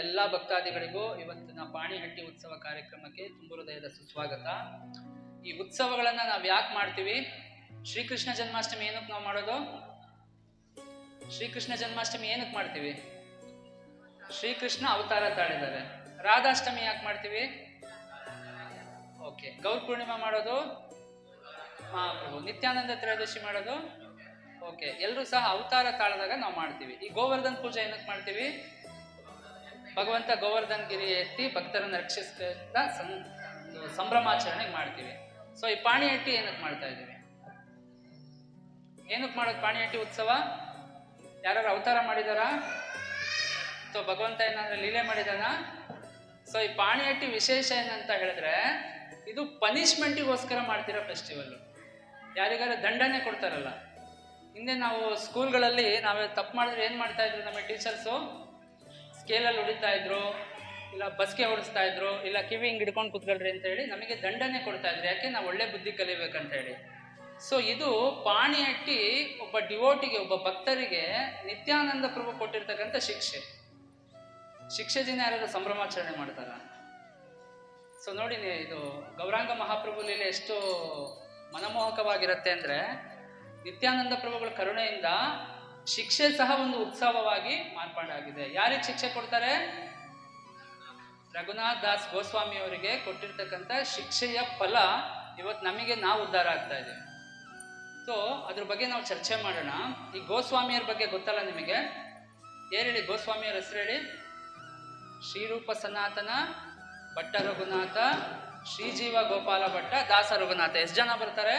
ಎಲ್ಲ ಭಕ್ತಾದಿಗಳಿಗೂ ಇವತ್ತಿನ ಪಾಣಿಹಟ್ಟಿ ಉತ್ಸವ ಕಾರ್ಯಕ್ರಮಕ್ಕೆ ತುಂಬ ಹೃದಯದ ಸುಸ್ವಾಗತ. ಈ ಉತ್ಸವಗಳನ್ನ ನಾವು ಯಾಕೆ ಮಾಡ್ತೀವಿ? ಶ್ರೀಕೃಷ್ಣ ಜನ್ಮಾಷ್ಟಮಿ ಏನಕ್ಕೆ ನಾವು ಮಾಡೋದು? ಶ್ರೀಕೃಷ್ಣ ಜನ್ಮಾಷ್ಟಮಿ ಏನಕ್ಕೆ ಮಾಡ್ತೀವಿ? ಶ್ರೀಕೃಷ್ಣ ಅವತಾರ ತಾಳಿದ್ದಾರೆ. ರಾಧಾಷ್ಟಮಿ ಯಾಕೆ ಮಾಡ್ತೀವಿ? ಓಕೆ. ಗೌರ ಪೂರ್ಣಿಮಾ ಮಾಡೋದು ಮಹಾಪ್ರಭು. ನಿತ್ಯಾನಂದ ತ್ರಯೋದಶಿ ಮಾಡೋದು ಓಕೆ. ಎಲ್ಲರೂ ಸಹ ಅವತಾರ ತಾಳದಾಗ ನಾವು ಮಾಡ್ತೀವಿ. ಈ ಗೋವರ್ಧನ್ ಪೂಜೆ ಏನಕ್ಕೆ ಮಾಡ್ತೀವಿ? ಭಗವಂತ ಗೋವರ್ಧನ್ ಗಿರಿ ಎತ್ತಿ ಭಕ್ತರನ್ನು ರಕ್ಷಿಸಿದ ಸಂಭ್ರಮಾಚರಣೆಗೆ ಮಾಡ್ತೀವಿ. ಸೊ ಈ ಪಾಣಿಹಟ್ಟಿ ಏನಕ್ಕೆ ಮಾಡ್ತಾ ಇದ್ದೀವಿ? ಏನಕ್ಕೆ ಮಾಡೋದು ಪಾಣಿಹಟ್ಟಿ ಉತ್ಸವ? ಯಾರು ಅವತಾರ ಮಾಡಿದಾರಾ? ಸೊ ಭಗವಂತ ಏನಾದ್ರೆ ಲೀಲೆ ಮಾಡಿದಾನ? ಸೊ ಈ ಪಾಣಿಹಟ್ಟಿ ವಿಶೇಷ ಏನಂತ ಹೇಳಿದ್ರೆ ಇದು ಪನಿಷ್ಮೆಂಟಿಗೋಸ್ಕರ ಮಾಡ್ತಿರೋ ಫೆಸ್ಟಿವಲ್. ಯಾರಿಗಾರ ದಂಡನೆ ಕೊಡ್ತಾರಲ್ಲ. ಹಿಂದೆ ನಾವು ಸ್ಕೂಲ್ಗಳಲ್ಲಿ ನಾವೇ ತಪ್ಪು ಮಾಡಿದ್ರೆ ಏನು ಮಾಡ್ತಾ ಇದ್ರು? ನಮ್ಮ ಟೀಚರ್ಸು ಸ್ಕೇಲಲ್ಲಿ ಹೊಡಿತಾ ಇದ್ರು, ಇಲ್ಲ ಬಸ್ಗೆ ಓಡಿಸ್ತಾ ಇದ್ರು, ಇಲ್ಲ ಕಿವಿ ಹಿಂಗೆ ಹಿಡ್ಕೊಂಡು ಕೂತ್ಕೊಳ್ರಿ ಅಂತ ಹೇಳಿ ನಮಗೆ ದಂಡನೆ ಕೊಡ್ತಾ ಇದ್ರು. ಯಾಕೆ? ನಾವು ಒಳ್ಳೆ ಬುದ್ಧಿ ಕಲಿಬೇಕಂತ ಹೇಳಿ. ಸೊ ಇದು ಪಾಣಿಹಟ್ಟಿ ಒಬ್ಬ ಡಿವೋಟಿಗೆ, ಒಬ್ಬ ಭಕ್ತರಿಗೆ ನಿತ್ಯಾನಂದ ಪ್ರಭು ಕೊಟ್ಟಿರ್ತಕ್ಕಂಥ ಶಿಕ್ಷೆ. ಶಿಕ್ಷೆ ದಿನ ಯಾರಾದ್ರೂ ಸಂಭ್ರಮಾಚರಣೆ ಮಾಡ್ತಾರ? ಸೊ ನೋಡಿ, ಇದು ಗೌರಾಂಗ ಮಹಾಪ್ರಭು ಲೀಲೆ ಎಷ್ಟು ಮನಮೋಹಕವಾಗಿರುತ್ತೆ ಅಂದ್ರೆ, ನಿತ್ಯಾನಂದ ಪ್ರಭುಗಳ ಕರುಣೆಯಿಂದ ಶಿಕ್ಷೆ ಸಹ ಒಂದು ಉತ್ಸವವಾಗಿ ಮಾರ್ಪಾಡಾಗಿದೆ. ಯಾರಿಗೆ ಶಿಕ್ಷೆ ಕೊಡ್ತಾರೆ? ರಘುನಾಥ್ ದಾಸ್ ಗೋಸ್ವಾಮಿ ಅವರಿಗೆ ಕೊಟ್ಟಿರ್ತಕ್ಕಂಥ ಶಿಕ್ಷೆಯ ಫಲ ಇವತ್ತು ನಮಗೆ ನಾವು ಉದ್ಧಾರ ಆಗ್ತಾ ಇದ್ದೀವಿ. ಸೊ ಅದ್ರ ಬಗ್ಗೆ ನಾವು ಚರ್ಚೆ ಮಾಡೋಣ. ಈ ಗೋಸ್ವಾಮಿಯರ ಬಗ್ಗೆ ಗೊತ್ತಲ್ಲ ನಿಮಗೆ? ಏನ್ ಹೇಳಿ ಗೋಸ್ವಾಮಿಯರ ಹೆಸರು ಹೇಳಿ? ಶ್ರೀರೂಪ ಸನಾತನ ಭಟ್ಟ ರಘುನಾಥ, ಶ್ರೀಜೀವ ಗೋಪಾಲ ಭಟ್ಟ, ದಾಸ ರಘುನಾಥ. ಎಷ್ಟು ಜನ ಬರ್ತಾರೆ?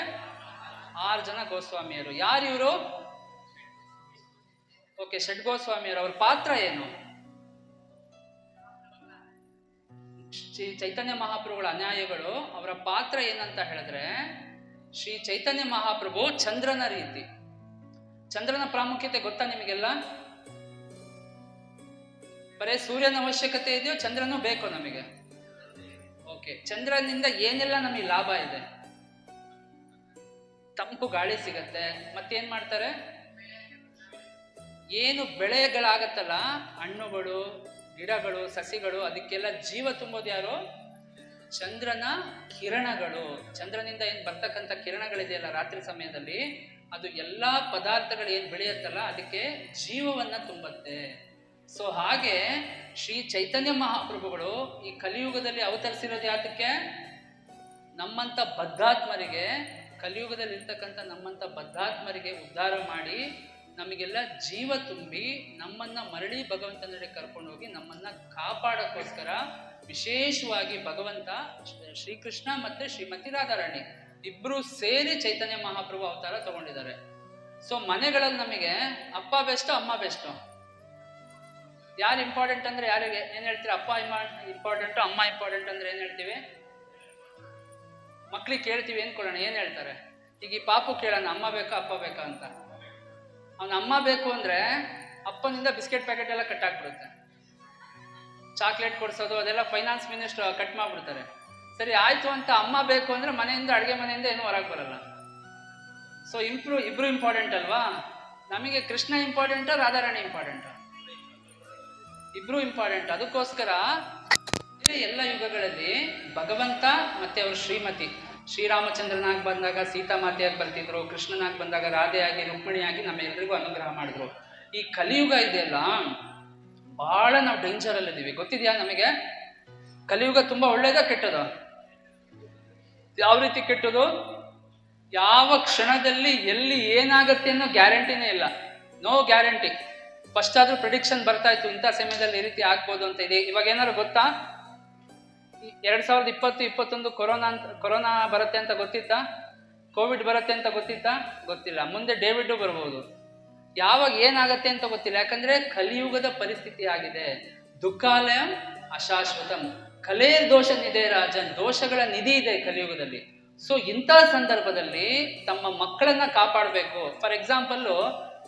6 ಜನ ಗೋಸ್ವಾಮಿಯರು. ಯಾರು ಇವರು? ಓಕೆ, ಷಡ್ಗೋಸ್ವಾಮಿಯರು. ಅವ್ರ ಪಾತ್ರ ಏನು? ಶ್ರೀ ಚೈತನ್ಯ ಮಹಾಪ್ರಭುಗಳ ಅನ್ಯಾಯಗಳು. ಅವರ ಪಾತ್ರ ಏನಂತ ಹೇಳಿದ್ರೆ, ಶ್ರೀ ಚೈತನ್ಯ ಮಹಾಪ್ರಭು ಚಂದ್ರನ ರೀತಿ. ಚಂದ್ರನ ಪ್ರಾಮುಖ್ಯತೆ ಗೊತ್ತಾ ನಿಮಗೆಲ್ಲ? ಬರೇ ಸೂರ್ಯನ ಅವಶ್ಯಕತೆ ಇದೆಯೋ, ಚಂದ್ರನೂ ಬೇಕು ನಮಗೆ? ಓಕೆ. ಚಂದ್ರನಿಂದ ಏನೆಲ್ಲ ನಮಗೆ ಲಾಭ ಇದೆ? ತಂಪು ಗಾಳಿ ಸಿಗತ್ತೆ. ಮತ್ತೇನ್ ಮಾಡ್ತಾರೆ? ಏನು ಬೆಳೆಗಳಾಗತ್ತಲ್ಲ, ಹಣ್ಣುಗಳು, ಗಿಡಗಳು, ಸಸಿಗಳು, ಅದಕ್ಕೆಲ್ಲ ಜೀವ ತುಂಬೋದು ಯಾರು? ಚಂದ್ರನ ಕಿರಣಗಳು. ಚಂದ್ರನಿಂದ ಏನ್ ಬರ್ತಕ್ಕಂಥ ಕಿರಣಗಳಿದೆಯಲ್ಲ ರಾತ್ರಿ ಸಮಯದಲ್ಲಿ, ಅದು ಎಲ್ಲಾ ಪದಾರ್ಥಗಳು ಏನ್ ಬೆಳೆಯುತ್ತಲ್ಲ ಅದಕ್ಕೆ ಜೀವವನ್ನ ತುಂಬತ್ತೆ. ಸೊ ಹಾಗೆ ಶ್ರೀ ಚೈತನ್ಯ ಮಹಾಪ್ರಭುಗಳು ಈ ಕಲಿಯುಗದಲ್ಲಿ ಅವತರಿಸಿರೋದು ಯಾತಕ್ಕೆ? ನಮ್ಮಂತ ಬದ್ಧಾತ್ಮರಿಗೆ, ಕಲಿಯುಗದಲ್ಲಿ ಇರ್ತಕ್ಕಂಥ ನಮ್ಮಂತ ಬದ್ಧಾತ್ಮರಿಗೆ ಉದ್ಧಾರ ಮಾಡಿ, ನಮಗೆಲ್ಲ ಜೀವ ತುಂಬಿ, ನಮ್ಮನ್ನ ಮರಳಿ ಭಗವಂತನಡೆ ಕರ್ಕೊಂಡು ಹೋಗಿ ನಮ್ಮನ್ನ ಕಾಪಾಡೋಕ್ಕೋಸ್ಕರ ವಿಶೇಷವಾಗಿ ಭಗವಂತ ಶ್ರೀಕೃಷ್ಣ ಮತ್ತೆ ಶ್ರೀಮತಿ ರಾಧಾರಾಣಿ ಇಬ್ರು ಸೇರಿ ಚೈತನ್ಯ ಮಹಾಪ್ರಭು ಅವತಾರ ತಗೊಂಡಿದ್ದಾರೆ. ಸೊ ಮನೆಗಳಲ್ಲಿ ನಮಗೆ ಅಪ್ಪ ಬೆಸ್ಟ್, ಅಮ್ಮ ಬೆಸ್ಟ್? ಯಾರು ಇಂಪಾರ್ಟೆಂಟ್ ಅಂದ್ರೆ ಯಾರಿಗೆ ಏನ್ ಹೇಳ್ತೀವಿ? ಅಪ್ಪ ಇಂಪಾರ್ಟೆಂಟ್, ಅಮ್ಮ ಇಂಪಾರ್ಟೆಂಟ್ ಅಂದ್ರೆ ಏನ್ ಹೇಳ್ತೀವಿ? ಮಕ್ಳಿಗೆ ಕೇಳ್ತೀವಿ, ಏನ್ ಕೊಡೋಣ? ಏನ್ ಹೇಳ್ತಾರೆ? ಈಗ ಈ ಪಾಪು ಕೇಳೋಣ, ಅಮ್ಮ ಬೇಕಾ ಅಪ್ಪ ಬೇಕಾ ಅಂತ. ಅವನ ಅಮ್ಮ ಬೇಕು ಅಂದ್ರೆ ಅಪ್ಪನಿಂದ ಬಿಸ್ಕೆಟ್ ಪ್ಯಾಕೆಟ್ ಎಲ್ಲ ಕಟ್ ಆಗ್ಬಿಡುತ್ತೆ. ಚಾಕ್ಲೇಟ್ ಕೊಡ್ಸೋದು ಅದೆಲ್ಲ ಫೈನಾನ್ಸ್ ಮಿನಿಸ್ಟರ್ ಕಟ್ ಮಾಡ್ಬಿಡ್ತಾರೆ. ಸರಿ ಆಯ್ತು ಅಂತ ಅಮ್ಮ ಬೇಕು ಅಂದ್ರೆ ಮನೆಯಿಂದ, ಅಡುಗೆ ಮನೆಯಿಂದ ಏನು ಹೊರಗೆ ಬರಲ್ಲ. ಸೊ ಇಬ್ರು ಇಂಪಾರ್ಟೆಂಟ್ ಅಲ್ವಾ? ನಮಗೆ ಕೃಷ್ಣ ಇಂಪಾರ್ಟೆಂಟ್, ರಾಧಾರಾಣಿ ಇಂಪಾರ್ಟೆಂಟ್? ಇಬ್ರು ಇಂಪಾರ್ಟೆಂಟ್. ಅದಕ್ಕೋಸ್ಕರ ಎಲ್ಲ ಯುಗಗಳಲ್ಲಿ ಭಗವಂತ ಮತ್ತೆ ಅವರು ಶ್ರೀಮತಿ, ಶ್ರೀರಾಮಚಂದ್ರನಾಗಿ ಬಂದಾಗ ಸೀತಾಮಾತೆಯಾಗಿ ಬರ್ತಿದ್ರು, ಕೃಷ್ಣನಾಗಿ ಬಂದಾಗ ರಾಧೆಯಾಗಿ, ರುಕ್ಮಿಣಿಯಾಗಿ ನಮ್ಮೆಲ್ಲರಿಗೂ ಅನುಗ್ರಹ ಮಾಡಿದ್ರು. ಈ ಕಲಿಯುಗ ಇದೆಯಲ್ಲ, ಬಹಳ ನಾವು ಡೇಂಜರ್ ಅಲ್ಲಿ ಇದೀವಿ. ಗೊತ್ತಿದ್ಯಾ ನಮಗೆ? ಕಲಿಯುಗ ತುಂಬಾ ಒಳ್ಳೇದ ಕೆಟ್ಟದ? ಯಾವ ರೀತಿ ಕೆಟ್ಟದು? ಯಾವ ಕ್ಷಣದಲ್ಲಿ ಎಲ್ಲಿ ಏನಾಗತ್ತೆ ಅನ್ನೋ ಗ್ಯಾರಂಟಿನೇ ಇಲ್ಲ. No guarantee. ಫಸ್ಟ್ ಆದ್ರೂ ಪ್ರಿಡಿಕ್ಷನ್ ಬರ್ತಾ ಇತ್ತು, ಇಂಥ ಸಮಯದಲ್ಲಿ ಈ ರೀತಿ ಆಗ್ಬೋದು ಅಂತ ಇದೆ. ಇವಾಗ ಏನಾದ್ರು ಗೊತ್ತಾ? 2020-21 ಕೊರೋನಾ ಬರುತ್ತೆ ಅಂತ ಗೊತ್ತಿತ್ತಾ? ಕೋವಿಡ್ ಬರುತ್ತೆ ಅಂತ ಗೊತ್ತಿತ್ತಾ? ಗೊತ್ತಿಲ್ಲ. ಮುಂದೆ ಡೇವಿಡ್ ಬರ್ಬೋದು. ಯಾವಾಗ ಏನಾಗತ್ತೆ ಅಂತ ಗೊತ್ತಿಲ್ಲ. ಯಾಕಂದ್ರೆ ಕಲಿಯುಗದ ಪರಿಸ್ಥಿತಿ ಆಗಿದೆ. ದುಃಖಾಲಯಂ ಅಶಾಶ್ವತಂ, ಕಲೇ ದೋಷ ನಿಧೇ ರಾಜನ್, ದೋಷಗಳ ನಿಧಿ ಇದೆ ಕಲಿಯುಗದಲ್ಲಿ. ಸೊ ಇಂಥ ಸಂದರ್ಭದಲ್ಲಿ ತಮ್ಮ ಮಕ್ಕಳನ್ನ ಕಾಪಾಡಬೇಕು. ಫಾರ್ ಎಕ್ಸಾಂಪಲ್,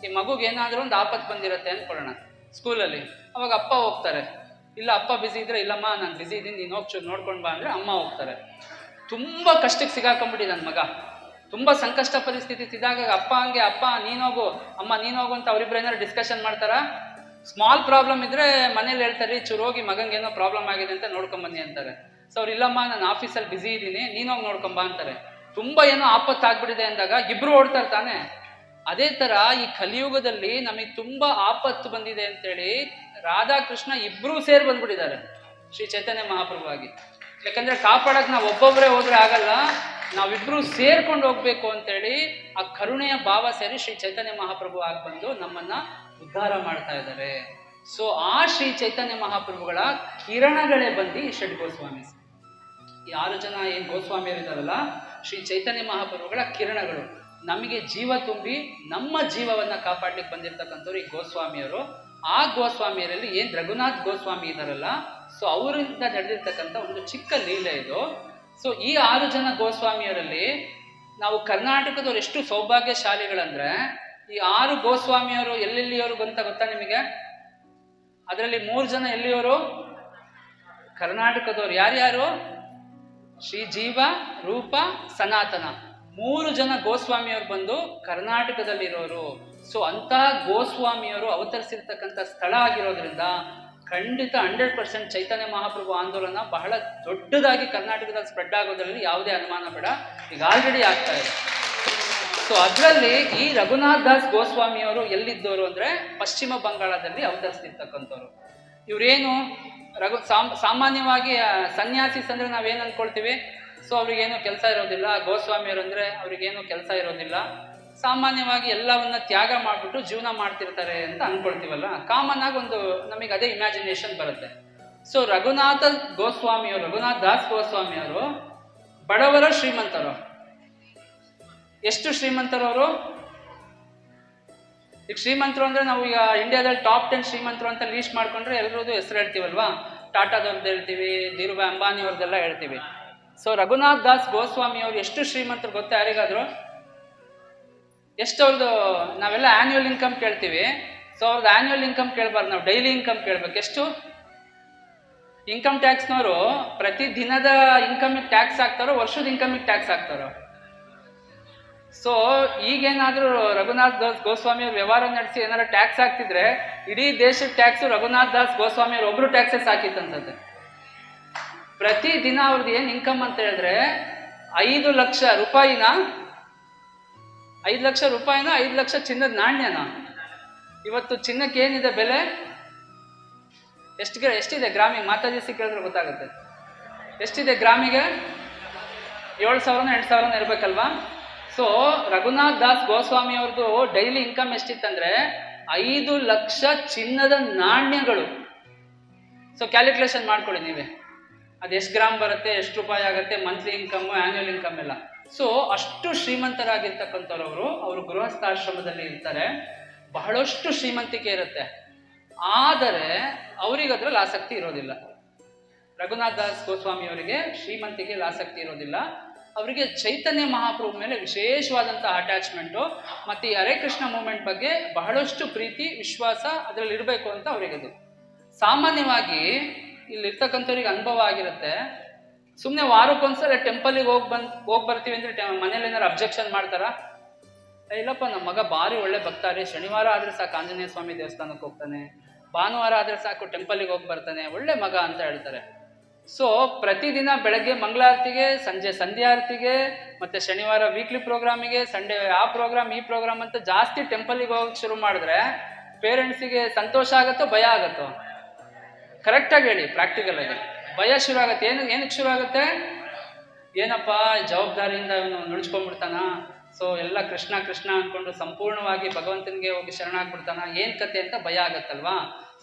ಈ ಮಗುಗೆ ಏನಾದ್ರೂ ಒಂದು ಆಪತ್ತು ಬಂದಿರತ್ತೆ ಅನ್ಕೊಳ್ಳೋಣ ಸ್ಕೂಲಲ್ಲಿ. ಅವಾಗ ಅಪ್ಪ ಹೋಗ್ತಾರೆ. ಇಲ್ಲ ಅಪ್ಪ ಬಿಸಿ ಇದ್ರೆ, ಇಲ್ಲಮ್ಮ ನಾನು ಬಿಸಿ ಇದ್ದೀನಿ, ನೀನು ಹೋಗಿ ನೋಡ್ಕೊಂಡು ಬಾ ಅಂದ್ರೆ ಅಮ್ಮ ಹೋಗ್ತಾರೆ. ತುಂಬಾ ಕಷ್ಟಕ್ಕೆ ಸಿಗಾಕೊಂಡ್ಬಿಟ್ಟಿದೆ ನನ್ನ ಮಗ. ತುಂಬಾ ಸಂಕಷ್ಟ ಪರಿಸ್ಥಿತಿ ಇದ್ದಾಗ ಅಪ್ಪ ಹಂಗೆ, ಅಪ್ಪ ನೀನೋಗು, ಅಮ್ಮ ನೀನೋಗು ಅಂತ ಅವರಿಬ್ರು ಏನಾದ್ರು ಡಿಸ್ಕಷನ್ ಮಾಡ್ತಾರಾ? ಸ್ಮಾಲ್ ಪ್ರಾಬ್ಲಮ್ ಇದ್ರೆ ಮನೇಲಿ ಹೇಳ್ತಾರೆ ಚೂರು ಹೋಗಿ ಮಗಂಗೆ ಏನೋ ಪ್ರಾಬ್ಲಮ್ ಆಗಿದೆ ಅಂತ ನೋಡ್ಕೊಂಬನ್ನಿ ಅಂತಾರೆ. ಸೊ ಅವ್ರು ಇಲ್ಲಮ್ಮ ನಾನು ಆಫೀಸಲ್ಲಿ ಬಿಸಿ ಇದ್ದೀನಿ, ನೀನೋಗಿ ನೋಡ್ಕೊಂಬ ಅಂತಾರೆ. ತುಂಬಾ ಏನೋ ಆಪತ್ತಾಗ್ಬಿಟ್ಟಿದೆ ಅಂದಾಗ ಇಬ್ರು ಓಡ್ತಾರೆ ತಾನೆ. ಅದೇ ತರ ಈ ಕಲಿಯುಗದಲ್ಲಿ ನಮಗೆ ತುಂಬಾ ಆಪತ್ತು ಬಂದಿದೆ ಅಂತೇಳಿ ರಾಧಾಕೃಷ್ಣ ಇಬ್ರು ಸೇರಿ ಬಂದ್ಬಿಟ್ಟಿದ್ದಾರೆ ಶ್ರೀ ಚೈತನ್ಯ ಮಹಾಪ್ರಭು ಆಗಿ. ಯಾಕಂದ್ರೆ ಕಾಪಾಡಕ್ ನಾವು ಒಬ್ಬೊಬ್ಬರೇ ಹೋದ್ರೆ ಆಗಲ್ಲ, ನಾವಿಬ್ರು ಸೇರ್ಕೊಂಡು ಹೋಗ್ಬೇಕು ಅಂತೇಳಿ ಆ ಕರುಣೆಯ ಭಾವ ಸೇರಿ ಶ್ರೀ ಚೈತನ್ಯ ಮಹಾಪ್ರಭು ಆಗಿ ಬಂದು ನಮ್ಮನ್ನ ಉದ್ಧಾರ ಮಾಡ್ತಾ ಇದ್ದಾರೆ. ಸೊ ಆ ಶ್ರೀ ಚೈತನ್ಯ ಮಹಾಪ್ರಭುಗಳ ಕಿರಣಗಳೇ ಬಂದು ಈ ಷಡ್ ಗೋಸ್ವಾಮಿ. ಈ 6 ಜನ ಏನ್ ಗೋಸ್ವಾಮಿಯರು ಇದ್ದಾರಲ್ಲ, ಶ್ರೀ ಚೈತನ್ಯ ಮಹಾಪ್ರಭುಗಳ ಕಿರಣಗಳು. ನಮಗೆ ಜೀವ ತುಂಬಿ ನಮ್ಮ ಜೀವವನ್ನ ಕಾಪಾಡ್ಲಿಕ್ಕೆ ಬಂದಿರ್ತಕ್ಕಂಥವ್ರು ಈ ಗೋಸ್ವಾಮಿಯರು. ಆ ಗೋಸ್ವಾಮಿಯರಲ್ಲಿ ಏನ್ ರಘುನಾಥ್ ಗೋಸ್ವಾಮಿ ಇದಾರಲ್ಲ, ಸೊ ಅವರಿಂದ ನಡೆದಿರ್ತಕ್ಕಂಥ ಒಂದು ಚಿಕ್ಕ ಲೀಲೆ ಇದು. ಸೊ ಈ 6 ಜನ ಗೋಸ್ವಾಮಿಯರಲ್ಲಿ ನಾವು ಕರ್ನಾಟಕದವ್ರು ಎಷ್ಟು ಸೌಭಾಗ್ಯಶಾಲಿಗಳಂದ್ರೆ, ಈ 6 ಗೋಸ್ವಾಮಿಯವರು ಎಲ್ಲೆಲ್ಲಿಯವರು ಬಂತ ಗೊತ್ತಾ ನಿಮಗೆ? ಅದರಲ್ಲಿ 3 ಜನ ಎಲ್ಲಿಯವರು? ಕರ್ನಾಟಕದವ್ರು. ಯಾರ್ಯಾರು? ಶ್ರೀ ಜೀವ, ರೂಪ, ಸನಾತನ. 3 ಜನ ಗೋಸ್ವಾಮಿಯವರು ಬಂದು ಕರ್ನಾಟಕದಲ್ಲಿರೋರು. ಸೊ ಅಂತಹ ಗೋಸ್ವಾಮಿಯವರು ಅವತರಿಸಿರ್ತಕ್ಕಂಥ ಸ್ಥಳ ಆಗಿರೋದ್ರಿಂದ ಖಂಡಿತ 100% ಚೈತನ್ಯ ಮಹಾಪ್ರಭು ಆಂದೋಲನ ಬಹಳ ದೊಡ್ಡದಾಗಿ ಕರ್ನಾಟಕದಲ್ಲಿ ಸ್ಪ್ರೆಡ್ ಆಗೋದ್ರಲ್ಲಿ ಯಾವುದೇ ಅನುಮಾನ ಬೇಡ, ಈಗ ಆಲ್ರೆಡಿ ಆಗ್ತಾ ಇದೆ. ಸೊ ಅದರಲ್ಲಿ ಈ ರಘುನಾಥ್ ದಾಸ್ ಗೋಸ್ವಾಮಿಯವರು ಎಲ್ಲಿದ್ದವರು ಅಂದ್ರೆ ಪಶ್ಚಿಮ ಬಂಗಾಳದಲ್ಲಿ ಅವತರಿಸ್ತಿರ್ತಕ್ಕಂಥವ್ರು. ಇವ್ರೇನು ಸಾಮಾನ್ಯವಾಗಿ ಸನ್ಯಾಸಿಸ್ ಅಂದ್ರೆ ನಾವೇನು ಅನ್ಕೊಳ್ತೀವಿ, ಸೊ ಅವ್ರಿಗೇನು ಕೆಲಸ ಇರೋದಿಲ್ಲ. ಗೋಸ್ವಾಮಿಯವರು ಅಂದ್ರೆ ಅವ್ರಿಗೇನು ಕೆಲಸ ಇರೋದಿಲ್ಲ, ಸಾಮಾನ್ಯವಾಗಿ ಎಲ್ಲವನ್ನ ತ್ಯಾಗ ಮಾಡ್ಬಿಟ್ಟು ಜೀವನ ಮಾಡ್ತಿರ್ತಾರೆ ಅಂತ ಅನ್ಕೊಳ್ತೀವಲ್ಲ. ಕಾಮನ್ ಆಗಿ ಒಂದು ನಮಗೆ ಅದೇ ಇಮ್ಯಾಜಿನೇಷನ್ ಬರುತ್ತೆ. ಸೊ ರಘುನಾಥ ದಾಸ್ ಗೋಸ್ವಾಮಿಯವರು ಬಡವರ ಶ್ರೀಮಂತರು. ಎಷ್ಟು ಶ್ರೀಮಂತರವರು? ಈಗ ಶ್ರೀಮಂತರು ಅಂದ್ರೆ ನಾವು ಈಗ ಇಂಡಿಯಾದಲ್ಲಿ ಟಾಪ್ 10 ಶ್ರೀಮಂತರು ಅಂತ ಲೀಸ್ಟ್ ಮಾಡ್ಕೊಂಡ್ರೆ ಎಲ್ಲರದ್ದು ಹೆಸರು ಹೇಳ್ತೀವಲ್ವಾ. ಟಾಟಾದವ್ರದ್ದು ಹೇಳ್ತೀವಿ, ಧೀರುಭಾಯ್ ಅಂಬಾನಿ ಅವ್ರದ್ದೆಲ್ಲ ಹೇಳ್ತೀವಿ. ಸೊ ರಘುನಾಥ್ ದಾಸ್ ಗೋಸ್ವಾಮಿ ಅವರು ಎಷ್ಟು ಶ್ರೀಮಂತರು ಗೊತ್ತಾ ಯಾರಿಗಾದ್ರು? ಎಷ್ಟು ಅವ್ರದ್ದು? ನಾವೆಲ್ಲ ಆನ್ಯುವಲ್ ಇನ್ಕಮ್ ಕೇಳ್ತೀವಿ. ಸೊ ಅವ್ರದ್ದು ಆನ್ಯುವಲ್ ಇನ್ಕಮ್ ಕೇಳಬಾರ್ದು, ನಾವು ಡೈಲಿ ಇನ್ಕಮ್ ಕೇಳ್ಬೇಕು. ಎಷ್ಟು? ಇನ್ಕಮ್ ಟ್ಯಾಕ್ಸ್ನವರು ಪ್ರತಿ ದಿನದ ಇನ್ಕಮಿಗೆ ಟ್ಯಾಕ್ಸ್ ಹಾಕ್ತಾರೋ, ವರ್ಷದ ಇನ್ಕಮಿಗೆ ಟ್ಯಾಕ್ಸ್ ಹಾಕ್ತಾರೋ? ಸೊ ಈಗೇನಾದ್ರೂ ರಘುನಾಥ್ ದಾಸ್ ಗೋಸ್ವಾಮಿ ಅವ್ರ ವ್ಯವಹಾರ ನಡೆಸಿ ಏನಾರ ಟ್ಯಾಕ್ಸ್ ಹಾಕ್ತಿದ್ರೆ ಇಡೀ ದೇಶದ ಟ್ಯಾಕ್ಸ್ ರಘುನಾಥ್ ದಾಸ್ ಗೋಸ್ವಾಮಿ ಅವ್ರು ಒಬ್ರು ಟ್ಯಾಕ್ಸಸ್ ಹಾಕಿತ್ತು ಅನ್ಸುತ್ತೆ. ಪ್ರತಿ ದಿನ ಅವ್ರದ್ದು ಏನ್ ಇನ್ಕಮ್ ಅಂತ ಹೇಳಿದ್ರೆ 5 ಲಕ್ಷ ರೂಪಾಯಿನ 5 ಲಕ್ಷ ರೂಪಾಯಿನ 5 ಲಕ್ಷ ಚಿನ್ನದ ನಾಣ್ಯನ. ಇವತ್ತು ಚಿನ್ನಕ್ಕೆ ಏನಿದೆ ಬೆಲೆ? ಎಷ್ಟಿದೆ ಗ್ರಾಮಿಗೆ? ಮಾತಾಜಿ ಕೇಳಿದ್ರೆ ಗೊತ್ತಾಗುತ್ತೆ. ಎಷ್ಟಿದೆ ಗ್ರಾಮಿಗೆ? 7,000 8,000 ಇರ್ಬೇಕಲ್ವಾ? ಸೊ ರಘುನಾಥ್ ದಾಸ್ ಗೋಸ್ವಾಮಿ ಅವ್ರದ್ದು ಡೈಲಿ ಇನ್ಕಮ್ ಎಷ್ಟಿತ್ತಂದ್ರೆ 5 ಲಕ್ಷ ಚಿನ್ನದ ನಾಣ್ಯಗಳು. ಸೊ ಕ್ಯಾಲ್ಕುಲೇಷನ್ ಮಾಡ್ಕೊಳ್ಳಿ ನೀವೇ, ಅದು ಎಷ್ಟು ಗ್ರಾಮ್ ಬರುತ್ತೆ, ಎಷ್ಟು ರೂಪಾಯಿ ಆಗುತ್ತೆ, ಮಂತ್ಲಿ ಇನ್ಕಮ್, ಆನ್ಯುವಲ್ ಇನ್ಕಮ್ ಎಲ್ಲ. ಸೊ ಅಷ್ಟು ಶ್ರೀಮಂತರಾಗಿರ್ತಕ್ಕಂಥವ್ರವರು ಅವರು ಗೃಹಸ್ಥಾಶ್ರಮದಲ್ಲಿ ಇರ್ತಾರೆ. ಬಹಳಷ್ಟು ಶ್ರೀಮಂತಿಕೆ ಇರುತ್ತೆ, ಆದರೆ ಅವರಿಗೆ ಅದ್ರಲ್ಲಿ ಆಸಕ್ತಿ ಇರೋದಿಲ್ಲ. ರಘುನಾಥ್ ದಾಸ್ ಗೋಸ್ವಾಮಿ ಅವರಿಗೆ ಶ್ರೀಮಂತಿಕೆಯಲ್ಲಿ ಆಸಕ್ತಿ ಇರೋದಿಲ್ಲ. ಅವರಿಗೆ ಚೈತನ್ಯ ಮಹಾಪ್ರಭು ಮೇಲೆ ವಿಶೇಷವಾದಂತಹ ಅಟ್ಯಾಚ್ಮೆಂಟು, ಮತ್ತೆ ಈ ಹರೇ ಕೃಷ್ಣ ಮೂವ್ಮೆಂಟ್ ಬಗ್ಗೆ ಬಹಳಷ್ಟು ಪ್ರೀತಿ ವಿಶ್ವಾಸ ಅದರಲ್ಲಿ ಇರಬೇಕು ಅಂತ ಅವರಿಗದು. ಸಾಮಾನ್ಯವಾಗಿ ಇಲ್ಲಿರ್ತಕ್ಕಂಥವ್ರಿಗೆ ಅನುಭವ ಆಗಿರುತ್ತೆ. ಸುಮ್ಮನೆ ವಾರಕ್ಕೊಂದ್ಸಲ ಟೆಂಪಲಿಗೆ ಹೋಗಿ ಬರ್ತೀವಿ ಅಂದ್ರೆ ಮನೇಲಿ ಏನಾರು ಅಬ್ಜೆಕ್ಷನ್ ಮಾಡ್ತಾರಾ? ಇಲ್ಲಪ್ಪ, ನಮ್ಮ ಮಗ ಭಾರಿ ಒಳ್ಳೆ ಭಕ್ತಾರೆ, ಶನಿವಾರ ಆದ್ರೆ ಸಾಕು ಆಂಜನೇಯ ಸ್ವಾಮಿ ದೇವಸ್ಥಾನಕ್ಕೆ ಹೋಗ್ತಾನೆ, ಭಾನುವಾರ ಆದ್ರೆ ಸಾಕು ಟೆಂಪಲಿಗೆ ಹೋಗಿ ಬರ್ತಾನೆ, ಒಳ್ಳೆ ಮಗ ಅಂತ ಹೇಳ್ತಾರೆ. ಸೊ ಪ್ರತಿದಿನ ಬೆಳಗ್ಗೆ ಮಂಗಳಾರತಿಗೆ, ಸಂಜೆ ಸಂಧ್ಯಾರತಿಗೆ, ಮತ್ತೆ ಶನಿವಾರ ವೀಕ್ಲಿ ಪ್ರೋಗ್ರಾಮಿಗೆ, ಸಂಡೇ ಆ ಪ್ರೋಗ್ರಾಮ್ ಈ ಪ್ರೋಗ್ರಾಮ್ ಅಂತ ಜಾಸ್ತಿ ಟೆಂಪಲಿಗೆ ಹೋಗಕ್ಕೆ ಶುರು ಮಾಡಿದ್ರೆ ಪೇರೆಂಟ್ಸಿಗೆ ಸಂತೋಷ ಆಗತ್ತೋ ಭಯ ಆಗತ್ತೋ? ಕರೆಕ್ಟಾಗಿ ಹೇಳಿ, ಪ್ರಾಕ್ಟಿಕಲ್ ಆಗಿ. ಭಯ ಶುರು ಆಗತ್ತೆ. ಏನಕ್ಕೆ ಶುರು ಆಗುತ್ತೆ? ಏನಪ್ಪ ಜವಾಬ್ದಾರಿಯಿಂದ ಇವನು ನುಡ್ಸ್ಕೊಂಡ್ಬಿಡ್ತಾನ, ಸೊ ಎಲ್ಲ ಕೃಷ್ಣ ಕೃಷ್ಣ ಅಂದ್ಕೊಂಡು ಸಂಪೂರ್ಣವಾಗಿ ಭಗವಂತನಿಗೆ ಹೋಗಿ ಶರಣಾಗ್ಬಿಡ್ತಾನ, ಏನ್ ಕತೆ ಅಂತ ಭಯ ಆಗತ್ತಲ್ವಾ?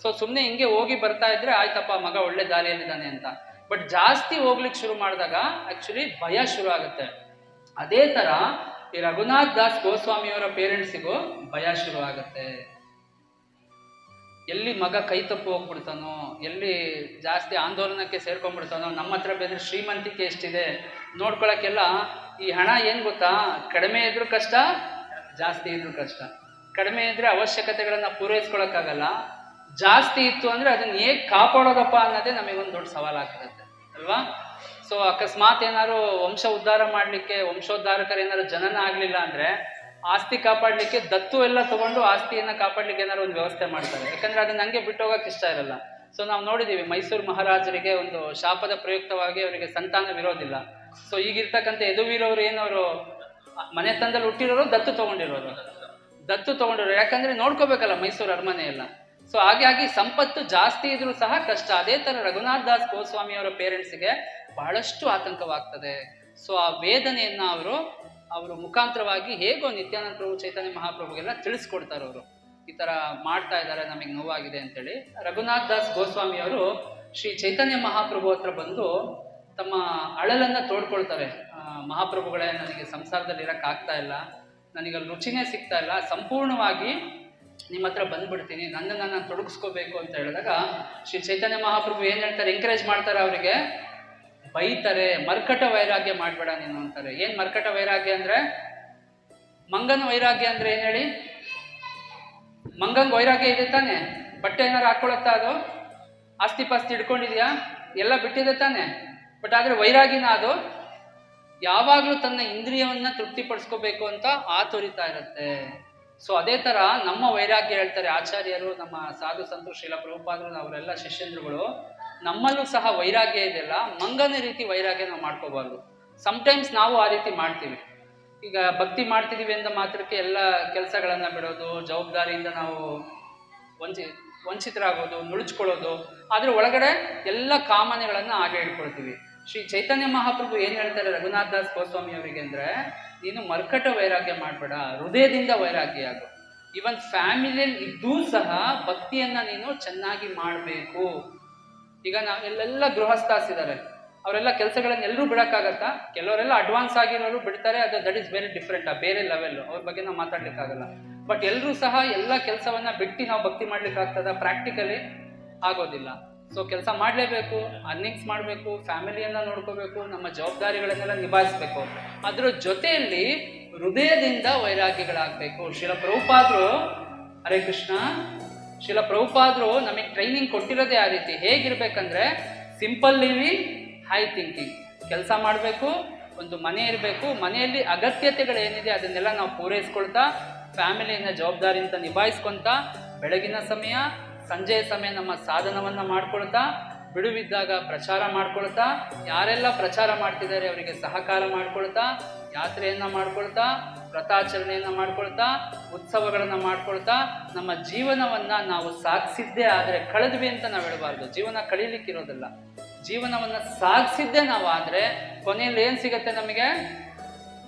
ಸೊ ಸುಮ್ಮನೆ ಹಿಂಗೆ ಹೋಗಿ ಬರ್ತಾ ಇದ್ರೆ ಆಯ್ತಪ್ಪ ಮಗ ಒಳ್ಳೆ ದಾರಿಯಲ್ಲಿದ್ದಾನೆ ಅಂತ. ಬಟ್ ಜಾಸ್ತಿ ಹೋಗ್ಲಿಕ್ಕೆ ಶುರು ಮಾಡಿದಾಗ ಆಕ್ಚುಲಿ ಭಯ ಶುರು ಆಗುತ್ತೆ. ಅದೇ ತರ ಈ ರಘುನಾಥ್ ದಾಸ್ ಗೋಸ್ವಾಮಿಯವರ ಪೇರೆಂಟ್ಸಿಗೂ ಭಯ ಶುರು ಆಗುತ್ತೆ. ಎಲ್ಲಿ ಮಗ ಕೈ ತಪ್ಪು ಹೋಗ್ಬಿಡ್ತಾನೋ, ಎಲ್ಲಿ ಜಾಸ್ತಿ ಆಂದೋಲನಕ್ಕೆ ಸೇರ್ಕೊಂಡ್ಬಿಡ್ತಾನೋ, ನಮ್ಮ ಹತ್ರ ಬೇರೆ ಶ್ರೀಮಂತಿಕೆ ಎಷ್ಟಿದೆ ನೋಡ್ಕೊಳಕ್ಕೆಲ್ಲ. ಈ ಹಣ ಏನ್ ಗೊತ್ತಾ, ಕಡಿಮೆ ಇದ್ರೂ ಕಷ್ಟ, ಜಾಸ್ತಿ ಇದ್ರೂ ಕಷ್ಟ. ಕಡಿಮೆ ಇದ್ರೆ ಅವಶ್ಯಕತೆಗಳನ್ನ ಪೂರೈಸ್ಕೊಳಕ್ಕಾಗಲ್ಲ, ಜಾಸ್ತಿ ಇತ್ತು ಅಂದ್ರೆ ಅದನ್ನ ಹೇಗೆ ಕಾಪಾಡೋದಪ್ಪ ಅನ್ನೋದೇ ನಮಗೊಂದು ದೊಡ್ಡ ಸವಾಲಾಗ್ತದೆ ಅಲ್ವಾ? ಸೊ ಅಕಸ್ಮಾತ್ ಏನಾದ್ರು ವಂಶ ಉದ್ಧಾರ ಮಾಡ್ಲಿಕ್ಕೆ ವಂಶೋದ್ಧಾರಕರು ಏನಾದ್ರು ಜನನ ಆಗ್ಲಿಲ್ಲ ಅಂದ್ರೆ ಆಸ್ತಿ ಕಾಪಾಡಲಿಕ್ಕೆ ದತ್ತು ಎಲ್ಲ ತಗೊಂಡು ಆಸ್ತಿಯನ್ನ ಕಾಪಾಡಲಿಕ್ಕೆ ಏನಾದ್ರು ಒಂದು ವ್ಯವಸ್ಥೆ ಮಾಡ್ತಾರೆ. ಯಾಕಂದ್ರೆ ಅದನ್ನ ಹಂಗೆ ಬಿಟ್ಟು ಹೋಗಕ್ಕೆ ಇಷ್ಟ ಇರಲ್ಲ. ಸೊ ನಾವು ನೋಡಿದೀವಿ ಮೈಸೂರು ಮಹಾರಾಜರಿಗೆ ಒಂದು ಶಾಪದ ಪ್ರಯುಕ್ತವಾಗಿ ಅವರಿಗೆ ಸಂತಾನವಿರೋದಿಲ್ಲ. ಸೊ ಈಗಿರ್ತಕ್ಕಂಥ ಯದುವೀರವರು ಏನವರು ಮನೆತನದಲ್ಲಿ ಹುಟ್ಟಿರೋರು ದತ್ತು ತಗೊಂಡಿರೋರು. ಯಾಕಂದ್ರೆ ನೋಡ್ಕೋಬೇಕಲ್ಲ ಮೈಸೂರು ಅರಮನೆ ಎಲ್ಲ. ಸೊ ಹಾಗಾಗಿ ಸಂಪತ್ತು ಜಾಸ್ತಿ ಇದ್ರೂ ಸಹ ಕಷ್ಟ. ಅದೇ ತರ ರಘುನಾಥ್ ದಾಸ್ ಗೋಸ್ವಾಮಿ ಅವರ ಪೇರೆಂಟ್ಸ್ಗೆ ಬಹಳಷ್ಟು ಆತಂಕವಾಗ್ತದೆ. ಸೊ ಆ ವೇದನೆಯನ್ನ ಅವರು ಮುಖಾಂತರವಾಗಿ ಹೇಗೋ ನಿತ್ಯಾನಂದ ಪ್ರಭು ಚೈತನ್ಯ ಮಹಾಪ್ರಭುಗೆಲ್ಲ ತಿಳಿಸ್ಕೊಡ್ತಾರೆ. ಅವರು ಈ ತರ ಮಾಡ್ತಾ ಇದ್ದಾರೆ, ನಮಗೆ ನೋವಾಗಿದೆ ಅಂತೇಳಿ. ರಘುನಾಥ್ ದಾಸ್ ಗೋಸ್ವಾಮಿ ಅವರು ಶ್ರೀ ಚೈತನ್ಯ ಮಹಾಪ್ರಭು ಹತ್ರ ಬಂದು ತಮ್ಮ ಅಳಲನ್ನ ತೋಡ್ಕೊಳ್ತಾರೆ. ಮಹಾಪ್ರಭುಗಳೇ, ನನಗೆ ಸಂಸಾರದಲ್ಲಿ ಇರಕ್ ಆಗ್ತಾ ಇಲ್ಲ, ನನಗೆ ರುಚಿನೇ ಸಿಗ್ತಾ ಇಲ್ಲ, ಸಂಪೂರ್ಣವಾಗಿ ನಿಮ್ಮ ಹತ್ರ ಬಂದ್ಬಿಡ್ತೀನಿ, ನನ್ನನ್ನು ನಾನು ತೊಡಗಿಸ್ಕೋಬೇಕು ಅಂತ ಹೇಳಿದಾಗ ಶ್ರೀ ಚೈತನ್ಯ ಮಹಾಪ್ರಭು ಏನ್ ಹೇಳ್ತಾರೆ, ಎಂಕರೇಜ್ ಮಾಡ್ತಾರೆ, ಅವರಿಗೆ ಬೈತಾರೆ. ಮರ್ಕಟ ವೈರಾಗ್ಯ ಮಾಡ್ಬೇಡ ನೀನು ಅಂತಾರೆ. ಏನ್ ಮರ್ಕಟ ವೈರಾಗ್ಯ ಅಂದ್ರೆ? ಮಂಗನ ವೈರಾಗ್ಯ ಅಂದ್ರೆ ಏನ್ ಹೇಳಿ? ಮಂಗಂಗ್ ವೈರಾಗ್ಯ ಇದೆ ತಾನೆ? ಬಟ್ಟೆ ಏನಾರು ಹಾಕೊಳತ್ತಾ? ಅದು ಆಸ್ತಿ ಪಾಸ್ತಿ ಇಟ್ಕೊಂಡಿದ್ಯಾ? ಎಲ್ಲ ಬಿಟ್ಟಿದೆ ತಾನೆ? ಬಟ್ ಆದ್ರೆ ವೈರಾಗಿನ ಅದು ಯಾವಾಗ್ಲೂ ತನ್ನ ಇಂದ್ರಿಯವನ್ನ ತೃಪ್ತಿಪಡಿಸ್ಕೋಬೇಕು ಅಂತ ಆತುರಿತಾ ಇರುತ್ತೆ. ಸೊ ಅದೇ ತರ ನಮ್ಮ ವೈರಾಗ್ಯ ಹೇಳ್ತಾರೆ ಆಚಾರ್ಯರು, ನಮ್ಮ ಸಾಧು ಸಂತರು, ಶ್ರೀಲ ಪ್ರಭುಪಾದರು, ಅವರೆಲ್ಲ ಶಿಷ್ಯಂದ್ರುಗಳು, ನಮ್ಮಲ್ಲೂ ಸಹ ವೈರಾಗ್ಯ ಇದೆಯಲ್ಲ, ಮಂಗನ ರೀತಿ ವೈರಾಗ್ಯ ನಾವು ಮಾಡ್ಕೋಬಾರ್ದು. ಸಮ್ಟೈಮ್ಸ್ ನಾವು ಆ ರೀತಿ ಮಾಡ್ತೀವಿ. ಈಗ ಭಕ್ತಿ ಮಾಡ್ತಿದೀವಿ ಅಂದ ಮಾತ್ರಕ್ಕೆ ಎಲ್ಲ ಕೆಲಸಗಳನ್ನ ಬಿಡೋದು, ಜವಾಬ್ದಾರಿಯಿಂದ ನಾವು ವಂಚಿತರಾಗೋದು, ನುಳುಚ್ಕೊಳ್ಳೋದು, ಆದ್ರೆ ಒಳಗಡೆ ಎಲ್ಲ ಕಾಮನೆಗಳನ್ನ ಹಾಗೆ ಇಟ್ಕೊಳ್ತೀವಿ. ಶ್ರೀ ಚೈತನ್ಯ ಮಹಾಪ್ರಭು ಏನ್ ಹೇಳ್ತಾರೆ ರಘುನಾಥ್ ದಾಸ್ ಗೋಸ್ವಾಮಿ ಅವರಿಗೆ ಅಂದ್ರೆ, ನೀನು ಮರ್ಕಟ ವೈರಾಗ್ಯ ಮಾಡ್ಬೇಡ, ಹೃದಯದಿಂದ ವೈರಾಗ್ಯ ಆಗು. ಇವನ್ ಫ್ಯಾಮಿಲಿಯಲ್ಲಿ ಇದ್ದೂ ಸಹ ಭಕ್ತಿಯನ್ನ ನೀನು ಚೆನ್ನಾಗಿ ಮಾಡಬೇಕು. ಈಗ ಎಲ್ಲೆಲ್ಲ ಗೃಹಸ್ಥಾಸಿದ್ದಾರೆ, ಅವರೆಲ್ಲ ಕೆಲಸಗಳನ್ನ ಎಲ್ಲರೂ ಬಿಡಕ್ಕಾಗತ್ತಾ? ಕೆಲವರೆಲ್ಲ ಅಡ್ವಾನ್ಸ್ ಆಗಿರೋರು ಬಿಡ್ತಾರೆ, ಅದು ದಟ್ ಇಸ್ ವೆರಿ ಡಿಫ್ರೆಂಟ್, ಬೇರೆ ಲೆವೆಲ್, ಅವ್ರ ಬಗ್ಗೆ ನಾವು ಮಾತಾಡ್ಲಿಕ್ಕಾಗಲ್ಲ. ಬಟ್ ಎಲ್ಲರೂ ಸಹ ಎಲ್ಲ ಕೆಲಸವನ್ನ ಬಿಟ್ಟು ನಾವು ಭಕ್ತಿ ಮಾಡ್ಲಿಕ್ಕೆ ಆಗ್ತದ? ಪ್ರಾಕ್ಟಿಕಲಿ ಆಗೋದಿಲ್ಲ. ಸೊ ಕೆಲಸ ಮಾಡಲೇಬೇಕು, ಅರ್ನಿಂಗ್ಸ್ ಮಾಡಬೇಕು, ಫ್ಯಾಮಿಲಿಯನ್ನ ನೋಡ್ಕೋಬೇಕು, ನಮ್ಮ ಜವಾಬ್ದಾರಿಗಳನ್ನೆಲ್ಲ ನಿಭಾಯಿಸ್ಬೇಕು. ಅದ್ರ ಜೊತೆಯಲ್ಲಿ ಹೃದಯದಿಂದ ವೈರಾಗ್ಯಗಳಾಗಬೇಕು. ಶ್ರೀಲ ಪ್ರಭುಪಾದರು, ಹರೇ ಕೃಷ್ಣ, ಶ್ರೀಲ ಪ್ರಭುಪಾದರು ನಮಗೆ ಟ್ರೈನಿಂಗ್ ಕೊಟ್ಟಿರೋದೇ ಆ ರೀತಿ. ಹೇಗಿರ್ಬೇಕಂದ್ರೆ, ಸಿಂಪಲ್ ಲಿವಿಂಗ್, ಹೈ ಥಿಂಕಿಂಗ್. ಕೆಲಸ ಮಾಡಬೇಕು, ಒಂದು ಮನೆ ಇರಬೇಕು, ಮನೆಯಲ್ಲಿ ಅಗತ್ಯತೆಗಳೇನಿದೆ ಅದನ್ನೆಲ್ಲ ನಾವು ಪೂರೈಸ್ಕೊಳ್ತಾ, ಫ್ಯಾಮಿಲಿಯಿಂದ ಜವಾಬ್ದಾರಿಯಿಂದ ನಿಭಾಯಿಸ್ಕೊಳ್ತಾ, ಬೆಳಗಿನ ಸಮಯ ಸಂಜೆಯ ಸಮಯ ನಮ್ಮ ಸಾಧನವನ್ನ ಮಾಡ್ಕೊಳ್ತಾ, ಬಿಡುವಿದ್ದಾಗ ಪ್ರಚಾರ ಮಾಡ್ಕೊಳ್ತಾ, ಯಾರೆಲ್ಲ ಪ್ರಚಾರ ಮಾಡ್ತಿದ್ದಾರೆ ಅವರಿಗೆ ಸಹಕಾರ ಮಾಡ್ಕೊಳ್ತಾ, ಯಾತ್ರೆಯನ್ನ ಮಾಡ್ಕೊಳ್ತಾ, ವ್ರತಾಚರಣೆಯನ್ನ ಮಾಡ್ಕೊಳ್ತಾ, ಉತ್ಸವಗಳನ್ನ ಮಾಡ್ಕೊಳ್ತಾ, ನಮ್ಮ ಜೀವನವನ್ನ ನಾವು ಸಾಗಿಸಿದ್ದೇ ಆದ್ರೆ, ಕಳೆದ್ವಿ ಅಂತ ನಾವು ಹೇಳಬಾರ್ದು. ಜೀವನ ಕಳೀಲಿಕ್ಕಿರೋದಿಲ್ಲ, ಜೀವನವನ್ನ ಸಾಗಿಸಿದ್ದೇ ನಾವು ಆದ್ರೆ ಕೊನೆಯಲ್ಲಿ ಏನ್ ಸಿಗತ್ತೆ ನಮಗೆ?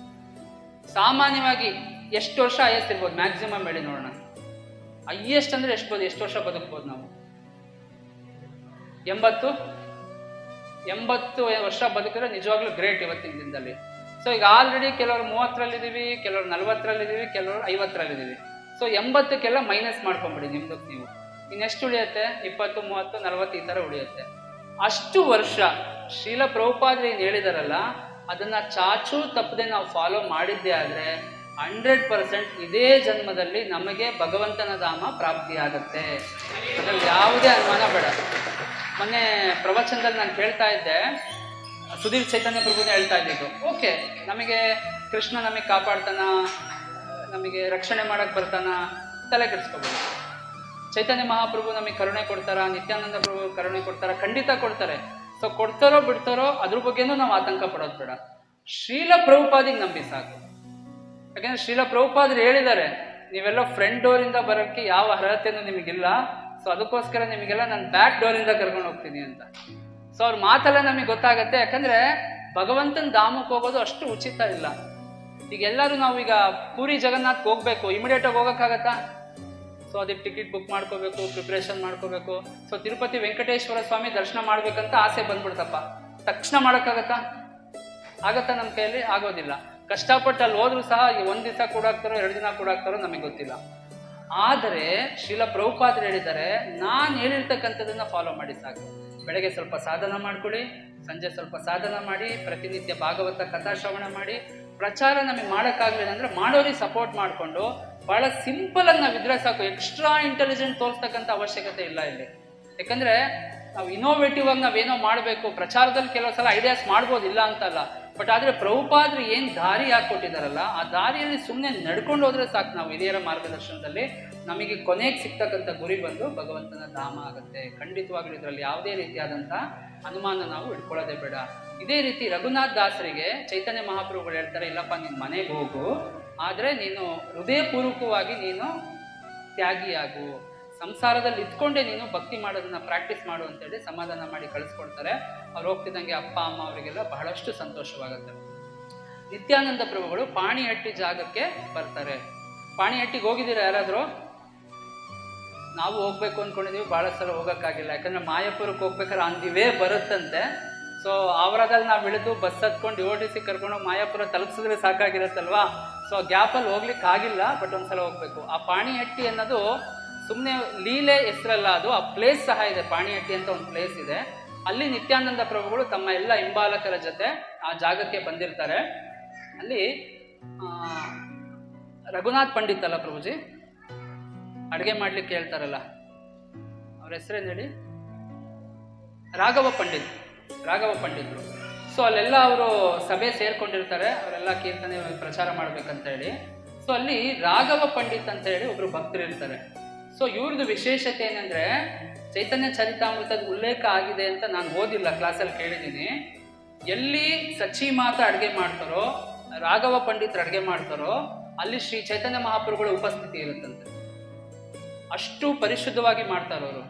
ಸಾಮಾನ್ಯವಾಗಿ ಎಷ್ಟು ವರ್ಷ ಆಯಸ್ಸಿರ್ಬೋದು? ಮ್ಯಾಕ್ಸಿಮಮ್ ಹೇಳಿ ನೋಡೋಣ. ಹೈಯೆಸ್ಟ್ ಅಂದ್ರೆ ಎಷ್ಟು ವರ್ಷ ಬದುಕ್ಬೋದು ನಾವು? 80 ವರ್ಷ ಬದುಕಿದ್ರೆ ನಿಜವಾಗ್ಲೂ ಗ್ರೇಟ್ ಇವತ್ತಿನ ದಿನದಲ್ಲಿ. ಸೊ ಈಗ ಆಲ್ರೆಡಿ ಕೆಲವರು 30ರಲ್ಲಿದ್ದೀವಿ, ಕೆಲವರು 40ರಲ್ಲಿದ್ದೀವಿ, ಕೆಲವರು 50ರಲ್ಲಿದ್ದೀವಿ. ಸೊ 80ಕ್ಕೆಲ್ಲ ಮೈನಸ್ ಮಾಡ್ಕೊಂಬಿಡಿ ನಿಮ್ದಕ್ಕೆ ನೀವು. ಇನ್ನೆಷ್ಟು ಉಳಿಯುತ್ತೆ? 20, 30, 40 ಈ ಥರ ಉಳಿಯುತ್ತೆ. ಅಷ್ಟು ವರ್ಷ ಶ್ರೀಲ ಪ್ರಭುಪಾದರು ಏನು ಹೇಳಿದಾರಲ್ಲ, ಅದನ್ನ ಚಾಚೂ ತಪ್ಪದೆ ನಾವು ಫಾಲೋ ಮಾಡಿದ್ದೇ ಆದ್ರೆ 100% ಇದೇ ಜನ್ಮದಲ್ಲಿ ನಮಗೆ ಭಗವಂತನ ಧಾಮ ಪ್ರಾಪ್ತಿಯಾಗತ್ತೆ. ಅದ್ರಲ್ಲಿ ಯಾವುದೇ ಅನುಮಾನ ಬೇಡ. ಮೊನ್ನೆ ಪ್ರವಚನದಲ್ಲಿ ನಾನು ಕೇಳ್ತಾ ಇದ್ದೆ, ಸುಧೀರ್ ಚೈತನ್ಯ ಪ್ರಭುನೇ ಹೇಳ್ತಾ ಇದ್ದಿದ್ದು, ಓಕೆ ನಮಗೆ ಕೃಷ್ಣ ನಮಗೆ ಕಾಪಾಡ್ತಾನ, ನಮಗೆ ರಕ್ಷಣೆ ಮಾಡಕ್ ಬರ್ತಾನ, ತಲೆ ಕೆಡಿಸ್ಕೋಬೋದು. ಚೈತನ್ಯ ಮಹಾಪ್ರಭು ನಮಗೆ ಕರುಣೆ ಕೊಡ್ತಾರ, ನಿತ್ಯಾನಂದ ಪ್ರಭು ಕರುಣೆ ಕೊಡ್ತಾರ, ಖಂಡಿತ ಕೊಡ್ತಾರೆ. ಸೊ ಕೊಡ್ತಾರೋ ಬಿಡ್ತಾರೋ ಅದ್ರ ಬಗ್ಗೆನೂ ನಾವು ಆತಂಕ ಪಡೋದು ಬೇಡ. ಶ್ರೀಲ ಪ್ರಭುಪಾದಿಗೆ ನಂಬಿ ಸಾಕು. ಯಾಕಂದ್ರೆ ಶ್ರೀಲ ಪ್ರಭುಪಾದರು ಹೇಳಿದ್ದಾರೆ, ನೀವೆಲ್ಲ ಫ್ರಂಟ್ ಡೋರಿಂದ ಬರೋಕ್ಕೆ ಯಾವ ಅರ್ಹತೆಯೂ ನಿಮಗಿಲ್ಲ, ಸೊ ಅದಕ್ಕೋಸ್ಕರ ನಿಮಗೆಲ್ಲ ನಾನು ಬ್ಯಾಕ್ ಡೋರಿಂದ ಕರ್ಕೊಂಡು ಹೋಗ್ತೀನಿ ಅಂತ. ಸೊ ಅವ್ರ ಮಾತೆಲ್ಲ ನಮಗೆ ಗೊತ್ತಾಗತ್ತೆ. ಯಾಕಂದ್ರೆ ಭಗವಂತನ ಧಾಮಕ್ಕೆ ಹೋಗೋದು ಅಷ್ಟು ಉಚಿತ ಇಲ್ಲ. ಈಗ ಎಲ್ಲರೂ ನಾವೀಗ ಪೂರಿ ಜಗನ್ನಾಥ್ಗೆ ಹೋಗ್ಬೇಕು, ಇಮಿಡಿಯೇಟ್ ಆಗಿ ಹೋಗೋಕ್ಕಾಗತ್ತಾ? ಸೊ ಅದಕ್ಕೆ ಟಿಕೆಟ್ ಬುಕ್ ಮಾಡ್ಕೋಬೇಕು, ಪ್ರಿಪ್ರೇಷನ್ ಮಾಡ್ಕೋಬೇಕು. ಸೊ ತಿರುಪತಿ ವೆಂಕಟೇಶ್ವರ ಸ್ವಾಮಿ ದರ್ಶನ ಮಾಡ್ಬೇಕಂತ ಆಸೆ ಬಂದ್ಬಿಡ್ತಪ್ಪ, ತಕ್ಷಣ ಮಾಡೋಕ್ಕಾಗತ್ತಾ? ಆಗತ್ತಾ? ನಮ್ಮ ಕೈಯಲ್ಲಿ ಆಗೋದಿಲ್ಲ. ಕಷ್ಟಪಟ್ಟು ಅಲ್ಲಿ ಹೋದ್ರೂ ಸಹ 1 ದಿವಸ ಕೂಡಾಕ್ತಾರೋ 2 ದಿನ ಕೂಡಾಕ್ತಾರೋ ನಮಗೆ ಗೊತ್ತಿಲ್ಲ. ಆದರೆ ಶ್ರೀಲ ಪ್ರಭುಪಾದರು ಹೇಳಿದ್ದಾರೆ, ನಾನು ಹೇಳಿರ್ತಕ್ಕಂಥದ್ದನ್ನ ಫಾಲೋ ಮಾಡಿ ಸಾಕು. ಬೆಳಗ್ಗೆ ಸ್ವಲ್ಪ ಸಾಧನ ಮಾಡ್ಕೊಳ್ಳಿ, ಸಂಜೆ ಸ್ವಲ್ಪ ಸಾಧನ ಮಾಡಿ, ಪ್ರತಿನಿತ್ಯ ಭಾಗವತ ಕಥಾಶ್ರವಣ ಮಾಡಿ. ಪ್ರಚಾರ ನಮಗೆ ಮಾಡೋಕ್ಕಾಗಲಿಲ್ಲ ಅಂದ್ರೆ ಮಾಡೋರಿಗೆ ಸಪೋರ್ಟ್ ಮಾಡಿಕೊಂಡು ಬಹಳ ಸಿಂಪಲ್ ಆಗಿ ನಾವಿದ್ರೆ ಸಾಕು. ಎಕ್ಸ್ಟ್ರಾ ಇಂಟೆಲಿಜೆಂಟ್ ತೋರಿಸ್ತಕ್ಕಂಥ ಅವಶ್ಯಕತೆ ಇಲ್ಲ ಇಲ್ಲಿ. ಯಾಕಂದ್ರೆ ನಾವು ಇನೋವೇಟಿವ್ ಆಗಿ ನಾವೇನೋ ಮಾಡಬೇಕು. ಪ್ರಚಾರದಲ್ಲಿ ಕೆಲವು ಸಲ ಐಡಿಯಾಸ್ ಮಾಡ್ಬೋದು, ಇಲ್ಲ ಅಂತಲ್ಲ. ಬಟ್ ಆದರೆ ಪ್ರಭುಪಾದರು ಏನು ದಾರಿ ಹಾಕ್ಕೊಟ್ಟಿದ್ದಾರಲ್ಲ, ಆ ದಾರಿಯಲ್ಲಿ ಸುಮ್ಮನೆ ನಡ್ಕೊಂಡು ಹೋದ್ರೆ ಸಾಕು. ನಾವು ಹಿರಿಯರ ಮಾರ್ಗದರ್ಶನದಲ್ಲಿ ನಮಗೆ ಕೊನೆಗೆ ಸಿಗ್ತಕ್ಕಂಥ ಗುರಿ ಬಂದು ಭಗವಂತನ ಧಾಮ ಆಗುತ್ತೆ. ಖಂಡಿತವಾಗ್ಲೂ ಇದರಲ್ಲಿ ಯಾವುದೇ ರೀತಿಯಾದಂಥ ಅನುಮಾನ ನಾವು ಇಟ್ಕೊಳ್ಳೋದೇ ಬೇಡ. ಇದೇ ರೀತಿ ರಘುನಾಥ್ ದಾಸರಿಗೆ ಚೈತನ್ಯ ಮಹಾಪ್ರಭುಗಳು ಹೇಳ್ತಾರೆ, ಇಲ್ಲಪ್ಪ ನೀನು ಮನೆಗೆ ಹೋಗು, ಆದರೆ ನೀನು ಹೃದಯಪೂರ್ವಕವಾಗಿ ನೀನು ತ್ಯಾಗಿಯಾಗು, ಸಂಸಾರದಲ್ಲಿ ಇದ್ಕೊಂಡೆ ನೀನು ಭಕ್ತಿ ಮಾಡೋದನ್ನ ಪ್ರಾಕ್ಟೀಸ್ ಮಾಡು ಅಂತೇಳಿ ಸಮಾಧಾನ ಮಾಡಿ ಕಳಿಸ್ಕೊಡ್ತಾರೆ. ಅವ್ರು ಹೋಗ್ತಿದ್ದಂಗೆ ಅಪ್ಪ ಅಮ್ಮ ಅವರಿಗೆಲ್ಲ ಬಹಳಷ್ಟು ಸಂತೋಷವಾಗುತ್ತೆ. ನಿತ್ಯಾನಂದ ಪ್ರಭುಗಳು ಪಾಣಿಹಟ್ಟಿ ಜಾಗಕ್ಕೆ ಬರ್ತಾರೆ. ಪಾಣಿಹಟ್ಟಿಗೆ ಹೋಗಿದ್ದೀರಾ ಯಾರಾದರೂ? ನಾವು ಹೋಗ್ಬೇಕು ಅಂದ್ಕೊಂಡಿದ್ದೀವಿ, ಭಾಳ ಸಲ ಹೋಗೋಕ್ಕಾಗಿಲ್ಲ. ಯಾಕಂದರೆ ಮಾಯಾಪುರಕ್ಕೆ ಹೋಗ್ಬೇಕಾದ್ರೆ ಅಂದಿವೇ ಬರುತ್ತಂತೆ. ಸೊ ಅವರದಲ್ಲಿ ನಾವು ಇಳಿದು ಬಸ್ ಹತ್ಕೊಂಡು OTC ಕರ್ಕೊಂಡು ಮಾಯಾಪುರ ತಲುಪಿಸಿದ್ರೆ ಸಾಕಾಗಿರುತ್ತಲ್ವಾ. ಸೊ ಗ್ಯಾಪಲ್ಲಿ ಹೋಗ್ಲಿಕ್ಕೆ ಆಗಿಲ್ಲ, ಬಟ್ ಒಂದ್ಸಲ ಹೋಗ್ಬೇಕು. ಆ ಪಾಣಿಹಟ್ಟಿ ಅನ್ನೋದು ಸುಮ್ಮನೆ ಲೀಲೆ ಹೆಸರಲ್ಲ, ಅದು ಆ ಪ್ಲೇಸ್ ಸಹ ಇದೆ. ಪಾಣಿಹಟ್ಟಿ ಅಂತ ಒಂದು ಪ್ಲೇಸ್ ಇದೆ. ಅಲ್ಲಿ ನಿತ್ಯಾನಂದ ಪ್ರಭುಗಳು ತಮ್ಮ ಎಲ್ಲ ಹಿಂಬಾಲಕರ ಜೊತೆ ಆ ಜಾಗಕ್ಕೆ ಬಂದಿರ್ತಾರೆ. ಅಲ್ಲಿ ರಘುನಾಥ್ ಪಂಡಿತ್ ಅಲ್ಲ ಪ್ರಭುಜಿ, ಅಡುಗೆ ಮಾಡ್ಲಿಕ್ಕೆ ಹೇಳ್ತಾರಲ್ಲ, ಅವ್ರ ಹೆಸರೇನು ಹೇಳಿ? ರಾಘವ ಪಂಡಿತ್ರು. ಸೊ ಅಲ್ಲೆಲ್ಲ ಅವರು ಸಭೆ ಸೇರ್ಕೊಂಡಿರ್ತಾರೆ, ಅವರೆಲ್ಲ ಕೀರ್ತನೆ ಪ್ರಚಾರ ಮಾಡ್ಬೇಕಂತ ಹೇಳಿ. ಸೊ ಅಲ್ಲಿ ರಾಘವ ಪಂಡಿತ್ ಅಂತ ಹೇಳಿ ಒಬ್ರು ಭಕ್ತರು ಇರ್ತಾರೆ. ಸೊ ಇವ್ರದ್ದು ವಿಶೇಷತೆ ಏನಂದ್ರೆ, ಚೈತನ್ಯ ಚರಿತಾಮೃತದ ಉಲ್ಲೇಖ ಆಗಿದೆ ಅಂತ ನಾನು ಓದಿಲ್ಲ, ಕ್ಲಾಸಲ್ಲಿ ಕೇಳಿದ್ದೀನಿ. ಎಲ್ಲಿ ಸಚಿ ಮಾತ್ರ ಅಡುಗೆ ಮಾಡ್ತಾರೋ, ರಾಘವ ಪಂಡಿತರು ಅಡುಗೆ ಮಾಡ್ತಾರೋ, ಅಲ್ಲಿ ಶ್ರೀ ಚೈತನ್ಯ ಮಹಾಪ್ರಭುಗಳ ಉಪಸ್ಥಿತಿ ಇರುತ್ತಂತೆ. ಅಷ್ಟು ಪರಿಶುದ್ಧವಾಗಿ ಮಾಡ್ತಾರೆ ಅವರು.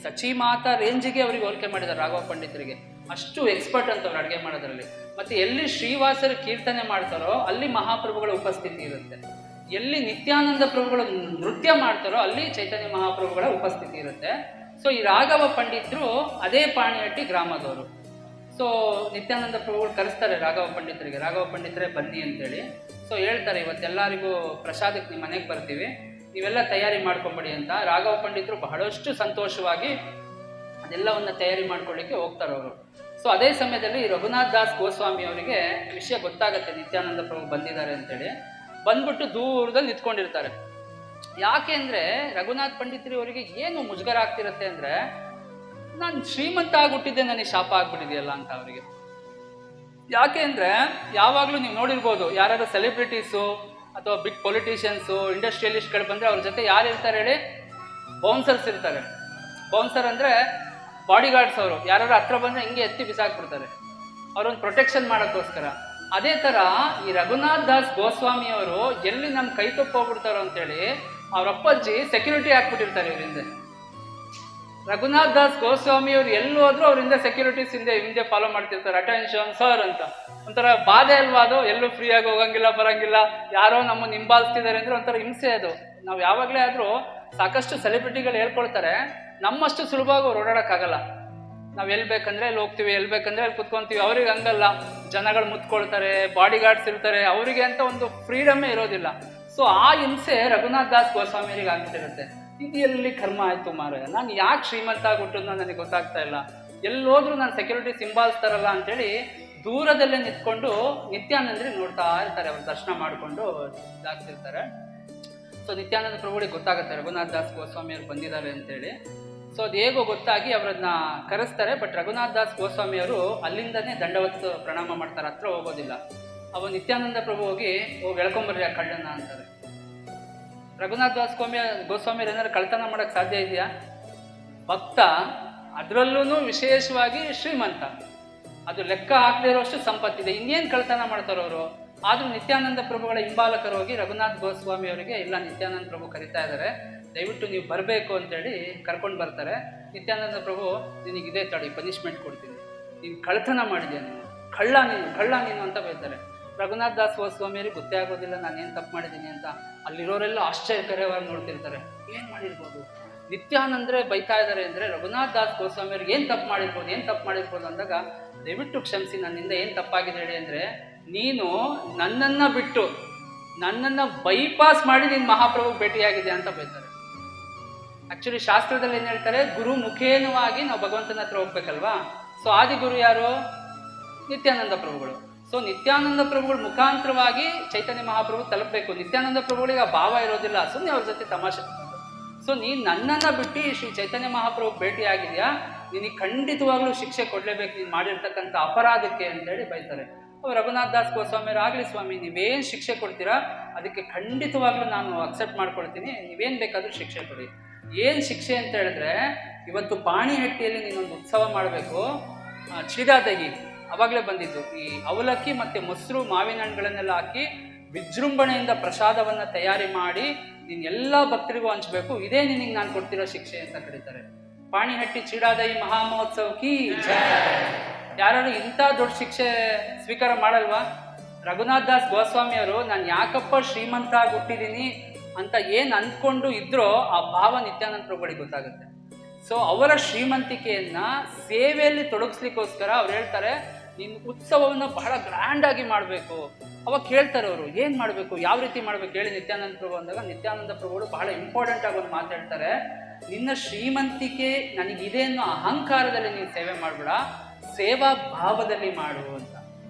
ಸಚಿ ಮಾತಾ ರೇಂಜಿಗೆ ಅವ್ರಿಗೆ ಹೋಲಿಕೆ ಮಾಡಿದ್ದಾರೆ ರಾಘವ ಪಂಡಿತರಿಗೆ. ಅಷ್ಟು ಎಕ್ಸ್ಪರ್ಟ್ ಅಂತ ಅವ್ರು ಅಡುಗೆ ಮಾಡೋದ್ರಲ್ಲಿ. ಮತ್ತೆ ಎಲ್ಲಿ ಶ್ರೀವಾಸರು ಕೀರ್ತನೆ ಮಾಡ್ತಾರೋ ಅಲ್ಲಿ ಮಹಾಪ್ರಭುಗಳ ಉಪಸ್ಥಿತಿ ಇರುತ್ತೆ. ಎಲ್ಲಿ ನಿತ್ಯಾನಂದ ಪ್ರಭುಗಳು ನೃತ್ಯ ಮಾಡ್ತಾರೋ ಅಲ್ಲಿ ಚೈತನ್ಯ ಮಹಾಪ್ರಭುಗಳ ಉಪಸ್ಥಿತಿ ಇರುತ್ತೆ. ಸೊ ಈ ರಾಘವ ಪಂಡಿತರು ಅದೇ ಪಾಣಿಹಟ್ಟಿ ಗ್ರಾಮದವರು. ಸೊ ನಿತ್ಯಾನಂದ ಪ್ರಭುಗಳು ಕರೆಸ್ತಾರೆ ರಾಘವ ಪಂಡಿತರೇ ಬನ್ನಿ ಅಂತೇಳಿ. ಸೊ ಹೇಳ್ತಾರೆ, ಇವತ್ತೆಲ್ಲರಿಗೂ ಪ್ರಸಾದಕ್ಕೆ ನಿಮ್ಮ ಮನೆಗೆ ಬರ್ತೀವಿ, ನೀವೆಲ್ಲ ತಯಾರಿ ಮಾಡ್ಕೊಂಬಿಡಿ ಅಂತ. ರಾಘವ ಪಂಡಿತರು ಬಹಳಷ್ಟು ಸಂತೋಷವಾಗಿ ಅದೆಲ್ಲವನ್ನು ತಯಾರಿ ಮಾಡ್ಕೊಳ್ಳಿಕ್ಕೆ ಹೋಗ್ತಾರೆ ಅವರು. ಸೊ ಅದೇ ಸಮಯದಲ್ಲಿ ರಘುನಾಥ್ ದಾಸ್ ಗೋಸ್ವಾಮಿ ಅವರಿಗೆ ವಿಷಯ ಗೊತ್ತಾಗುತ್ತೆ, ನಿತ್ಯಾನಂದ ಪ್ರಭು ಬಂದಿದ್ದಾರೆ ಅಂತೇಳಿ. ಬಂದ್ಬಿಟ್ಟು ದೂರದಲ್ಲಿ ನಿಂತ್ಕೊಂಡಿರ್ತಾರೆ. ಯಾಕೆ ಅಂದರೆ ರಘುನಾಥ್ ಪಂಡಿತರಿಗೆ ಏನು ಮುಜುಗರ ಆಗ್ತಿರುತ್ತೆ ಅಂದರೆ, ನಾನು ಶ್ರೀಮಂತ ಆಗಿಬಿಟ್ಟಿದ್ದೆ, ನನಗೆ ಶಾಪ ಆಗ್ಬಿಟ್ಟಿದೆಯಲ್ಲ ಅಂತ ಅವರಿಗೆ. ಯಾಕೆ ಅಂದರೆ ಯಾವಾಗಲೂ ನೀವು ನೋಡಿರ್ಬೋದು, ಯಾರಾದ್ರೂ ಸೆಲೆಬ್ರಿಟೀಸು ಅಥವಾ ಬಿಗ್ ಪೊಲಿಟಿಷಿಯನ್ಸು, ಇಂಡಸ್ಟ್ರಿಯಲಿಸ್ಟ್ಗಳು ಬಂದರೆ ಅವ್ರ ಜೊತೆ ಯಾರು ಇರ್ತಾರೆ ಹೇಳಿ? ಬೌನ್ಸರ್ಸ್ ಇರ್ತಾರೆ. ಬೌನ್ಸರ್ ಅಂದರೆ ಬಾಡಿ ಗಾರ್ಡ್ಸ್. ಅವರು ಯಾರು ಹತ್ರ ಬಂದರೆ ಹಿಂಗೆ ಎತ್ತಿ ಬಿಸಾಕ್ಬಿಡ್ತಾರೆ, ಅವರೊಂದು ಪ್ರೊಟೆಕ್ಷನ್ ಮಾಡೋಕ್ಕೋಸ್ಕರ. ಅದೇ ಥರ ಈ ರಘುನಾಥ್ ದಾಸ್ ಗೋಸ್ವಾಮಿ ಅವರು ಎಲ್ಲಿ ನಮ್ಮ ಕೈ ತಪ್ಪೋಗ್ಬಿಡ್ತಾರೋ ಅಂತೇಳಿ ಅವ್ರ ಅಪ್ಪಾಜಿ ಸೆಕ್ಯೂರಿಟಿ ಹಾಕ್ಬಿಟ್ಟಿರ್ತಾರೆ ಇವರಿಂದ. ರಘುನಾಥ್ ದಾಸ್ ಗೋಸ್ವಾಮಿ ಅವರು ಎಲ್ಲಿ ಹೋದ್ರು ಅವರಿಂದ ಸೆಕ್ಯೂರಿಟೀಸ್ ಹಿಂದೆ ಫಾಲೋ ಮಾಡ್ತಿರ್ತಾರೆ. ಅಟೆನ್ಷನ್ ಸರ್ ಅಂತ. ಒಂಥರ ಬಾಧೆ ಅಲ್ವಾ ಅದು? ಎಲ್ಲೂ ಫ್ರೀಯಾಗಿ ಹೋಗಂಗಿಲ್ಲ, ಬರಂಗಿಲ್ಲ, ಯಾರೋ ನಮ್ಮನ್ನು ಹಿಂಬಾಲಿಸ್ತಿದ್ದಾರೆ ಅಂದರೆ ಒಂಥರ ಹಿಂಸೆ ಅದು. ನಾವು ಯಾವಾಗಲೇ ಆದರೂ ಸಾಕಷ್ಟು ಸೆಲೆಬ್ರಿಟಿಗಳು ಹೇಳ್ಕೊಳ್ತಾರೆ, ನಮ್ಮಷ್ಟು ಸುಲಭವಾಗಿ ಅವ್ರು ಓಡಾಡೋಕ್ಕಾಗಲ್ಲ. ನಾವು ಎಲ್ಲಿ ಬೇಕಂದ್ರೆ ಅಲ್ಲಿ ಹೋಗ್ತೀವಿ, ಎಲ್ಲಿ ಬೇಕಂದ್ರೆ ಅಲ್ಲಿ ಕುತ್ಕೊತೀವಿ. ಅವ್ರಿಗೆ ಹಂಗಲ್ಲ, ಜನಗಳು ಮುತ್ಕೊಳ್ತಾರೆ, ಬಾಡಿ ಗಾರ್ಡ್ಸ್ ಇರ್ತಾರೆ, ಅವರಿಗೆ ಅಂತ ಒಂದು ಫ್ರೀಡಮ್ಮೇ ಇರೋದಿಲ್ಲ. ಸೊ ಆ ಹಿಂಸೆ ರಘುನಾಥ್ ದಾಸ್ ಗೋಸ್ವಾಮಿಯರಿಗೆ ಆಗ್ಬಿಟ್ಟಿರುತ್ತೆ. ಇದು ಎಲ್ಲಿ ಕರ್ಮ ಆಯಿತು ಮಾರಾಯ, ನಾನು ಯಾಕೆ ಶ್ರೀಮಂತ ಆಗ್ಬಿಟ್ಟದ್ದು ನನಗೆ ಗೊತ್ತಾಗ್ತಾ ಇಲ್ಲ, ಎಲ್ಲೋದ್ರೂ ನಾನು ಸೆಕ್ಯೂರಿಟಿ ಸಿಂಬಾಲಿಸ್ತಾರಲ್ಲ ಅಂತೇಳಿ ದೂರದಲ್ಲೇ ನಿಂತ್ಕೊಂಡು ನಿತ್ಯಾನಂದ್ರಿಗೆ ನೋಡ್ತಾ ಇರ್ತಾರೆ. ಅವ್ರು ದರ್ಶನ ಮಾಡಿಕೊಂಡು ಇದಾಗ್ತಿರ್ತಾರೆ. ಸೊ ನಿತ್ಯಾನಂದ ಪ್ರಭುಗಳಿಗೆ ಗೊತ್ತಾಗುತ್ತೆ ರಘುನಾಥ್ ದಾಸ್ ಗೋಸ್ವಾಮಿಯವರು ಬಂದಿದ್ದಾರೆ ಅಂತೇಳಿ. ಸೊ ಅದು ಹೇಗೋ ಗೊತ್ತಾಗಿ ಅವರನ್ನ ಕರೆಸ್ತಾರೆ. ಬಟ್ ರಘುನಾಥ್ ದಾಸ್ ಗೋಸ್ವಾಮಿಯವರು ಅಲ್ಲಿಂದನೇ ದಂಡವತ್ತು ಪ್ರಣಾಮ ಮಾಡ್ತಾರೆ, ಹತ್ರ ಹೋಗೋದಿಲ್ಲ. ಅವ ನಿತ್ಯಾನಂದ ಪ್ರಭು ಹೋಗಿ ಎಳ್ಕೊಂಬರ್ರಿ ಆ ಕಳ್ಳನ್ನ ಅಂತಾರೆ. ರಘುನಾಥ್ ದಾಸ್ ಗೋಸ್ವಾಮಿಯರು ಏನಾದ್ರು ಕಳ್ತನ ಮಾಡೋಕ್ಕೆ ಸಾಧ್ಯ ಇದೆಯಾ? ಭಕ್ತ, ಅದರಲ್ಲೂ ವಿಶೇಷವಾಗಿ ಶ್ರೀಮಂತ, ಅದು ಲೆಕ್ಕ ಹಾಕದೇ ಇರೋಷ್ಟು ಸಂಪತ್ತಿದೆ, ಇನ್ನೇನು ಕಳ್ತನ ಮಾಡ್ತಾರೋ ಅವರು. ಆದರೂ ನಿತ್ಯಾನಂದ ಪ್ರಭುಗಳ ಹಿಂಬಾಲಕರು ಹೋಗಿ ರಘುನಾಥ್ ಗೋಸ್ವಾಮಿ ಅವರಿಗೆ, ಇಲ್ಲ ನಿತ್ಯಾನಂದ ಪ್ರಭು ಕರಿತಾ ಇದ್ದಾರೆ, ದಯವಿಟ್ಟು ನೀವು ಬರಬೇಕು ಅಂತೇಳಿ ಕರ್ಕೊಂಡು ಬರ್ತಾರೆ. ನಿತ್ಯಾನಂದ ಪ್ರಭು, ನಿನಗಿದೆ ತಡಿ, ಪನಿಷ್ಮೆಂಟ್ ಕೊಡ್ತೀನಿ, ನೀನು ಕಳ್ತನ ಮಾಡಿದ್ಯಾ, ನೀನು ಕಳ್ಳ ನೀನು ಅಂತ ಬೈತಾರೆ. ರಘುನಾಥ್ ದಾಸ್ ಗೋಸ್ವಾಮಿಯರಿಗೆ ಗೊತ್ತೇ ಆಗೋದಿಲ್ಲ ನಾನೇನು ತಪ್ಪು ಮಾಡಿದ್ದೀನಿ ಅಂತ. ಅಲ್ಲಿರೋರೆಲ್ಲ ಆಶ್ಚರ್ಯಕರವಾಗಿ ನೋಡ್ತಿರ್ತಾರೆ, ಏನು ಮಾಡಿರ್ಬೋದು, ನಿತ್ಯಾನಂದ್ರೆ ಬೈತಾ ಇದ್ದಾರೆ ಅಂದರೆ ರಘುನಾಥ್ ದಾಸ್ ಗೋಸ್ವಾಮಿಯವ್ರಿಗೆ ಏನು ತಪ್ಪು ಮಾಡಿರ್ಬೋದು ಅಂದಾಗ, ದಯವಿಟ್ಟು ಕ್ಷಮಿಸಿ, ನನ್ನಿಂದ ಏನು ತಪ್ಪಾಗಿದೆ ಹೇಳಿ ಅಂದರೆ, ನೀನು ನನ್ನನ್ನು ಬಿಟ್ಟು ನನ್ನನ್ನು ಬೈಪಾಸ್ ಮಾಡಿ ನೀನು ಮಹಾಪ್ರಭುಗೆ ಭೇಟಿಯಾಗಿದೆ ಅಂತ ಬೈತಾರೆ. ಆ್ಯಕ್ಚುಲಿ ಶಾಸ್ತ್ರದಲ್ಲಿ ಏನು ಹೇಳ್ತಾರೆ, ಗುರು ಮುಖೇನವಾಗಿ ನಾವು ಭಗವಂತನ ಹತ್ರ ಹೋಗ್ಬೇಕಲ್ವಾ. ಸೊ ಆದಿಗುರು ಯಾರು? ನಿತ್ಯಾನಂದ ಪ್ರಭುಗಳು. ಸೊ ನಿತ್ಯಾನಂದ ಪ್ರಭುಗಳ ಮುಖಾಂತರವಾಗಿ ಚೈತನ್ಯ ಮಹಾಪ್ರಭು ತಲುಪಬೇಕು. ನಿತ್ಯಾನಂದ ಪ್ರಭುಗಳಿಗೆ ಆ ಭಾವ ಇರೋದಿಲ್ಲ, ಸುಮ್ಮನೆ ಅವ್ರ ಜೊತೆ ತಮಾಷೆ. ಸೊ ನೀನು ನನ್ನನ್ನು ಬಿಟ್ಟು ಶ್ರೀ ಚೈತನ್ಯ ಮಹಾಪ್ರಭು ಭೇಟಿಯಾಗಿದೆಯಾ, ನಿನಗೆ ಖಂಡಿತವಾಗ್ಲೂ ಶಿಕ್ಷೆ ಕೊಡಲೇಬೇಕು, ನೀನು ಮಾಡಿರ್ತಕ್ಕಂಥ ಅಪರಾಧಕ್ಕೆ ಅಂತೇಳಿ ಬೈತಾರೆ. ರಘುನಾಥ್ ದಾಸ್ ಗೋಸ್ವಾಮಿಯವರು, ಆಗಲಿ ಸ್ವಾಮಿ ನೀವೇನು ಶಿಕ್ಷೆ ಕೊಡ್ತೀರಾ ಅದಕ್ಕೆ ಖಂಡಿತವಾಗ್ಲೂ ನಾನು ಅಕ್ಸೆಪ್ಟ್ ಮಾಡ್ಕೊಳ್ತೀನಿ, ನೀವೇನು ಬೇಕಾದರೂ ಶಿಕ್ಷೆ ಕೊಡಿ. ಏನು ಶಿಕ್ಷೆ ಅಂತ ಹೇಳಿದ್ರೆ, ಇವತ್ತು ಪಾಣಿಹಟ್ಟಿಯಲ್ಲಿ ನೀನೊಂದು ಉತ್ಸವ ಮಾಡಬೇಕು, ಚಿಡಾದಗಿ ಅವಾಗಲೇ ಬಂದಿದ್ದು, ಈ ಅವಲಕ್ಕಿ ಮತ್ತು ಮೊಸರು ಮಾವಿನ ಹಣ್ಣುಗಳನ್ನೆಲ್ಲ ಹಾಕಿ ವಿಜೃಂಭಣೆಯಿಂದ ಪ್ರಸಾದವನ್ನು ತಯಾರಿ ಮಾಡಿ ನೀನು ಎಲ್ಲ ಭಕ್ತರಿಗೂ ಹಂಚಬೇಕು, ಇದೇ ನಿನಗೆ ನಾನು ಕೊಡ್ತಿರೋ ಶಿಕ್ಷೆ ಅಂತ ಕರೀತಾರೆ. ಪಾಣಿಹಟ್ಟಿ ಚಿಡಾದಗಿ ಮಹಾಮಹೋತ್ಸವಕ್ಕೆ ಜಯ. ಯಾರು ಇಂಥ ದೊಡ್ಡ ಶಿಕ್ಷೆ ಸ್ವೀಕಾರ ಮಾಡಲ್ವಾ? ರಘುನಾಥ್ ದಾಸ್ ಗೋಸ್ವಾಮಿಯವರು ನಾನು ಯಾಕಪ್ಪ ಶ್ರೀಮಂತ ಆಗಿ ಹುಟ್ಟಿದ್ದೀನಿ ಅಂತ ಏನು ಅಂದ್ಕೊಂಡು ಇದ್ರೋ ಆ ಭಾವ ನಿತ್ಯಾನಂದ ಪ್ರಭುಗಳಿಗೆ ಗೊತ್ತಾಗುತ್ತೆ. ಸೊ ಅವರ ಶ್ರೀಮಂತಿಕೆಯನ್ನ ಸೇವೆಯಲ್ಲಿ ತೊಡಗಿಸ್ಲಿಕ್ಕೋಸ್ಕರ ಅವ್ರು ಹೇಳ್ತಾರೆ, ನೀನು ಉತ್ಸವವನ್ನು ಬಹಳ ಗ್ರ್ಯಾಂಡಾಗಿ ಮಾಡಬೇಕು. ಅವಾಗ ಕೇಳ್ತಾರೆ ಅವರು, ಏನು ಮಾಡಬೇಕು, ಯಾವ ರೀತಿ ಮಾಡಬೇಕು ಹೇಳಿ ನಿತ್ಯಾನಂದ ಪ್ರಭು ಅಂದಾಗ, ನಿತ್ಯಾನಂದ ಪ್ರಭುಗಳು ಬಹಳ ಇಂಪಾರ್ಟೆಂಟ್ ಆಗಿ ಒಂದು ಮಾತಾಡ್ತಾರೆ, ನಿನ್ನ ಶ್ರೀಮಂತಿಕೆ ನನಗಿದೆ ಅನ್ನೋ ಅಹಂಕಾರದಲ್ಲಿ ನೀನು ಸೇವೆ ಮಾಡಬೇಡ, ಸೇವಾ ಭಾವದಲ್ಲಿ ಮಾಡು ಅಂತ.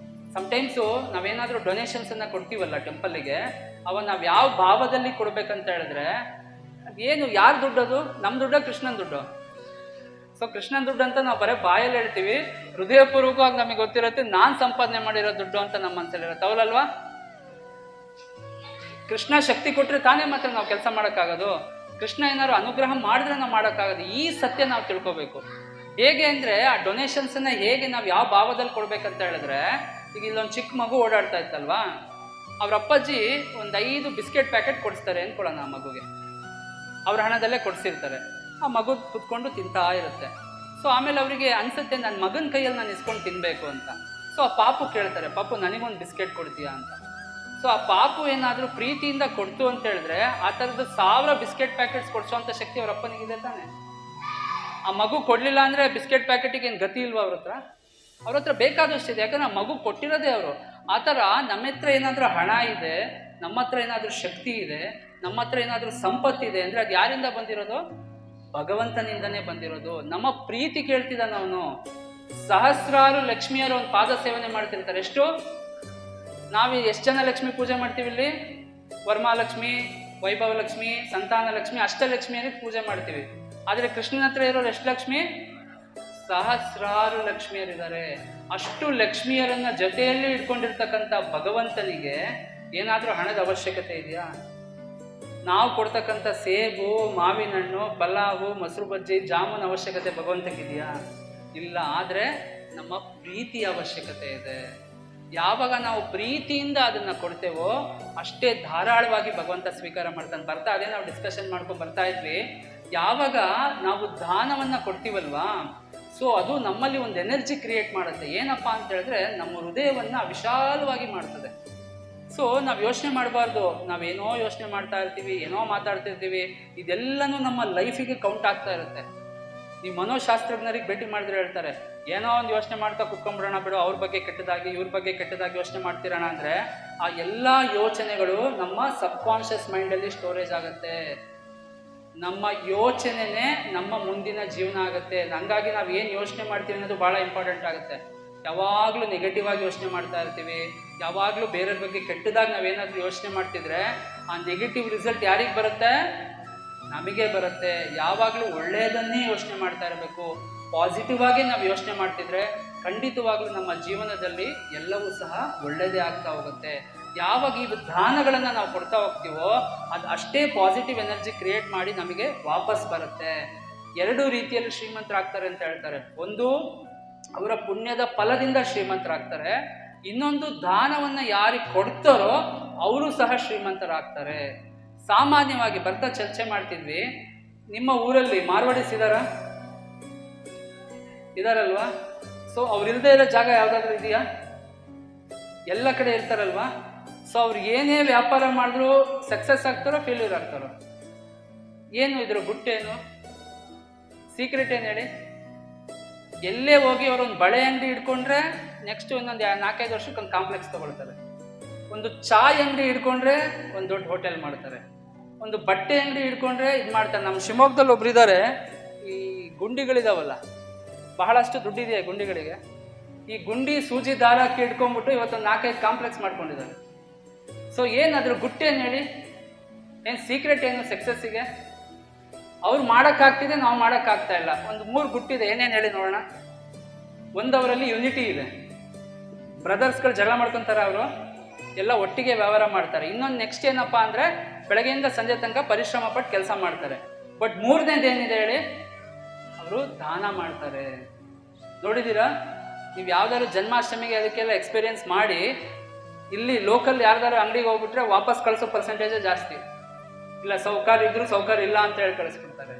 ಸಮ್ಟೈಮ್ಸು ನಾವೇನಾದರೂ ಡೊನೇಷನ್ಸನ್ನು ಕೊಡ್ತೀವಲ್ಲ ಟೆಂಪಲ್ಗೆ, ಅವ ನಾವು ಯಾವ ಭಾವದಲ್ಲಿ ಕೊಡ್ಬೇಕಂತ ಹೇಳಿದ್ರೆ, ಏನು ಯಾರು ದುಡ್ಡದು? ನಮ್ಮ ದುಡ್ಡ, ಕೃಷ್ಣನ ದುಡ್ಡು. ಸೊ ಕೃಷ್ಣನ ದುಡ್ಡು ಅಂತ ನಾವು ಬರೀ ಬಾಯಲ್ಲಿ ಹೇಳ್ತೀವಿ, ಹೃದಯಪೂರ್ವಕವಾಗಿ ನಮಗೆ ಗೊತ್ತಿರುತ್ತೆ ನಾನು ಸಂಪಾದನೆ ಮಾಡಿರೋ ದುಡ್ಡು ಅಂತ ನಮ್ಮ ಮನಸ್ಸಲ್ಲಿರುತ್ತೆ, ಅವಳಲ್ವಾ? ಕೃಷ್ಣ ಶಕ್ತಿ ಕೊಟ್ಟರೆ ತಾನೇ ಮಾತ್ರ ನಾವು ಕೆಲಸ ಮಾಡೋಕ್ಕಾಗೋದು. ಕೃಷ್ಣ ಏನಾದ್ರು ಅನುಗ್ರಹ ಮಾಡಿದ್ರೆ ನಾವು ಮಾಡೋಕ್ಕಾಗೋದು. ಈ ಸತ್ಯ ನಾವು ತಿಳ್ಕೊಬೇಕು. ಹೇಗೆ ಅಂದರೆ, ಆ ಡೊನೇಷನ್ಸನ್ನ ಹೇಗೆ ನಾವು ಯಾವ ಭಾವದಲ್ಲಿ ಕೊಡ್ಬೇಕಂತ ಹೇಳಿದ್ರೆ, ಈಗ ಇಲ್ಲೊಂದು ಚಿಕ್ಕ ಮಗು ಓಡಾಡ್ತಾ ಇತ್ತಲ್ವಾ, ಅವ್ರ ಅಪ್ಪಾಜಿ ಒಂದು 5 ಬಿಸ್ಕೆಟ್ ಪ್ಯಾಕೆಟ್ ಕೊಡಿಸ್ತಾರೆ ಅಂದ್ಕೊಳ್ಳೋಣ ಆ ಮಗುಗೆ, ಅವ್ರ ಹಣದಲ್ಲೇ ಕೊಡಿಸಿರ್ತಾರೆ. ಆ ಮಗು ಕುತ್ಕೊಂಡು ತಿಂತಾ ಇರುತ್ತೆ. ಸೊ ಆಮೇಲೆ ಅವರಿಗೆ ಅನ್ಸುತ್ತೆ ನನ್ನ ಮಗನ ಕೈಯಲ್ಲಿ ನಾನು ಇಸ್ಕೊಂಡು ತಿನ್ನಬೇಕು ಅಂತ. ಸೊ ಆ ಪಾಪು ಕೇಳ್ತಾರೆ, ಪಾಪು ನನಗೊಂದು ಬಿಸ್ಕೆಟ್ ಕೊಡ್ತೀಯಾ ಅಂತ. ಸೊ ಆ ಪಾಪು ಏನಾದರೂ ಪ್ರೀತಿಯಿಂದ ಕೊಡ್ತು ಅಂತ ಹೇಳಿದ್ರೆ, ಆ ಥರದ್ದು 1000 ಬಿಸ್ಕೆಟ್ ಪ್ಯಾಕೆಟ್ಸ್ ಕೊಡಿಸೋವಂಥ ಶಕ್ತಿ ಅವ್ರ ಅಪ್ಪನಿಗಿದೆ ತಾನೆ. ಆ ಮಗು ಕೊಡಲಿಲ್ಲ ಅಂದರೆ ಬಿಸ್ಕೆಟ್ ಪ್ಯಾಕೆಟಿಗೆ ಏನು ಗತಿ ಇಲ್ವಾ ಅವ್ರ ಹತ್ರ ಬೇಕಾದಷ್ಟಿದೆ, ಯಾಕಂದ್ರೆ ಆ ಮಗು ಕೊಟ್ಟಿರೋದೇ ಅವರು. ಆ ಥರ ನಮ್ಮ ಹತ್ರ ಏನಾದರೂ ಹಣ ಇದೆ, ನಮ್ಮ ಹತ್ರ ಏನಾದರೂ ಶಕ್ತಿ ಇದೆ, ನಮ್ಮ ಹತ್ರ ಏನಾದರೂ ಸಂಪತ್ತಿದೆ ಅಂದರೆ ಅದು ಯಾರಿಂದ ಬಂದಿರೋದು? ಭಗವಂತನಿಂದನೇ ಬಂದಿರೋದು. ನಮ್ಮ ಪ್ರೀತಿ ಕೇಳ್ತಿದ್ದಾನೆ ಅವನು. ಸಹಸ್ರಾರು ಲಕ್ಷ್ಮಿಯರು ಒಂದು ಪಾದ ಸೇವನೆ ಮಾಡ್ತಿರ್ತಾರೆ. ಎಷ್ಟು ಎಷ್ಟು ಜನ ಲಕ್ಷ್ಮಿ ಪೂಜೆ ಮಾಡ್ತೀವಿ ಇಲ್ಲಿ? ವರಮಹಾಲಕ್ಷ್ಮಿ, ವೈಭವ ಲಕ್ಷ್ಮಿ, ಸಂತಾನ ಲಕ್ಷ್ಮಿ, ಅಷ್ಟಲಕ್ಷ್ಮಿಯರಿಗೆ ಪೂಜೆ ಮಾಡ್ತೀವಿ. ಆದರೆ ಕೃಷ್ಣನ ಹತ್ರ ಇರೋರು ಎಷ್ಟು ಲಕ್ಷ್ಮಿ? ಸಹಸ್ರಾರು ಲಕ್ಷ್ಮಿಯರಿದ್ದಾರೆ. ಅಷ್ಟು ಲಕ್ಷ್ಮಿಯರನ್ನ ಜೊತೆಯಲ್ಲಿ ಇಟ್ಕೊಂಡಿರ್ತಕ್ಕಂಥ ಭಗವಂತನಿಗೆ ಏನಾದರೂ ಹಣದ ಅವಶ್ಯಕತೆ ಇದೆಯಾ? ನಾವು ಕೊಡ್ತಕ್ಕಂಥ ಸೇಬು, ಮಾವಿನ ಹಣ್ಣು, ಪಲಾವು, ಮೊಸರು ಬಜ್ಜಿ, ಜಾಮೂನ್ ಅವಶ್ಯಕತೆ ಭಗವಂತನಿಗಿದೆಯಾ? ಇಲ್ಲ. ಆದರೆ ನಮ್ಮ ಪ್ರೀತಿಯ ಅವಶ್ಯಕತೆ ಇದೆ. ಯಾವಾಗ ನಾವು ಪ್ರೀತಿಯಿಂದ ಅದನ್ನು ಕೊಡ್ತೇವೋ ಅಷ್ಟೇ ಧಾರಾಳವಾಗಿ ಭಗವಂತ ಸ್ವೀಕಾರ ಮಾಡ್ತಾನೆ. ಅದೇ ನಾವು ಡಿಸ್ಕಷನ್ ಮಾಡ್ಕೊಂಡು ಬರ್ತಾ ಇದ್ವಿ. ಯಾವಾಗ ನಾವು ದಾನವನ್ನು ಕೊಡ್ತೀವಲ್ವಾ, ಸೊ ಅದು ನಮ್ಮಲ್ಲಿ ಒಂದು ಎನರ್ಜಿ ಕ್ರಿಯೇಟ್ ಮಾಡುತ್ತೆ. ಏನಪ್ಪ ಅಂತ ಹೇಳಿದ್ರೆ, ನಮ್ಮ ಹೃದಯವನ್ನು ವಿಶಾಲವಾಗಿ ಮಾಡ್ತದೆ. ಸೊ ನಾವು ಯೋಚನೆ ಮಾಡಬಾರ್ದು, ನಾವೇನೋ ಯೋಚನೆ ಮಾಡ್ತಾ ಇರ್ತೀವಿ, ಏನೋ ಮಾತಾಡ್ತಿರ್ತೀವಿ, ಇದೆಲ್ಲನೂ ನಮ್ಮ ಲೈಫಿಗೆ ಕೌಂಟ್ ಆಗ್ತಾ ಇರುತ್ತೆ. ನೀವು ಮನೋಶಾಸ್ತ್ರಜ್ಞರಿಗೆ ಭೇಟಿ ಮಾಡಿದ್ರೆ ಹೇಳ್ತಾರೆ, ಏನೋ ಒಂದು ಯೋಚನೆ ಮಾಡ್ತಾ ಕುತ್ಕೊಂಡ್ಬಿಡೋಣ ಬಿಡು, ಅವ್ರ ಬಗ್ಗೆ ಕೆಟ್ಟದಾಗಿ ಇವ್ರ ಬಗ್ಗೆ ಕೆಟ್ಟದಾಗಿ ಯೋಚನೆ ಮಾಡ್ತಿರೋಣ ಅಂದರೆ ಆ ಎಲ್ಲ ಯೋಚನೆಗಳು ನಮ್ಮ ಸಬ್ಕಾನ್ಷಿಯಸ್ ಮೈಂಡಲ್ಲಿ ಸ್ಟೋರೇಜ್ ಆಗುತ್ತೆ. ನಮ್ಮ ಯೋಚನೆನೇ ನಮ್ಮ ಮುಂದಿನ ಜೀವನ ಆಗುತ್ತೆ. ಹಂಗಾಗಿ ನಾವು ಏನು ಯೋಚನೆ ಮಾಡ್ತೀವಿ ಅನ್ನೋದು ಭಾಳ ಇಂಪಾರ್ಟೆಂಟ್ ಆಗುತ್ತೆ. ಯಾವಾಗಲೂ ನೆಗೆಟಿವ್ ಆಗಿ ಯೋಚನೆ ಮಾಡ್ತಾ ಇರ್ತೀವಿ, ಯಾವಾಗಲೂ ಬೇರೆಯವ್ರ ಬಗ್ಗೆ ಕೆಟ್ಟದಾಗಿ ನಾವೇನಾದರೂ ಯೋಚನೆ ಮಾಡ್ತಿದ್ರೆ ಆ ನೆಗೆಟಿವ್ ರಿಸಲ್ಟ್ ಯಾರಿಗೆ ಬರುತ್ತೆ? ನಮಗೆ ಬರುತ್ತೆ. ಯಾವಾಗಲೂ ಒಳ್ಳೆಯದನ್ನೇ ಯೋಚನೆ ಮಾಡ್ತಾ ಇರಬೇಕು. ಪಾಸಿಟಿವ್ ಆಗಿ ನಾವು ಯೋಚನೆ ಮಾಡ್ತಿದ್ರೆ ಖಂಡಿತವಾಗ್ಲೂ ನಮ್ಮ ಜೀವನದಲ್ಲಿ ಎಲ್ಲವೂ ಸಹ ಒಳ್ಳೆಯದೇ ಆಗ್ತಾ ಹೋಗುತ್ತೆ. ಯಾವಾಗ ಈ ದಾನಗಳನ್ನು ನಾವು ಕೊಡ್ತಾ ಹೋಗ್ತೀವೋ ಅದು ಅಷ್ಟೇ ಪಾಸಿಟಿವ್ ಎನರ್ಜಿ ಕ್ರಿಯೇಟ್ ಮಾಡಿ ನಮಗೆ ವಾಪಸ್ ಬರುತ್ತೆ. 2 ರೀತಿಯಲ್ಲಿ ಶ್ರೀಮಂತರಾಗ್ತಾರೆ ಅಂತ ಹೇಳ್ತಾರೆ. ಒಂದು, ಅವರ ಪುಣ್ಯದ ಫಲದಿಂದ ಶ್ರೀಮಂತರಾಗ್ತಾರೆ. ಇನ್ನೊಂದು, ದಾನವನ್ನು ಯಾರಿಗೆ ಕೊಡ್ತಾರೋ ಅವರು ಸಹ ಶ್ರೀಮಂತರಾಗ್ತಾರೆ. ಸಾಮಾನ್ಯವಾಗಿ ಬರ್ತಾ ಚರ್ಚೆ ಮಾಡ್ತಿದ್ವಿ, ನಿಮ್ಮ ಊರಲ್ಲಿ ಮಾರ್ವಾಡಿಸ್ ಇದಾರಲ್ವಾ? ಸೊ ಅವ್ರಿಲ್ಲದೆ ಇರೋ ಜಾಗ ಯಾವುದಾದ್ರೂ ಇದೆಯಾ? ಎಲ್ಲ ಕಡೆ ಇರ್ತಾರಲ್ವಾ? ಸೊ ಅವ್ರು ಏನೇ ವ್ಯಾಪಾರ ಮಾಡಿದ್ರು ಸಕ್ಸಸ್ ಆಗ್ತಾರೋ ಫೇಲ್ಯೂರ್ ಆಗ್ತಾರೋ? ಏನು ಇದ್ರ ಗುಟ್ಟೇನು, ಸೀಕ್ರೆಟ್ ಏನು ಹೇಳಿ? ಎಲ್ಲೇ ಹೋಗಿ ಅವರೊಂದು ಬಳೆ ಅಂಗಡಿ ಇಟ್ಕೊಂಡ್ರೆ ನೆಕ್ಸ್ಟ್ ಇನ್ನೊಂದು 4-5 ವರ್ಷಕ್ಕೆ ಒಂದು ಕಾಂಪ್ಲೆಕ್ಸ್ ತಗೊಳ್ತಾರೆ. ಒಂದು ಚಾಯ್ ಅಂಗಡಿ ಇಟ್ಕೊಂಡ್ರೆ ಒಂದು ದೊಡ್ಡ ಹೋಟೆಲ್ ಮಾಡ್ತಾರೆ. ಒಂದು ಬಟ್ಟೆ ಅಂಗಡಿ ಇಟ್ಕೊಂಡ್ರೆ ಇದು ಮಾಡ್ತಾರೆ. ನಮ್ಮ ಶಿವಮೊಗ್ಗದಲ್ಲಿ ಒಬ್ರು ಇದ್ದಾರೆ, ಈ ಗುಂಡಿಗಳಿದಾವಲ್ಲ, ಬಹಳಷ್ಟು ದುಡ್ಡಿದೆಯಾ ಗುಂಡಿಗಳಿಗೆ. ಈ ಗುಂಡಿ ಸೂಜಿ ದಾರಕ್ಕೆ ಇಟ್ಕೊಂಡ್ಬಿಟ್ಟು ಇವತ್ತೊಂದು 4-5 ಕಾಂಪ್ಲೆಕ್ಸ್ ಮಾಡ್ಕೊಂಡಿದ್ದಾರೆ. ಸೊ ಏನಾದರೂ ಗುಟ್ಟೇನು ಹೇಳಿ? ಏನು ಸೀಕ್ರೆಟ್ ಏನು ಸಕ್ಸಸ್ಸಿಗೆ? ಅವ್ರು ಮಾಡೋಕ್ಕಾಗ್ತಿದೆ, ನಾವು ಮಾಡೋಕ್ಕಾಗ್ತಾ ಇಲ್ಲ. ಒಂದು 3 ಗುಟ್ಟಿದೆ, ಏನೇನು ಹೇಳಿ ನೋಡೋಣ. ಒಂದವರಲ್ಲಿ ಯುನಿಟಿ ಇದೆ, ಬ್ರದರ್ಸ್ಗಳು ಜಗಳ ಮಾಡ್ಕೊತಾರೆ, ಅವರು ಎಲ್ಲ ಒಟ್ಟಿಗೆ ವ್ಯವಹಾರ ಮಾಡ್ತಾರೆ. ಇನ್ನೊಂದು ನೆಕ್ಸ್ಟ್ ಏನಪ್ಪ ಅಂದರೆ ಬೆಳಗ್ಗೆಯಿಂದ ಸಂಜೆ ತನಕ ಪರಿಶ್ರಮ ಪಟ್ಟು ಕೆಲಸ ಮಾಡ್ತಾರೆ. ಬಟ್ ಮೂರನೇದು ಏನಿದೆ ಹೇಳಿ, ಅವರು ದಾನ ಮಾಡ್ತಾರೆ. ನೋಡಿದ್ದೀರಾ ನೀವು? ಯಾವ್ದಾದ್ರು ಜನ್ಮಾಷ್ಟಮಿಗೆ ಅದಕ್ಕೆಲ್ಲ ಎಕ್ಸ್ಪೀರಿಯನ್ಸ್ ಮಾಡಿ, ಇಲ್ಲಿ ಲೋಕಲ್ ಯಾರ್ದಾರು ಅಂಗಡಿಗೆ ಹೋಗ್ಬಿಟ್ರೆ ವಾಪಸ್ ಕಳಿಸೋ ಪರ್ಸೆಂಟೇಜೇ ಜಾಸ್ತಿ. ಇಲ್ಲ ಸೌಕರ್ಯ ಇದ್ರು ಸೌಕರ್ಯ ಇಲ್ಲ ಅಂತ ಹೇಳಿ ಕಳಿಸ್ಬಿಡ್ತಾರೆ,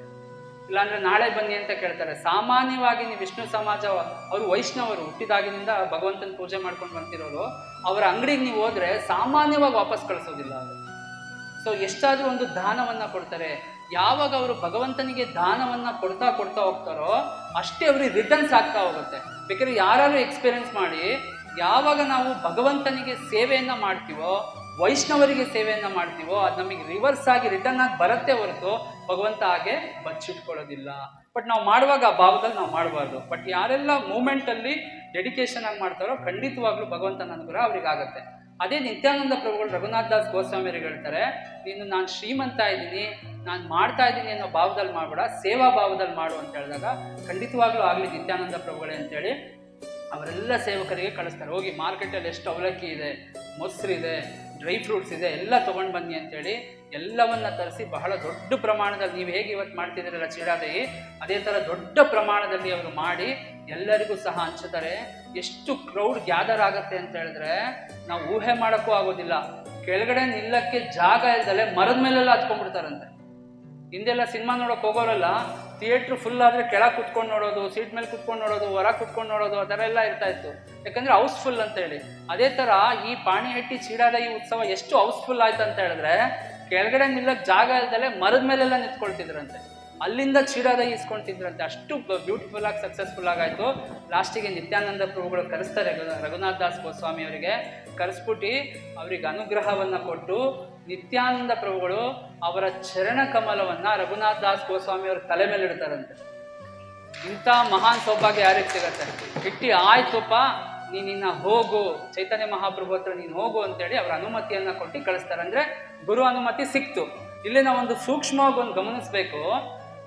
ಇಲ್ಲಾಂದ್ರೆ ನಾಳೆ ಬನ್ನಿ ಅಂತ ಕೇಳ್ತಾರೆ. ಸಾಮಾನ್ಯವಾಗಿ ನೀವು ವಿಷ್ಣು ಸಮಾಜ, ಅವರು ವೈಷ್ಣವರು, ಹುಟ್ಟಿದಾಗಿನಿಂದ ಭಗವಂತನ ಪೂಜೆ ಮಾಡ್ಕೊಂಡು ಬಂತಿರೋರು, ಅವರ ಅಂಗಡಿಗೆ ನೀವು ಹೋದ್ರೆ ಸಾಮಾನ್ಯವಾಗಿ ವಾಪಸ್ ಕಳಿಸೋದಿಲ್ಲ ಅವರು. ಸೊ ಎಷ್ಟಾದ್ರೂ ಒಂದು ದಾನವನ್ನ ಕೊಡ್ತಾರೆ. ಯಾವಾಗ ಅವರು ಭಗವಂತನಿಗೆ ದಾನವನ್ನ ಕೊಡ್ತಾ ಕೊಡ್ತಾ ಹೋಗ್ತಾರೋ ಅಷ್ಟೇ ಅವ್ರಿಗೆ ರಿಟರ್ನ್ಸ್ ಆಗ್ತಾ ಹೋಗುತ್ತೆ. ಬೇಕಾದ್ರೆ ಯಾರು ಎಕ್ಸ್ಪೀರಿಯನ್ಸ್ ಮಾಡಿ, ಯಾವಾಗ ನಾವು ಭಗವಂತನಿಗೆ ಸೇವೆಯನ್ನ ಮಾಡ್ತೀವೋ, ವೈಷ್ಣವರಿಗೆ ಸೇವೆಯನ್ನ ಮಾಡ್ತೀವೋ, ಅದು ನಮಗೆ ರಿವರ್ಸ್ ಆಗಿ ರಿಟರ್ನ್ ಆಗಿ ಬರುತ್ತೆ ಹೊರತು ಭಗವಂತ ಹಾಗೆ ಬಚ್ಚಿಟ್ಕೊಳ್ಳೋದಿಲ್ಲ. ಬಟ್ ನಾವು ಮಾಡುವಾಗ ಆ ಭಾವದಲ್ಲಿ ನಾವು ಮಾಡಬಾರ್ದು. ಬಟ್ ಯಾರೆಲ್ಲ ಮೂಮೆಂಟಲ್ಲಿ ಡೆಡಿಕೇಶನ್ ಆಗಿ ಮಾಡ್ತಾರೋ ಖಂಡಿತವಾಗ್ಲೂ ಭಗವಂತನ ಅನುಗ್ರಹ ಅವ್ರಿಗೆ ಆಗುತ್ತೆ. ಅದೇ ನಿತ್ಯಾನಂದ ಪ್ರಭುಗಳು ರಘುನಾಥ್ ದಾಸ್ ಗೋಸ್ವಾಮಿಯರಿಗೆ ಹೇಳ್ತಾರೆ, ನೀನು ನಾನು ಶ್ರೀಮಂತ ಇದ್ದೀನಿ, ನಾನು ಮಾಡ್ತಾ ಇದ್ದೀನಿ ಅನ್ನೋ ಭಾವದಲ್ಲಿ ಮಾಡಬೇಡ, ಸೇವಾ ಭಾವದಲ್ಲಿ ಮಾಡು ಅಂತ ಹೇಳಿದಾಗ ಖಂಡಿತವಾಗ್ಲೂ ಆಗಲಿ ನಿತ್ಯಾನಂದ ಪ್ರಭುಗಳೇ ಅಂತೇಳಿ ಅವರೆಲ್ಲ ಸೇವಕರಿಗೆ ಕಳಿಸ್ತಾರೆ. ಹೋಗಿ ಮಾರ್ಕೆಟಲ್ಲಿ ಎಷ್ಟು ಅವಲಕ್ಕಿ ಇದೆ, ಮೊಸರಿದೆ, ಡ್ರೈ ಫ್ರೂಟ್ಸ್ ಇದೆ, ಎಲ್ಲ ತೊಗೊಂಡು ಬನ್ನಿ ಅಂತೇಳಿ ಎಲ್ಲವನ್ನ ತರಿಸಿ ಬಹಳ ದೊಡ್ಡ ಪ್ರಮಾಣದಲ್ಲಿ, ನೀವು ಹೇಗೆ ಇವತ್ತು ಮಾಡ್ತಿದ್ದೀರಲ್ಲ ಚೀಡಾದಹಿ, ಅದೇ ಥರ ದೊಡ್ಡ ಪ್ರಮಾಣದಲ್ಲಿ ಅವರು ಮಾಡಿ ಎಲ್ಲರಿಗೂ ಸಹ ಹಂಚುತ್ತಾರೆ. ಎಷ್ಟು ಕ್ರೌಡ್ ಗ್ಯಾದರ್ ಆಗುತ್ತೆ ಅಂತ ಹೇಳಿದ್ರೆ ನಾವು ಊಹೆ ಮಾಡೋಕ್ಕೂ ಆಗೋದಿಲ್ಲ. ಕೆಳಗಡೆ ನಿಲ್ಲಕ್ಕೆ ಜಾಗ ಇಲ್ದಲೆ ಮರದ ಮೇಲೆಲ್ಲ ಹತ್ಕೊಂಡ್ಬಿಡ್ತಾರಂತೆ. ಹಿಂದೆಲ್ಲ ಸಿನಿಮಾ ನೋಡೋಕೆ ಹೋಗೋರಲ್ಲ, ಥಿಯೇಟ್ರ್ ಫುಲ್ ಆದರೆ ಕೆಳಗೆ ಕುತ್ಕೊಂಡು ನೋಡೋದು, ಸೀಟ್ ಮೇಲೆ ಕುತ್ಕೊಂಡು ನೋಡೋದು, ಹೊರಗೆ ಕುತ್ಕೊಂಡು ನೋಡೋದು, ಆ ಥರ ಎಲ್ಲ ಇರ್ತಾ ಇತ್ತು. ಯಾಕಂದರೆ ಹೌಸ್ಫುಲ್ ಅಂತ ಹೇಳಿ. ಅದೇ ಥರ ಈ ಪಾಣಿಹಟ್ಟಿ ಚೀಡಾದಹಿ ಉತ್ಸವ ಎಷ್ಟು ಹೌಸ್ಫುಲ್ ಆಯ್ತು ಅಂತ ಹೇಳಿದ್ರೆ, ಕೆಳಗಡೆ ನಿಲ್ಲಕ್ಕೆ ಜಾಗ ಇಲ್ದಲೆ ಮರದ ಮೇಲೆಲ್ಲ ನಿಂತ್ಕೊಳ್ತಿದ್ರಂತೆ, ಅಲ್ಲಿಂದ ಚೀಡಾದಹಿ ಇಸ್ಕೊಳ್ತಿದ್ರಂತೆ. ಅಷ್ಟು ಬ್ಯೂಟಿಫುಲ್ ಆಗಿ ಸಕ್ಸಸ್ಫುಲ್ ಆಗಾಯ್ತು. ಲಾಸ್ಟಿಗೆ ನಿತ್ಯಾನಂದ ಪ್ರಭುಗಳು ಕರೆಸ್ತಾರೆ ರಘುನಾಥ್ ದಾಸ್ ಗೋಸ್ವಾಮಿ ಅವರಿಗೆ. ಕರೆಸ್ಬಿಟ್ಟು ಅವರಿಗೆ ಅನುಗ್ರಹವನ್ನು ಕೊಟ್ಟು ನಿತ್ಯಾನಂದ ಪ್ರಭುಗಳು ಅವರ ಚರಣ ಕಮಲವನ್ನು ರಘುನಾಥ್ ದಾಸ್ ಗೋಸ್ವಾಮಿ ಅವ್ರ ತಲೆ ಮೇಲೆ ಇಡ್ತಾರಂತೆ. ಇಂಥ ಮಹಾನ್ ಸೌಭಾಗ್ಯ ಯಾರಿಗೆ ಸಿಗತ್ತೆ? ಇಟ್ಟು ಆಯ್ತುಪ್ಪ ನೀನಿನ್ನ ಹೋಗು, ಚೈತನ್ಯ ಮಹಾಪ್ರಭು ಹತ್ರ ನೀನು ಹೋಗು ಅಂತೇಳಿ ಅವರ ಅನುಮತಿಯನ್ನು ಕೊಟ್ಟು ಕಳಿಸ್ತಾರೆ. ಅಂದರೆ ಗುರು ಅನುಮತಿ ಸಿಕ್ತು. ಇಲ್ಲಿ ನಾವೊಂದು ಸೂಕ್ಷ್ಮವಾಗಿ ಒಂದು ಗಮನಿಸಬೇಕು.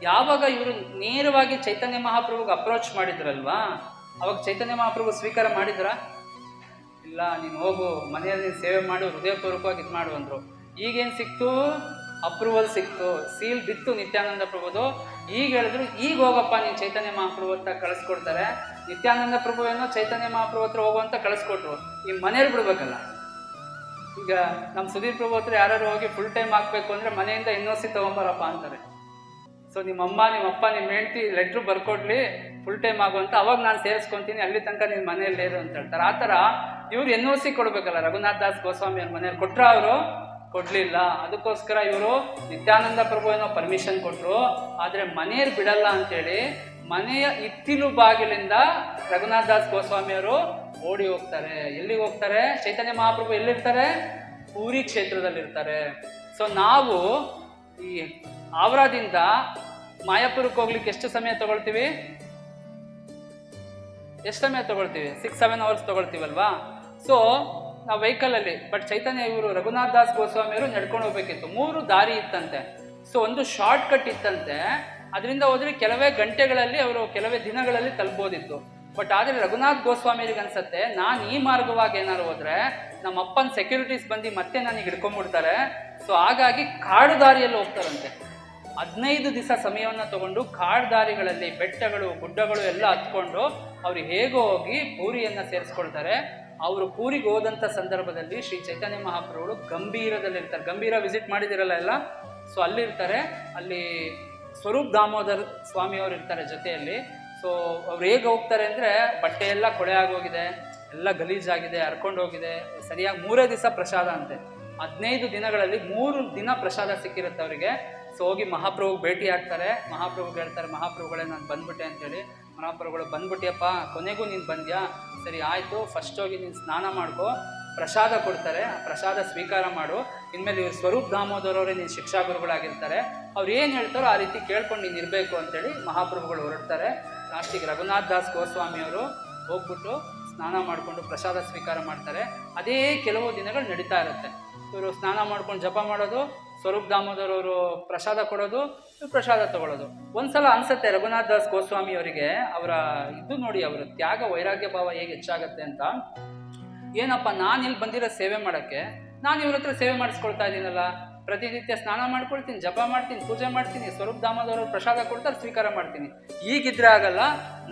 ಯಾವಾಗ ಇವರು ನೇರವಾಗಿ ಚೈತನ್ಯ ಮಹಾಪ್ರಭುಗೆ ಅಪ್ರೋಚ್ ಮಾಡಿದ್ರಲ್ವಾ, ಅವಾಗ ಚೈತನ್ಯ ಮಹಾಪ್ರಭು ಸ್ವೀಕಾರ ಮಾಡಿದ್ರ? ಇಲ್ಲ, ನೀನು ಹೋಗು, ಮನೆಯಲ್ಲಿ ನೀನು ಸೇವೆ ಮಾಡು, ಹೃದಯಪೂರ್ವಕವಾಗಿ ಇದು ಮಾಡು ಅಂದರು. ಈಗೇನು ಸಿಕ್ತು? ಅಪ್ರೂವಲ್ ಸಿಕ್ತು, ಸೀಲ್ ಬಿತ್ತು ನಿತ್ಯಾನಂದ ಪ್ರಭುದು. ಈಗ ಹೇಳಿದ್ರು, ಈಗ ಹೋಗಪ್ಪ ನೀನು ಚೈತನ್ಯ ಮಹಾಪ್ರಭು ಅಂತ ಕಳಿಸ್ಕೊಡ್ತಾರೆ. ನಿತ್ಯಾನಂದ ಪ್ರಭು ಏನೋ ಚೈತನ್ಯ ಮಹಾಪ್ರಭು ಹತ್ರ ಹೋಗುವಂತ ಕಳಿಸ್ಕೊಟ್ರು. ಈ ಮನೆಯಲ್ಲಿ ಬಿಡ್ಬೇಕಲ್ಲ. ಈಗ ನಮ್ಮ ಸುಧೀರ್ ಪ್ರಭು ಹತ್ರ ಯಾರು ಹೋಗಿ ಫುಲ್ ಟೈಮ್ ಹಾಕ್ಬೇಕು ಅಂದರೆ ಮನೆಯಿಂದ NOC ತೊಗೊಂಬರಪ್ಪ ಅಂತಾರೆ. ಸೊ ನಿಮ್ಮಮ್ಮ, ನಿಮ್ಮಪ್ಪ, ನಿಮ್ಮ ಹೆಂಡತಿ ಲೆಟ್ರು ಬರ್ಕೊಡ್ಲಿ ಫುಲ್ ಟೈಮ್ ಆಗುವಂತ, ಅವಾಗ ನಾನು ಸೇರಿಸ್ಕೊತೀನಿ, ಅಲ್ಲಿ ತನಕ ನಿಮ್ಮ ಮನೆಯಲ್ಲಿ ಇರು ಅಂತ ಹೇಳ್ತಾರೆ. ಆ ಥರ ಇವ್ರು NOC ಕೊಡ್ಬೇಕಲ್ಲ. ರಘುನಾಥ್ ದಾಸ್ ಗೋಸ್ವಾಮಿ ಅವ್ರ ಮನೆಯಲ್ಲಿ ಕೊಟ್ರ? ಅವರು ಕೊಡ್ಲಿಲ್ಲ. ಅದಕ್ಕೋಸ್ಕರ ಇವರು ನಿತ್ಯಾನಂದ ಪ್ರಭು ಏನೋ ಪರ್ಮಿಷನ್ ಕೊಟ್ಟರು, ಆದರೆ ಮನೆಯಲ್ಲಿ ಬಿಡಲ್ಲ ಅಂತೇಳಿ ಮನೆಯ ಇತ್ತಿಲು ಬಾಗಿಲಿಂದ ರಘುನಾಥ್ ದಾಸ್ ಗೋಸ್ವಾಮಿ ಅವರು ಓಡಿ ಹೋಗ್ತಾರೆ. ಎಲ್ಲಿಗೆ ಹೋಗ್ತಾರೆ? ಚೈತನ್ಯ ಮಹಾಪ್ರಭು ಎಲ್ಲಿರ್ತಾರೆ? ಪೂರಿ ಕ್ಷೇತ್ರದಲ್ಲಿರ್ತಾರೆ. ಸೊ ನಾವು ಈ ಆವರದಿಂದ ಮಾಯಾಪುರಕ್ಕೆ ಹೋಗ್ಲಿಕ್ಕೆ ಎಷ್ಟು ಸಮಯ ತಗೊಳ್ತೀವಿ? ಎಷ್ಟು ಸಮಯ ತಗೊಳ್ತೀವಿ? 6-7 hours ತಗೊಳ್ತೀವಲ್ವಾ? ಸೊ ನಾವು ವೆಹಿಕಲಲ್ಲಿ. ಬಟ್ ಚೈತನ್ಯ ಇವರು ರಘುನಾಥ್ ದಾಸ್ ಗೋಸ್ವಾಮಿ ಅವರು ನಡ್ಕೊಂಡು ಹೋಗ್ಬೇಕಿತ್ತು. 3 ದಾರಿ ಇತ್ತಂತೆ. ಸೊ ಒಂದು ಶಾರ್ಟ್ ಕಟ್ ಇತ್ತಂತೆ, ಅದರಿಂದ ಹೋದ್ರೆ ಕೆಲವೇ ಗಂಟೆಗಳಲ್ಲಿ ಅವರು ಕೆಲವೇ ದಿನಗಳಲ್ಲಿ ತಲುಪೋದಿತ್ತು. ಬಟ್ ಆದರೆ ರಘುನಾಥ್ ಗೋಸ್ವಾಮಿಗೆ ಅನ್ಸತ್ತೆ, ನಾನು ಈ ಮಾರ್ಗವಾಗಿ ಏನಾರು ಹೋದ್ರೆ ನಮ್ಮ ಅಪ್ಪನ ಸೆಕ್ಯೂರಿಟೀಸ್ ಬಂದು ಮತ್ತೆ ನನಗೆ ಹಿಡ್ಕೊಂಡ್ಬಿಡ್ತಾರೆ. ಸೊ ಹಾಗಾಗಿ ಕಾಡು ದಾರಿಯಲ್ಲಿ ಹೋಗ್ತಾರಂತೆ. 15 ದಿವಸ ಸಮಯವನ್ನು ತಗೊಂಡು ಕಾಡು ದಾರಿಗಳಲ್ಲಿ ಬೆಟ್ಟಗಳು ಗುಡ್ಡಗಳು ಎಲ್ಲ ಹತ್ಕೊಂಡು ಅವ್ರು ಹೇಗೋ ಹೋಗಿ ಪೂರಿಯನ್ನು ಸೇರಿಸ್ಕೊಳ್ತಾರೆ. ಅವರು ಪೂರಿಗೆ ಹೋದಂಥ ಸಂದರ್ಭದಲ್ಲಿ ಶ್ರೀ ಚೈತನ್ಯ ಮಹಾಪ್ರಭುಗಳು ಗಂಭೀರದಲ್ಲಿರ್ತಾರೆ. ಗಂಭೀರ ವಿಸಿಟ್ ಮಾಡಿದಿರಲ್ಲ ಎಲ್ಲ. ಸೊ ಅಲ್ಲಿರ್ತಾರೆ. ಅಲ್ಲಿ ಸ್ವರೂಪ್ ದಾಮೋದರ್ ಸ್ವಾಮಿ ಅವರು ಇರ್ತಾರೆ ಜೊತೆಯಲ್ಲಿ. ಸೊ ಅವ್ರು ಹೇಗೆ ಹೋಗ್ತಾರೆ ಅಂದರೆ, ಬಟ್ಟೆ ಎಲ್ಲ ಕೊಳೆ ಆಗೋಗಿದೆ, ಎಲ್ಲ ಗಲೀಜಾಗಿದೆ, ಹರ್ಕೊಂಡು ಹೋಗಿದೆ. ಸರಿಯಾಗಿ 3 ದಿವಸ ಪ್ರಸಾದ ಅಂತೆ. 15 ದಿನಗಳಲ್ಲಿ 3 ದಿನ ಪ್ರಸಾದ ಸಿಕ್ಕಿರುತ್ತೆ ಅವರಿಗೆ. ಸೊ ಹೋಗಿ ಮಹಾಪ್ರಭುಗೆ ಭೇಟಿ ಆಗ್ತಾರೆ. ಮಹಾಪ್ರಭುಗೆ ಹೇಳ್ತಾರೆ, ಮಹಾಪ್ರಭುಗಳೇ ನಾನು ಬಂದ್ಬಿಟ್ಟೆ ಅಂತೇಳಿ. ಮಹಾಪ್ರಭುಗಳು ಬಂದ್ಬಿಟ್ಟಿಯಪ್ಪ, ಕೊನೆಗೂ ನೀನು ಬಂದ್ಯಾ? ಸರಿ ಆಯಿತು, ಫಸ್ಟ್ ಹೋಗಿ ನೀನು ಸ್ನಾನ ಮಾಡ್ಕೋ, ಪ್ರಸಾದ ಕೊಡ್ತಾರೆ, ಆ ಪ್ರಸಾದ ಸ್ವೀಕಾರ ಮಾಡು. ಇನ್ಮೇಲೆ ಇವ್ರು ಸ್ವರೂಪ್ ದಾಮೋದರವರೇ ನೀನು ಶಿಕ್ಷಾ ಗುರುಗಳಾಗಿರ್ತಾರೆ. ಅವ್ರು ಏನು ಹೇಳ್ತಾರೋ ಆ ರೀತಿ ಕೇಳ್ಕೊಂಡು ನೀನು ಇರಬೇಕು ಅಂತೇಳಿ ಮಹಾಪ್ರಭುಗಳು ಹೊರಡ್ತಾರೆ. ಲಾಸ್ಟಿಗೆ ರಘುನಾಥ್ ದಾಸ್ ಗೋಸ್ವಾಮಿಯವರು ಹೋಗ್ಬಿಟ್ಟು ಸ್ನಾನ ಮಾಡಿಕೊಂಡು ಪ್ರಸಾದ ಸ್ವೀಕಾರ ಮಾಡ್ತಾರೆ. ಅದೇ ಕೆಲವು ದಿನಗಳು ನಡೀತಾ ಇರುತ್ತೆ. ಇವರು ಸ್ನಾನ ಮಾಡ್ಕೊಂಡು ಜಪ ಮಾಡೋದು, ಸ್ವರೂಪ್ ದಾಮೋದರ್ ಅವರು ಪ್ರಸಾದ ಕೊಡೋದು, ಪ್ರಸಾದ ತಗೊಳ್ಳೋದು. ಒಂದ್ಸಲ ಅನ್ಸುತ್ತೆ ರಘುನಾಥ್ ದಾಸ್ ಗೋಸ್ವಾಮಿ ಅವರಿಗೆ ಅವರ ಇದು ನೋಡಿ, ಅವರ ತ್ಯಾಗ ವೈರಾಗ್ಯ ಭಾವ ಹೇಗೆ ಹೆಚ್ಚಾಗತ್ತೆ ಅಂತ. ಏನಪ್ಪ ನಾನು ಇಲ್ಲಿ ಬಂದಿರೋ ಸೇವೆ ಮಾಡೋಕ್ಕೆ ನಾನು ಇವ್ರ ಹತ್ರ ಸೇವೆ ಮಾಡಿಸ್ಕೊಳ್ತಾ ಇದ್ದೀನಲ್ಲ, ಪ್ರತಿನಿತ್ಯ ಸ್ನಾನ ಮಾಡ್ಕೊಳ್ತೀನಿ, ಜಪ ಮಾಡ್ತೀನಿ, ಪೂಜೆ ಮಾಡ್ತೀನಿ, ಸ್ವರೂಪ ಧಾಮದವರು ಪ್ರಸಾದ ಕೊಡ್ತಾರೆ, ಸ್ವೀಕಾರ ಮಾಡ್ತೀನಿ. ಈಗಿದ್ರೆ ಆಗಲ್ಲ,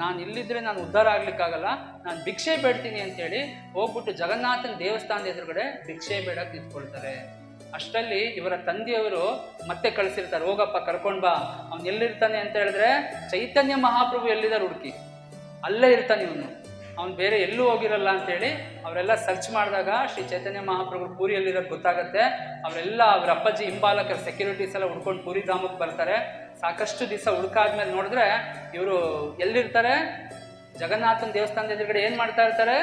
ನಾನು ಇಲ್ಲಿದ್ರೆ ನಾನು ಉದ್ಧಾರ ಆಗ್ಲಿಕ್ಕಾಗಲ್ಲ, ನಾನು ಭಿಕ್ಷೆ ಬೇಡ್ತೀನಿ ಅಂತೇಳಿ ಹೋಗ್ಬಿಟ್ಟು ಜಗನ್ನಾಥನ ದೇವಸ್ಥಾನದ ಎದುರುಗಡೆ ಭಿಕ್ಷೆ ಬೇಡಕ್ಕೆ ನಿಂತ್ಕೊಳ್ತಾರೆ. ಅಷ್ಟರಲ್ಲಿ ಇವರ ತಂದೆಯವರು ಮತ್ತೆ ಕಳಿಸಿರ್ತಾರೆ, ಹೋಗಪ್ಪ ಕರ್ಕೊಂಡ್ ಬಾ, ಅವ್ನು ಎಲ್ಲಿರ್ತಾನೆ ಅಂತ ಹೇಳಿದ್ರೆ ಚೈತನ್ಯ ಮಹಾಪ್ರಭು ಎಲ್ಲಿದ್ದಾರೆ ಹುಡುಕಿ, ಅಲ್ಲೇ ಇರ್ತಾನೆ ಇವನು, ಅವ್ನು ಬೇರೆ ಎಲ್ಲೂ ಹೋಗಿರಲ್ಲ ಅಂತೇಳಿ ಅವರೆಲ್ಲ ಸರ್ಚ್ ಮಾಡಿದಾಗ ಶ್ರೀ ಚೈತನ್ಯ ಮಹಾಪ್ರಭು ಪೂರಿಯಲ್ಲಿರೋದು ಗೊತ್ತಾಗುತ್ತೆ. ಅವರೆಲ್ಲ ಅವ್ರ ಅಪ್ಪಾಜಿ ಹಿಂಬಾಲಕರ ಸೆಕ್ಯೂರಿಟೀಸ್ ಎಲ್ಲ ಹುಡ್ಕೊಂಡು ಪೂರಿ ಧಾಮಕ್ಕೆ ಬರ್ತಾರೆ. ಸಾಕಷ್ಟು ದಿವಸ ಹುಡುಕಾದ್ಮೇಲೆ ನೋಡಿದ್ರೆ ಇವರು ಎಲ್ಲಿರ್ತಾರೆ, ಜಗನ್ನಾಥನ ದೇವಸ್ಥಾನದ ಎದುರುಗಡೆ ಏನು ಮಾಡ್ತಾ ಇರ್ತಾರೆ,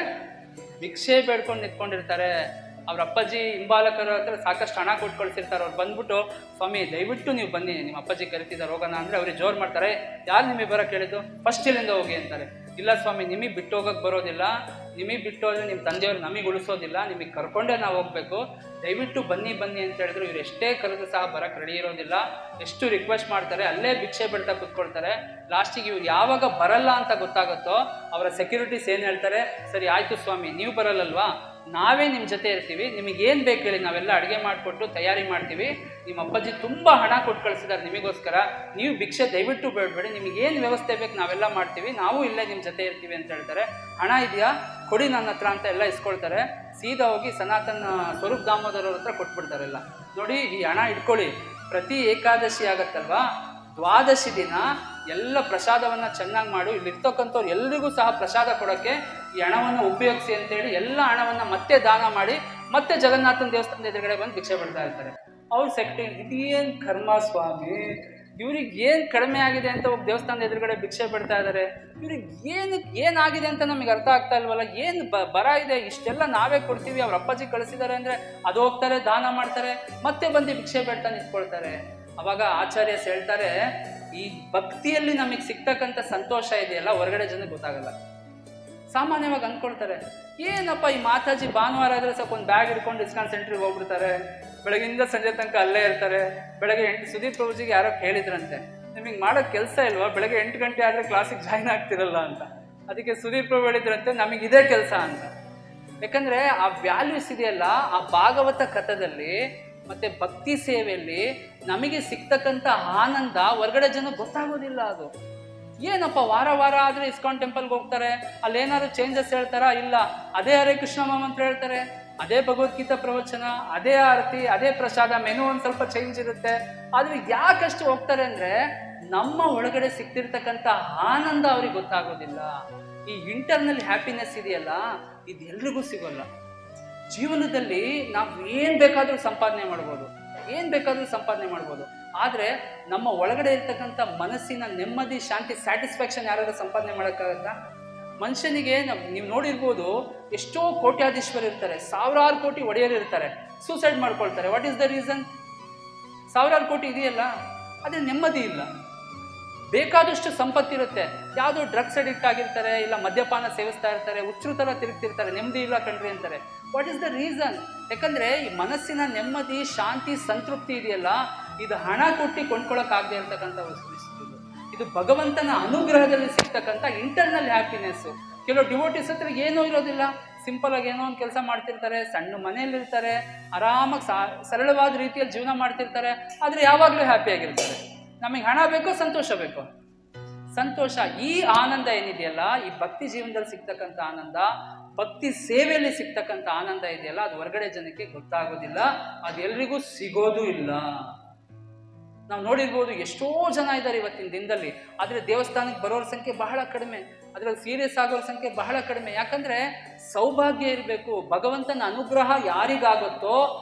ಭಿಕ್ಷೆ ಬೇಡ್ಕೊಂಡು ನಿಂತ್ಕೊಂಡಿರ್ತಾರೆ. ಅವ್ರ ಅಪ್ಪಾಜಿ ಹಿಂಬಾಲಕರ ಹತ್ರ ಸಾಕಷ್ಟು ಹಣ ಕೊಟ್ಟು ಕಳಿಸಿರ್ತಾರೆ. ಅವ್ರು ಬಂದ್ಬಿಟ್ಟು, ಸ್ವಾಮಿ ದಯವಿಟ್ಟು ನೀವು ಬನ್ನಿ, ನಿಮ್ಮ ಅಪ್ಪಾಜಿ ಕರಿತಿದ್ದಾರೆ ಹೋಗೋಣ ಅಂದರೆ ಅವ್ರಿಗೆ ಜೋರು ಮಾಡ್ತಾರೆ, ಯಾರು ನಿಮಗೆ ಬರೋಕ್ಕೆ ಹೇಳಿದ್ದು, ಫಸ್ಟ್ ಇಲ್ಲಿಂದ ಹೋಗಿ ಅಂತಾರೆ. ಇಲ್ಲ ಸ್ವಾಮಿ, ನಿಮಗೆ ಬಿಟ್ಟು ಹೋಗೋಕ್ಕೆ ಬರೋದಿಲ್ಲ, ನಿಮಗೆ ಬಿಟ್ಟು ಹೋದ್ರೆ ನಿಮ್ಮ ತಂದೆಯವರು ನಮಗೆ ಉಳಿಸೋದಿಲ್ಲ, ನಿಮಗೆ ಕರ್ಕೊಂಡೇ ನಾವು ಹೋಗ್ಬೇಕು, ದಯವಿಟ್ಟು ಬನ್ನಿ ಬನ್ನಿ ಅಂತ ಹೇಳಿದ್ರು. ಇವ್ರು ಎಷ್ಟೇ ಕರೆದು ಸಹ ಬರೋಕ್ಕೆ ರೆಡಿ ಇರೋದಿಲ್ಲ. ಎಷ್ಟು ರಿಕ್ವೆಸ್ಟ್ ಮಾಡ್ತಾರೆ, ಅಲ್ಲೇ ಭಿಕ್ಷೆ ಬಿಡ್ತಾ ಕೂತ್ಕೊಳ್ತಾರೆ. ಲಾಸ್ಟಿಗೆ ಇವ್ರು ಯಾವಾಗ ಬರಲ್ಲ ಅಂತ ಗೊತ್ತಾಗುತ್ತೋ ಅವರ ಸೆಕ್ಯೂರಿಟೀಸ್ ಏನು ಹೇಳ್ತಾರೆ, ಸರಿ ಆಯಿತು ಸ್ವಾಮಿ, ನೀವು ಬರಲ್ಲಲ್ವಾ, ನಾವೇ ನಿಮ್ಮ ಜೊತೆ ಇರ್ತೀವಿ, ನಿಮಗೇನು ಬೇಕು ಹೇಳಿ, ನಾವೆಲ್ಲ ಅಡುಗೆ ಮಾಡಿಕೊಟ್ಟು ತಯಾರಿ ಮಾಡ್ತೀವಿ, ನಿಮ್ಮ ಅಪ್ಪಾಜಿ ತುಂಬ ಹಣ ಕೊಟ್ಟು ಕಳಿಸಿದ್ದಾರೆ ನಿಮಗೋಸ್ಕರ, ನೀವು ಭಿಕ್ಷೆ ದಯವಿಟ್ಟು ಬೇಡಬೇಡಿ, ನಿಮಗೇನು ವ್ಯವಸ್ಥೆ ಬೇಕು ನಾವೆಲ್ಲ ಮಾಡ್ತೀವಿ, ನಾವು ಇಲ್ಲೇ ನಿಮ್ಮ ಜೊತೆ ಇರ್ತೀವಿ ಅಂತ ಹೇಳ್ತಾರೆ. ಹಣ ಇದೆಯಾ ಕೊಡಿ ನನ್ನ ಹತ್ರ ಅಂತ ಎಲ್ಲ ಇಸ್ಕೊಳ್ತಾರೆ. ಸೀದಾ ಹೋಗಿ ಸನಾತನ ಸ್ವರೂಪ ದಾಮೋದರವ್ರ ಹತ್ರ ಕೊಟ್ಬಿಡ್ತಾರೆಲ್ಲ. ನೋಡಿ, ಈ ಹಣ ಇಟ್ಕೊಳ್ಳಿ, ಪ್ರತಿ ಏಕಾದಶಿ ಆಗತ್ತಲ್ವಾ, ದ್ವಾದಶಿ ದಿನ ಎಲ್ಲ ಪ್ರಸಾದವನ್ನು ಚೆನ್ನಾಗಿ ಮಾಡು, ಇಲ್ಲಿರ್ತಕ್ಕಂಥವ್ರು ಎಲ್ರಿಗೂ ಸಹ ಪ್ರಸಾದ ಕೊಡೋಕ್ಕೆ ಈ ಹಣವನ್ನು ಉಪಯೋಗಿಸಿ ಅಂತೇಳಿ ಎಲ್ಲ ಹಣವನ್ನು ಮತ್ತೆ ದಾನ ಮಾಡಿ ಮತ್ತೆ ಜಗನ್ನಾಥನ ದೇವಸ್ಥಾನದ ಎದುರುಗಡೆ ಬಂದು ಭಿಕ್ಷೆ ಬಿಡ್ತಾ ಇರ್ತಾರೆ. ಅವ್ರು ಸೆಕ್ಟಿ, ಇದೇನು ಕರ್ಮ ಸ್ವಾಮಿ, ಇವ್ರಿಗೆ ಏನು ಕಡಿಮೆ ಆಗಿದೆ ಅಂತ ಹೋಗಿ ದೇವಸ್ಥಾನದ ಎದುರುಗಡೆ ಭಿಕ್ಷೆ ಬಿಡ್ತಾ ಇದ್ದಾರೆ, ಇವ್ರಿಗೆ ಏನಾಗಿದೆ ಅಂತ ನಮಗೆ ಅರ್ಥ ಆಗ್ತಾ ಇಲ್ವಲ್ಲ, ಏನು ಬರ ಇದೆ, ಇಷ್ಟೆಲ್ಲ ನಾವೇ ಕೊಡ್ತೀವಿ, ಅವ್ರ ಅಪ್ಪಾಜಿ ಕಳಿಸಿದ್ದಾರೆ ಅಂದರೆ ಅದು ಹೋಗ್ತಾರೆ, ದಾನ ಮಾಡ್ತಾರೆ, ಮತ್ತೆ ಬಂದು ಭಿಕ್ಷೆ ಬೇಡ್ತಾ ನಿಂತ್ಕೊಳ್ತಾರೆ. ಅವಾಗ ಆಚಾರ್ಯಸ್ ಹೇಳ್ತಾರೆ, ಈ ಭಕ್ತಿಯಲ್ಲಿ ನಮಗೆ ಸಿಗ್ತಕ್ಕಂಥ ಸಂತೋಷ ಇದೆಯಲ್ಲ ಹೊರಗಡೆ ಜನಕ್ಕೆ ಗೊತ್ತಾಗಲ್ಲ. ಸಾಮಾನ್ಯವಾಗಿ ಅಂದ್ಕೊಳ್ತಾರೆ, ಏನಪ್ಪ ಈ ಮಾತಾಜಿ ಭಾನುವಾರ ಆದರೆ ಸ್ವಲ್ಪ ಒಂದು ಬ್ಯಾಗ್ ಹಿಡ್ಕೊಂಡು ಇಸ್ಕಾನ್ ಸೆಂಟ್ರಿಗೆ ಹೋಗ್ಬಿಡ್ತಾರೆ, ಬೆಳಗಿಂದ ಸಂಜೆ ತನಕ ಅಲ್ಲೇ ಇರ್ತಾರೆ. ಬೆಳಗ್ಗೆ 8 ಸುದೀಪ್ ಪ್ರಭುಜಿಗೆ ಯಾರೋ ಹೇಳಿದ್ರಂತೆ, ನಿಮಗೆ ಮಾಡೋಕ್ಕೆ ಕೆಲಸ ಇಲ್ವಾ, ಬೆಳಗ್ಗೆ 8 ಗಂಟೆ ಆದರೆ ಕ್ಲಾಸಿಗೆ ಜಾಯ್ನ್ ಆಗ್ತಿರಲ್ಲ ಅಂತ. ಅದಕ್ಕೆ ಸುದೀಪ್ ಪ್ರಭು ಹೇಳಿದ್ರಂತೆ, ನಮಗಿದೇ ಕೆಲಸ ಅಂತ. ಯಾಕಂದರೆ ಆ ವ್ಯಾಲ್ಯೂಸ್ ಇದೆಯಲ್ಲ, ಆ ಭಾಗವತ ಕಥದಲ್ಲಿ ಮತ್ತು ಭಕ್ತಿ ಸೇವೆಯಲ್ಲಿ ನಮಗೆ ಸಿಗ್ತಕ್ಕಂಥ ಆನಂದ ಹೊರಗಡೆ ಜನಕ್ಕೆ ಗೊತ್ತಾಗೋದಿಲ್ಲ. ಅದು ಏನಪ್ಪ ವಾರ ವಾರ ಆದರೆ ಇಸ್ಕಾನ್ ಟೆಂಪಲ್ಗೆ ಹೋಗ್ತಾರೆ, ಅಲ್ಲೇನಾದ್ರು ಚೇಂಜಸ್ ಹೇಳ್ತಾರಾ, ಇಲ್ಲ ಅದೇ ಹರೇ ಕೃಷ್ಣ ಮಹಾಮಂತ್ರ ಹೇಳ್ತಾರೆ, ಅದೇ ಭಗವದ್ಗೀತಾ ಪ್ರವಚನ, ಅದೇ ಆರತಿ, ಅದೇ ಪ್ರಸಾದ, ಮೆನು ಒಂದು ಸ್ವಲ್ಪ ಚೇಂಜ್ ಇರುತ್ತೆ. ಆದರೆ ಯಾಕಷ್ಟು ಹೋಗ್ತಾರೆ ಅಂದರೆ ನಮ್ಮ ಒಳಗಡೆ ಸಿಗ್ತಿರ್ತಕ್ಕಂಥ ಆನಂದ ಅವ್ರಿಗೆ ಗೊತ್ತಾಗೋದಿಲ್ಲ. ಈ ಇಂಟರ್ನಲ್ ಹ್ಯಾಪಿನೆಸ್ ಇದೆಯಲ್ಲ, ಇದು ಎಲ್ರಿಗೂ ಸಿಗೋಲ್ಲ. ಜೀವನದಲ್ಲಿ ನಾವು ಏನು ಬೇಕಾದರೂ ಸಂಪಾದನೆ ಮಾಡ್ಬೋದು, ಆದರೆ ನಮ್ಮ ಒಳಗಡೆ ಇರ್ತಕ್ಕಂಥ ಮನಸ್ಸಿನ ನೆಮ್ಮದಿ, ಶಾಂತಿ, ಸ್ಯಾಟಿಸ್ಫ್ಯಾಕ್ಷನ್ ಯಾರಾದ್ರೂ ಸಂಪಾದನೆ ಮಾಡೋಕ್ಕಾಗತ್ತಾ? ಮನುಷ್ಯನಿಗೆ ನೀವು ನೋಡಿರ್ಬೋದು, ಎಷ್ಟೋ ಕೋಟ್ಯಾಧೀಶ್ವರ ಇರ್ತಾರೆ, ಸಾವಿರಾರು ಕೋಟಿ ಒಡೆಯರು ಇರ್ತಾರೆ, ಸೂಸೈಡ್ ಮಾಡ್ಕೊಳ್ತಾರೆ. What is the reason? ಸಾವಿರಾರು ಕೋಟಿ ಇದೆಯಲ್ಲ, ಅದೇ ನೆಮ್ಮದಿ ಇಲ್ಲ. ಬೇಕಾದಷ್ಟು ಸಂಪತ್ತಿರುತ್ತೆ, ಯಾವುದೋ ಡ್ರಗ್ಸ್ ಅಡಿಕ್ಟ್ ಆಗಿರ್ತಾರೆ, ಇಲ್ಲ ಮದ್ಯಪಾನ ಸೇವಿಸ್ತಾ ಇರ್ತಾರೆ, ಹುಚ್ಚರು ಥರ ತಿರುಗ್ತಿರ್ತಾರೆ, ನೆಮ್ಮದಿ ಇಲ್ಲ ಕಣ್ರಿ ಅಂತಾರೆ. What is the reason? ಯಾಕಂದರೆ ಈ ಮನಸ್ಸಿನ ನೆಮ್ಮದಿ, ಶಾಂತಿ, ಸಂತೃಪ್ತಿ ಇದೆಯಲ್ಲ, ಇದು ಹಣ ಕೊಟ್ಟು ಕೊಂಡ್ಕೊಳ್ಳೋಕ್ಕಾಗದೇ ಇರ್ತಕ್ಕಂಥ ವಸ್ತು. ಇದು ಭಗವಂತನ ಅನುಗ್ರಹದಲ್ಲಿ ಸಿಗ್ತಕ್ಕಂಥ ಇಂಟರ್ನಲ್ ಹ್ಯಾಪಿನೆಸ್ಸು. ಕೆಲವು ಡಿವೋಟಿಸ್ ಹತ್ರ ಏನೂ ಇರೋದಿಲ್ಲ, ಸಿಂಪಲ್ ಆಗಿ ಏನೋ ಒಂದು ಕೆಲಸ ಮಾಡ್ತಿರ್ತಾರೆ, ಸಣ್ಣ ಮನೆಯಲ್ಲಿರ್ತಾರೆ, ಆರಾಮಾಗಿ ಸರಳವಾದ ರೀತಿಯಲ್ಲಿ ಜೀವನ ಮಾಡ್ತಿರ್ತಾರೆ, ಆದರೆ ಯಾವಾಗಲೂ ಹ್ಯಾಪಿಯಾಗಿರ್ತಾರೆ. ನಮಗೆ ಹಣ ಬೇಕೋ, ಸಂತೋಷ ಬೇಕೋ? ಸಂತೋಷ. ಈ ಆನಂದ ಏನಿದೆಯಲ್ಲ, ಈ ಭಕ್ತಿ ಜೀವನದಲ್ಲಿ ಸಿಗ್ತಕ್ಕಂಥ ಆನಂದ, ಭಕ್ತಿ ಸೇವೆಯಲ್ಲಿ ಸಿಗ್ತಕ್ಕಂಥ ಆನಂದ ಇದೆಯಲ್ಲ, ಅದು ಹೊರಗಡೆ ಜನಕ್ಕೆ ಗೊತ್ತಾಗೋದಿಲ್ಲ, ಅದು ಎಲ್ರಿಗೂ ಸಿಗೋದು ಇಲ್ಲ. ನಾವು ನೋಡಿರ್ಬೋದು, ಎಷ್ಟೋ ಜನ ಇದ್ದಾರೆ ಇವತ್ತಿನ ದಿನದಲ್ಲಿ, ಆದರೆ ದೇವಸ್ಥಾನಕ್ಕೆ ಬರೋರ ಸಂಖ್ಯೆ ಬಹಳ ಕಡಿಮೆ, ಅದರಲ್ಲಿ ಸೀರಿಯಸ್ ಆಗೋರ ಸಂಖ್ಯೆ ಬಹಳ ಕಡಿಮೆ. ಯಾಕಂದರೆ ಸೌಭಾಗ್ಯ ಇರಬೇಕು. ಭಗವಂತನ ಅನುಗ್ರಹ ಯಾರಿಗಾಗುತ್ತೋ,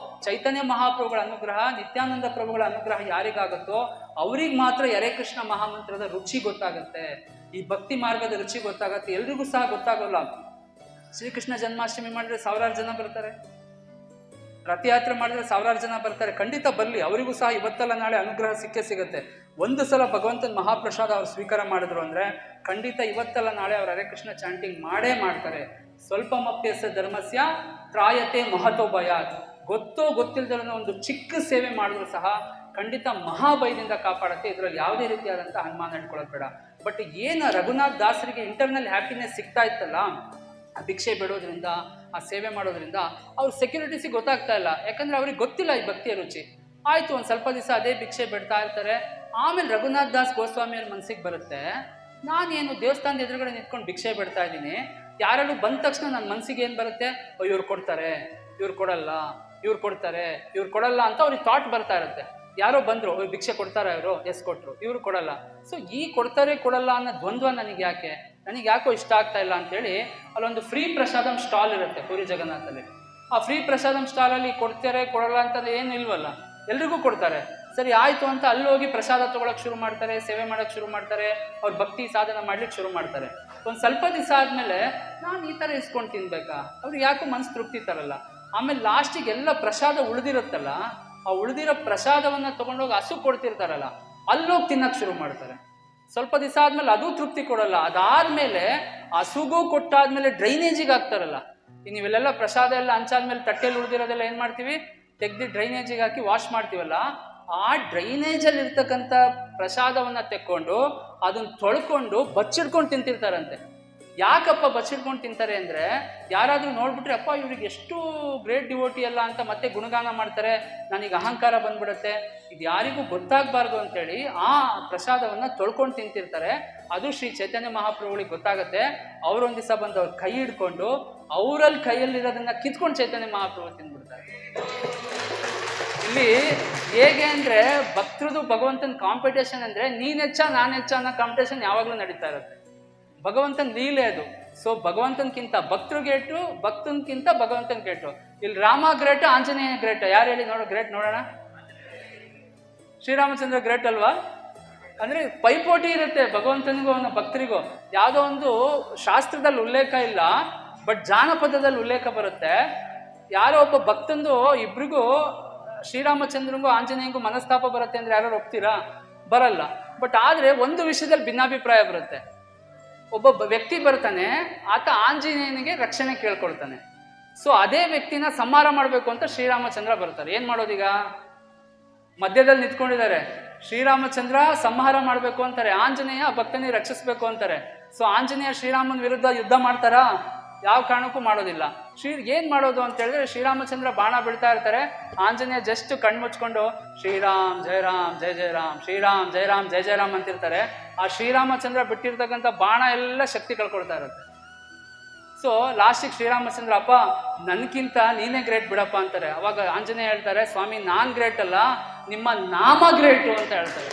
ಚೈತನ್ಯ ಮಹಾಪ್ರಭುಗಳ ಅನುಗ್ರಹ, ನಿತ್ಯಾನಂದ ಪ್ರಭುಗಳ ಅನುಗ್ರಹ ಯಾರಿಗಾಗುತ್ತೋ ಅವ್ರಿಗೆ ಮಾತ್ರ ಹರೇ ಕೃಷ್ಣ ಮಹಾಮಂತ್ರದ ರುಚಿ ಗೊತ್ತಾಗುತ್ತೆ, ಈ ಭಕ್ತಿ ಮಾರ್ಗದ ರುಚಿ ಗೊತ್ತಾಗುತ್ತೆ. ಎಲ್ರಿಗೂ ಸಹ ಗೊತ್ತಾಗೋಲ್ಲ. ಶ್ರೀಕೃಷ್ಣ ಜನ್ಮಾಷ್ಟಮಿ ಮಾಡಿದ್ರೆ ಸಾವಿರಾರು ಜನ ಬರ್ತಾರೆ, ರಥಯಾತ್ರೆ ಮಾಡಿದ್ರೆ ಸಾವಿರಾರು ಜನ ಬರ್ತಾರೆ. ಖಂಡಿತ ಬರಲಿ, ಅವರಿಗೂ ಸಹ ಇವತ್ತಲ್ಲ ನಾಳೆ ಅನುಗ್ರಹ ಸಿಕ್ಕೇ ಸಿಗುತ್ತೆ. ಒಂದು ಸಲ ಭಗವಂತನ ಮಹಾಪ್ರಸಾದ ಅವ್ರು ಸ್ವೀಕಾರ ಮಾಡಿದ್ರು ಅಂದರೆ ಖಂಡಿತ ಇವತ್ತಲ್ಲ ನಾಳೆ ಅವ್ರು ಹರೇ ಕೃಷ್ಣ ಚಾಂಟಿಂಗ್ ಮಾಡೇ ಮಾಡ್ತಾರೆ. ಸ್ವಲ್ಪ ಮಪ್ಯಸ ಧರ್ಮಸ್ಯ ತ್ರಾಯತೆ ಮಹತೋ ಭಯಾತ್. ಗೊತ್ತೋ ಗೊತ್ತಿಲ್ಲದನ್ನ ಒಂದು ಚಿಕ್ಕ ಸೇವೆ ಮಾಡಿದ್ರು ಸಹ ಖಂಡಿತ ಮಹಾಭಯದಿಂದ ಕಾಪಾಡುತ್ತೆ. ಇದರಲ್ಲಿ ಯಾವುದೇ ರೀತಿಯಾದಂಥ ಅನುಮಾನ ಇಟ್ಕೊಳ್ಳೋದು ಬೇಡ. ಬಟ್ ಏನು ರಘುನಾಥ್ ದಾಸರಿಗೆ ಇಂಟರ್ನಲ್ ಹ್ಯಾಪಿನೆಸ್ ಸಿಗ್ತಾ ಇತ್ತಲ್ಲ, ಆ ಭಿಕ್ಷೆ ಬಿಡೋದ್ರಿಂದ, ಆ ಸೇವೆ ಮಾಡೋದ್ರಿಂದ ಅವ್ರ ಸೆಕ್ಯೂರಿಟೀಸಿಗೆ ಗೊತ್ತಾಗ್ತಾ ಇಲ್ಲ, ಯಾಕಂದ್ರೆ ಅವ್ರಿಗೆ ಗೊತ್ತಿಲ್ಲ ಈ ಭಕ್ತಿಯ ರುಚಿ. ಆಯ್ತು, ಒಂದು ಸ್ವಲ್ಪ ದಿವಸ ಅದೇ ಭಿಕ್ಷೆ ಬಿಡ್ತಾ ಇರ್ತಾರೆ. ಆಮೇಲೆ ರಘುನಾಥ್ ದಾಸ್ ಗೋಸ್ವಾಮಿ ಅವ್ರ ಮನಸ್ಸಿಗೆ ಬರುತ್ತೆ, ನಾನೇನು ದೇವಸ್ಥಾನದ ಎದುರುಗಡೆ ನಿಂತ್ಕೊಂಡು ಭಿಕ್ಷೆ ಬಿಡ್ತಾ ಇದ್ದೀನಿ, ಯಾರಾದ್ರು ಬಂದ ತಕ್ಷಣ ನನ್ನ ಮನಸ್ಸಿಗೆ ಏನು ಬರುತ್ತೆ, ಇವ್ರು ಕೊಡ್ತಾರೆ, ಇವ್ರು ಕೊಡಲ್ಲ, ಇವ್ರು ಕೊಡ್ತಾರೆ, ಇವ್ರು ಕೊಡಲ್ಲ ಅಂತ ಅವ್ರಿಗೆ ಥಾಟ್ ಬರ್ತಾ ಇರುತ್ತೆ. ಯಾರೋ ಬಂದರು, ಭಿಕ್ಷೆ ಕೊಡ್ತಾರೆ, ಅವರು ಎಸ್ ಕೊಟ್ಟರು, ಇವರು ಕೊಡಲ್ಲ. ಸೊ ಈ ಕೊಡ್ತಾರೆ ಕೊಡಲ್ಲ ಅನ್ನೋ ದ್ವಂದ್ವ ನನಗೆ ಯಾಕೋ ಇಷ್ಟ ಆಗ್ತಾ ಇಲ್ಲ ಅಂತೇಳಿ ಅಲ್ಲೊಂದು ಫ್ರೀ ಪ್ರಸಾದಂ ಸ್ಟಾಲ್ ಇರುತ್ತೆ ಪುರಿ ಜಗನ್ನಾಥಲ್ಲಿ. ಆ ಫ್ರೀ ಪ್ರಸಾದಂ ಸ್ಟಾಲಲ್ಲಿ ಕೊಡ್ತಾರೆ ಕೊಡಲ್ಲ ಅಂತಂದ್ರೆ ಏನು ಇಲ್ವಲ್ಲ, ಎಲ್ರಿಗೂ ಕೊಡ್ತಾರೆ. ಸರಿ ಆಯಿತು ಅಂತ ಅಲ್ಲಿ ಹೋಗಿ ಪ್ರಸಾದ ತೊಗೊಳಕ್ಕೆ ಶುರು ಮಾಡ್ತಾರೆ, ಸೇವೆ ಮಾಡೋಕ್ಕೆ ಶುರು ಮಾಡ್ತಾರೆ, ಅವ್ರ ಭಕ್ತಿ ಸಾಧನ ಮಾಡ್ಲಿಕ್ಕೆ ಶುರು ಮಾಡ್ತಾರೆ. ಒಂದು ಸ್ವಲ್ಪ ದಿವಸ ಆದಮೇಲೆ ನಾನು ಈ ಥರ ಇಸ್ಕೊಂಡು ತಿನ್ಬೇಕಾ, ಅವ್ರಿಗೆ ಯಾಕೋ ಮನಸ್ಸು ತೃಪ್ತಿ ತರಲ್ಲ. ಆಮೇಲೆ ಲಾಸ್ಟಿಗೆ ಎಲ್ಲ ಪ್ರಸಾದ ಉಳಿದಿರುತ್ತಲ್ಲ, ಆ ಉಳಿದಿರೋ ಪ್ರಸಾದವನ್ನು ತೊಗೊಂಡೋಗಿ ಹಸು ಕೊಡ್ತಿರ್ತಾರಲ್ಲ, ಅಲ್ಲೋಗಿ ತಿನ್ನಕ್ಕೆ ಶುರು ಮಾಡ್ತಾರೆ. ಸ್ವಲ್ಪ ದಿವಸ ಆದಮೇಲೆ ಅದು ತೃಪ್ತಿ ಕೊಡಲ್ಲ. ಅದಾದಮೇಲೆ ಹಸುಗೂ ಕೊಟ್ಟಾದ್ಮೇಲೆ ಡ್ರೈನೇಜಿಗೆ ಹಾಕ್ತಾರಲ್ಲ. ನೀವೆಲ್ಲ ಪ್ರಸಾದ ಎಲ್ಲ ಹಂಚಾದ್ಮೇಲೆ ತಟ್ಟೆಯಲ್ಲಿ ಉಳಿದಿರೋದೆಲ್ಲ ಏನು ಮಾಡ್ತೀವಿ, ತೆಗ್ದು ಡ್ರೈನೇಜಿಗೆ ಹಾಕಿ ವಾಶ್ ಮಾಡ್ತೀವಲ್ಲ, ಆ ಡ್ರೈನೇಜಲ್ಲಿ ಇರ್ತಕ್ಕಂಥ ಪ್ರಸಾದವನ್ನು ತೆಕ್ಕೊಂಡು ಅದನ್ನು ತೊಳ್ಕೊಂಡು ಬಚ್ಚಿಡ್ಕೊಂಡು ತಿಂತಿರ್ತಾರಂತೆ. ಯಾಕಪ್ಪ ಬಚ್ಚಿಡ್ಕೊಂಡು ತಿಂತಾರೆ ಅಂದರೆ, ಯಾರಾದರೂ ನೋಡ್ಬಿಟ್ರೆ ಅಪ್ಪ ಇವ್ರಿಗೆ ಎಷ್ಟು ಗ್ರೇಟ್ ಡಿವೋಟಿ ಅಲ್ಲ ಅಂತ ಮತ್ತೆ ಗುಣಗಾನ ಮಾಡ್ತಾರೆ, ನನಗೆ ಅಹಂಕಾರ ಬಂದ್ಬಿಡುತ್ತೆ. ಇದು ಯಾರಿಗೂ ಗೊತ್ತಾಗಬಾರ್ದು ಅಂತೇಳಿ ಆ ಪ್ರಸಾದವನ್ನು ತೊಳ್ಕೊಂಡು ತಿಂತಿರ್ತಾರೆ. ಅದು ಶ್ರೀ ಚೈತನ್ಯ ಮಹಾಪ್ರಭುಗಳಿಗೆ ಗೊತ್ತಾಗುತ್ತೆ. ಅವರೊಂದು ದಿವಸ ಬಂದು ಅವ್ರ ಕೈ ಹಿಡ್ಕೊಂಡು ಅವರಲ್ಲಿ ಕೈಯಲ್ಲಿರೋದನ್ನ ಕಿತ್ಕೊಂಡು ಚೈತನ್ಯ ಮಹಾಪ್ರಭು ತಿಂದ್ಬಿಡ್ತಾರೆ. ಇಲ್ಲಿ ಹೇಗೆ ಅಂದರೆ ಭಕ್ತರದು ಭಗವಂತನ ಕಾಂಪಿಟೇಷನ್ ಅಂದರೆ ನೀನು ಹೆಚ್ಚ ನಾನು ಹೆಚ್ಚ ಅನ್ನೋ ಕಾಂಪಿಟೇಷನ್ ಯಾವಾಗಲೂ ನಡೀತಾ ಇರುತ್ತೆ. ಭಗವಂತನ ಲೀಲೆ ಅದು. ಸೊ ಭಗವಂತನ್ಕಿಂತ ಭಕ್ತರು ಗ್ರೇಟು, ಭಕ್ತನ್ಕಿಂತ ಭಗವಂತನ ಗ್ರೇಟು. ಇಲ್ಲಿ ರಾಮ ಗ್ರೇಟ್, ಆಂಜನೇಯ ಗ್ರೇಟ್, ಯಾರು ಹೇಳಿ ಗ್ರೇಟ್ ನೋಡೋಣ. ಶ್ರೀರಾಮಚಂದ್ರ ಗ್ರೇಟ್ ಅಲ್ವಾ? ಅಂದರೆ ಪೈಪೋಟಿ ಇರುತ್ತೆ ಭಗವಂತನಿಗೂ ಅವನ ಭಕ್ತರಿಗೂ. ಯಾವುದೋ ಒಂದು ಶಾಸ್ತ್ರದಲ್ಲಿ ಉಲ್ಲೇಖ ಇಲ್ಲ, ಬಟ್ ಜಾನಪದದಲ್ಲಿ ಉಲ್ಲೇಖ ಬರುತ್ತೆ. ಯಾರೋ ಒಬ್ಬ ಭಕ್ತಂದು ಇಬ್ರಿಗೂ ಶ್ರೀರಾಮಚಂದ್ರನಿಗೂ ಆಂಜನೇಯನಿಗೂ ಮನಸ್ತಾಪ ಬರುತ್ತೆ ಅಂದರೆ ಯಾರು ಒಪ್ತೀರಾ? ಬರಲ್ಲ. ಬಟ್ ಆದರೆ ಒಂದು ವಿಷಯದಲ್ಲಿ ಭಿನ್ನಾಭಿಪ್ರಾಯ ಬರುತ್ತೆ. ಒಬ್ಬ ವ್ಯಕ್ತಿ ಬರ್ತಾನೆ, ಆತ ಆಂಜನೇಯನಿಗೆ ರಕ್ಷಣೆ ಕೇಳ್ಕೊಳ್ತಾನೆ. ಸೊ ಅದೇ ವ್ಯಕ್ತಿನ ಸಂಹಾರ ಮಾಡಬೇಕು ಅಂತ ಶ್ರೀರಾಮಚಂದ್ರ ಬರ್ತಾರೆ. ಏನು ಮಾಡೋದೀಗ? ಮಧ್ಯದಲ್ಲಿ ನಿಂತ್ಕೊಂಡಿದ್ದಾರೆ. ಶ್ರೀರಾಮಚಂದ್ರ ಸಂಹಾರ ಮಾಡಬೇಕು ಅಂತಾರೆ, ಆಂಜನೇಯ ಭಕ್ತನಿಗೆ ರಕ್ಷಿಸಬೇಕು ಅಂತಾರೆ. ಸೊ ಆಂಜನೇಯ ಶ್ರೀರಾಮನ ವಿರುದ್ಧ ಯುದ್ಧ ಮಾಡ್ತಾರಾ? ಯಾವ ಕಾರಣಕ್ಕೂ ಮಾಡೋದಿಲ್ಲ. ಏನು ಮಾಡೋದು ಅಂತ ಹೇಳಿದ್ರೆ, ಶ್ರೀರಾಮಚಂದ್ರ ಬಾಣ ಬಿಡ್ತಾ ಇರ್ತಾರೆ, ಆಂಜನೇಯ ಜಸ್ಟ್ ಕಣ್ಮುಚ್ಕೊಂಡು ಶ್ರೀರಾಮ್ ಜಯ ರಾಮ್ ಜಯ ಜಯ ರಾಮ್, ಶ್ರೀರಾಮ್ ಜಯ ರಾಮ್ ಜಯ ಜಯ ರಾಮ್ ಅಂತಿರ್ತಾರೆ. ಆ ಶ್ರೀರಾಮಚಂದ್ರ ಬಿಟ್ಟಿರ್ತಕ್ಕಂಥ ಬಾಣ ಎಲ್ಲ ಶಕ್ತಿ ಕಳ್ಕೊಳ್ತಾ ಇರುತ್ತೆ. ಸೊ ಲಾಸ್ಟಿಗೆ ಶ್ರೀರಾಮಚಂದ್ರ, ಅಪ್ಪ ನನ್ಗಿಂತ ನೀನೇ ಗ್ರೇಟ್ ಬಿಡಪ್ಪ ಅಂತಾರೆ. ಅವಾಗ ಆಂಜನೇಯ ಹೇಳ್ತಾರೆ, ಸ್ವಾಮಿ ನಾನ್ ಗ್ರೇಟ್ ಅಲ್ಲ, ನಿಮ್ಮ ನಾಮ ಗ್ರೇಟು ಅಂತ ಹೇಳ್ತಾರೆ.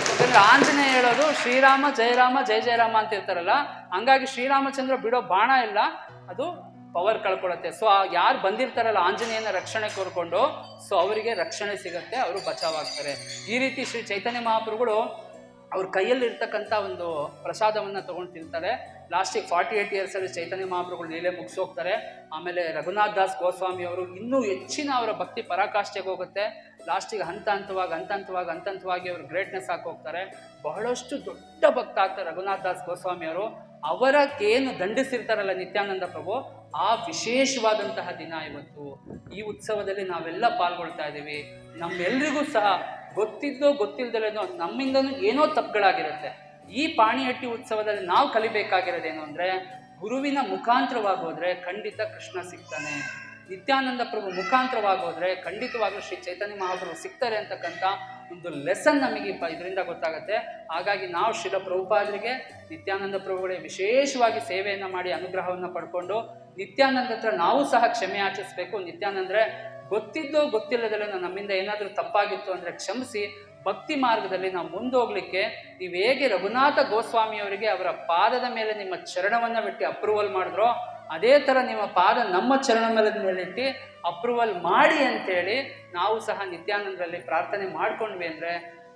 ಯಾಕಂದ್ರೆ ಆಂಜನೇಯ ಹೇಳೋದು ಶ್ರೀರಾಮ ಜಯರಾಮ ಜಯ ಜಯರಾಮ ಅಂತ ಇರ್ತಾರಲ್ಲ, ಹಂಗಾಗಿ ಶ್ರೀರಾಮಚಂದ್ರ ಬಿಡೋ ಬಾಣ ಇಲ್ಲ, ಅದು ಪವರ್ ಕಳ್ಕೊಳತ್ತೆ. ಸೊ ಯಾರು ಬಂದಿರ್ತಾರಲ್ಲ ಆಂಜನೇಯನ ರಕ್ಷಣೆ ಕೋರ್ಕೊಂಡು, ಸೊ ಅವರಿಗೆ ರಕ್ಷಣೆ ಸಿಗತ್ತೆ, ಅವರು ಬಚಾವಾಗ್ತಾರೆ. ಈ ರೀತಿ ಶ್ರೀ ಚೈತನ್ಯ ಮಹಾಪ್ರಭುಗಳು ಅವ್ರ ಕೈಯಲ್ಲಿ ಇರ್ತಕ್ಕಂಥ ಒಂದು ಪ್ರಸಾದವನ್ನು ತೊಗೊಂಡು ತಿಂತಾರೆ. ಲಾಸ್ಟಿಗೆ 48 ಇಯರ್ಸಲ್ಲಿ ಚೈತನ್ಯ ಮಹಾಪ್ರಭುಗಳು ಲೀಲೆ ಮುಗಿಸೋಗ್ತಾರೆ. ಆಮೇಲೆ ರಘುನಾಥ್ ದಾಸ್ ಗೋಸ್ವಾಮಿ ಅವರು ಇನ್ನೂ ಹೆಚ್ಚಿನ ಅವರ ಭಕ್ತಿ ಪರಾಕಾಷ್ಠೆಗೆ ಹೋಗುತ್ತೆ. ಲಾಸ್ಟಿಗೆ ಹಂತ ಹಂತವಾಗಿ ಅವರು ಗ್ರೇಟ್ನೆಸ್ ಹಾಕೋಗ್ತಾರೆ. ಬಹಳಷ್ಟು ದೊಡ್ಡ ಭಕ್ತ ಆಗ್ತಾರೆ ರಘುನಾಥ್ ದಾಸ್ ಗೋಸ್ವಾಮಿ ಅವರು. ಅವರಕ್ಕೇನು ದಂಡಿಸಿರ್ತಾರಲ್ಲ ನಿತ್ಯಾನಂದ ಪ್ರಭು, ಆ ವಿಶೇಷವಾದಂತಹ ದಿನ ಇವತ್ತು. ಈ ಉತ್ಸವದಲ್ಲಿ ನಾವೆಲ್ಲ ಪಾಲ್ಗೊಳ್ತಾ ಇದ್ದೀವಿ. ನಮ್ಮೆಲ್ರಿಗೂ ಸಹ ಗೊತ್ತಿದ್ದೋ ಗೊತ್ತಿಲ್ಲದಲೇನೋ ನಮ್ಮಿಂದನೂ ಏನೋ ತಪ್ಪುಗಳಾಗಿರುತ್ತೆ. ಈ ಪಾಣಿಹಟ್ಟಿ ಉತ್ಸವದಲ್ಲಿ ನಾವು ಕಲಿಬೇಕಾಗಿರೋದೇನು ಅಂದರೆ, ಗುರುವಿನ ಮುಖಾಂತರವಾಗೋದ್ರೆ ಖಂಡಿತ ಕೃಷ್ಣ ಸಿಗ್ತಾನೆ, ನಿತ್ಯಾನಂದ ಪ್ರಭು ಮುಖಾಂತರವಾಗೋದ್ರೆ ಖಂಡಿತವಾಗ್ಲೂ ಶ್ರೀ ಚೈತನ್ಯ ಮಹಾಪ್ರಭು ಸಿಗ್ತಾರೆ ಅಂತಕ್ಕಂಥ ಒಂದು ಲೆಸನ್ ನಮಗೆ ಇದರಿಂದ ಗೊತ್ತಾಗುತ್ತೆ. ಹಾಗಾಗಿ ನಾವು ಶ್ರೀಲ ಪ್ರಭುಪಾದರಿಗೆ, ನಿತ್ಯಾನಂದ ಪ್ರಭುಗಳಿಗೆ ವಿಶೇಷವಾಗಿ ಸೇವೆಯನ್ನು ಮಾಡಿ ಅನುಗ್ರಹವನ್ನು ಪಡ್ಕೊಂಡು ನಿತ್ಯಾನಂದ ಹತ್ರ ನಾವು ಸಹ ಕ್ಷಮೆ ಯಾಚಿಸಬೇಕು. ನಿತ್ಯಾನಂದ್ರೆ ಗೊತ್ತಿದ್ದೋ ಗೊತ್ತಿಲ್ಲದಲ್ಲೇ ನಮ್ಮಿಂದ ಏನಾದರೂ ತಪ್ಪಾಗಿತ್ತು ಅಂದರೆ ಕ್ಷಮಿಸಿ, ಭಕ್ತಿ ಮಾರ್ಗದಲ್ಲಿ ನಾವು ಮುಂದೋಗ್ಲಿಕ್ಕೆ ನೀವು ಹೇಗೆ ರಘುನಾಥ ಗೋಸ್ವಾಮಿಯವರಿಗೆ ಅವರ ಪಾದದ ಮೇಲೆ ನಿಮ್ಮ ಚರಣವನ್ನು ಬಿಟ್ಟು ಅಪ್ರೂವಲ್ ಮಾಡಿದ್ರೋ, ಅದೇ ಥರ ನಿಮ್ಮ ಪಾದ ನಮ್ಮ ಚರಣ ಮೇಲಿಟ್ಟು ಅಪ್ರೂವಲ್ ಮಾಡಿ ಅಂತೇಳಿ ನಾವು ಸಹ ನಿತ್ಯಾನಂದರಲ್ಲಿ ಪ್ರಾರ್ಥನೆ ಮಾಡ್ಕೊಂಡ್ವಿ ಅಂದರೆ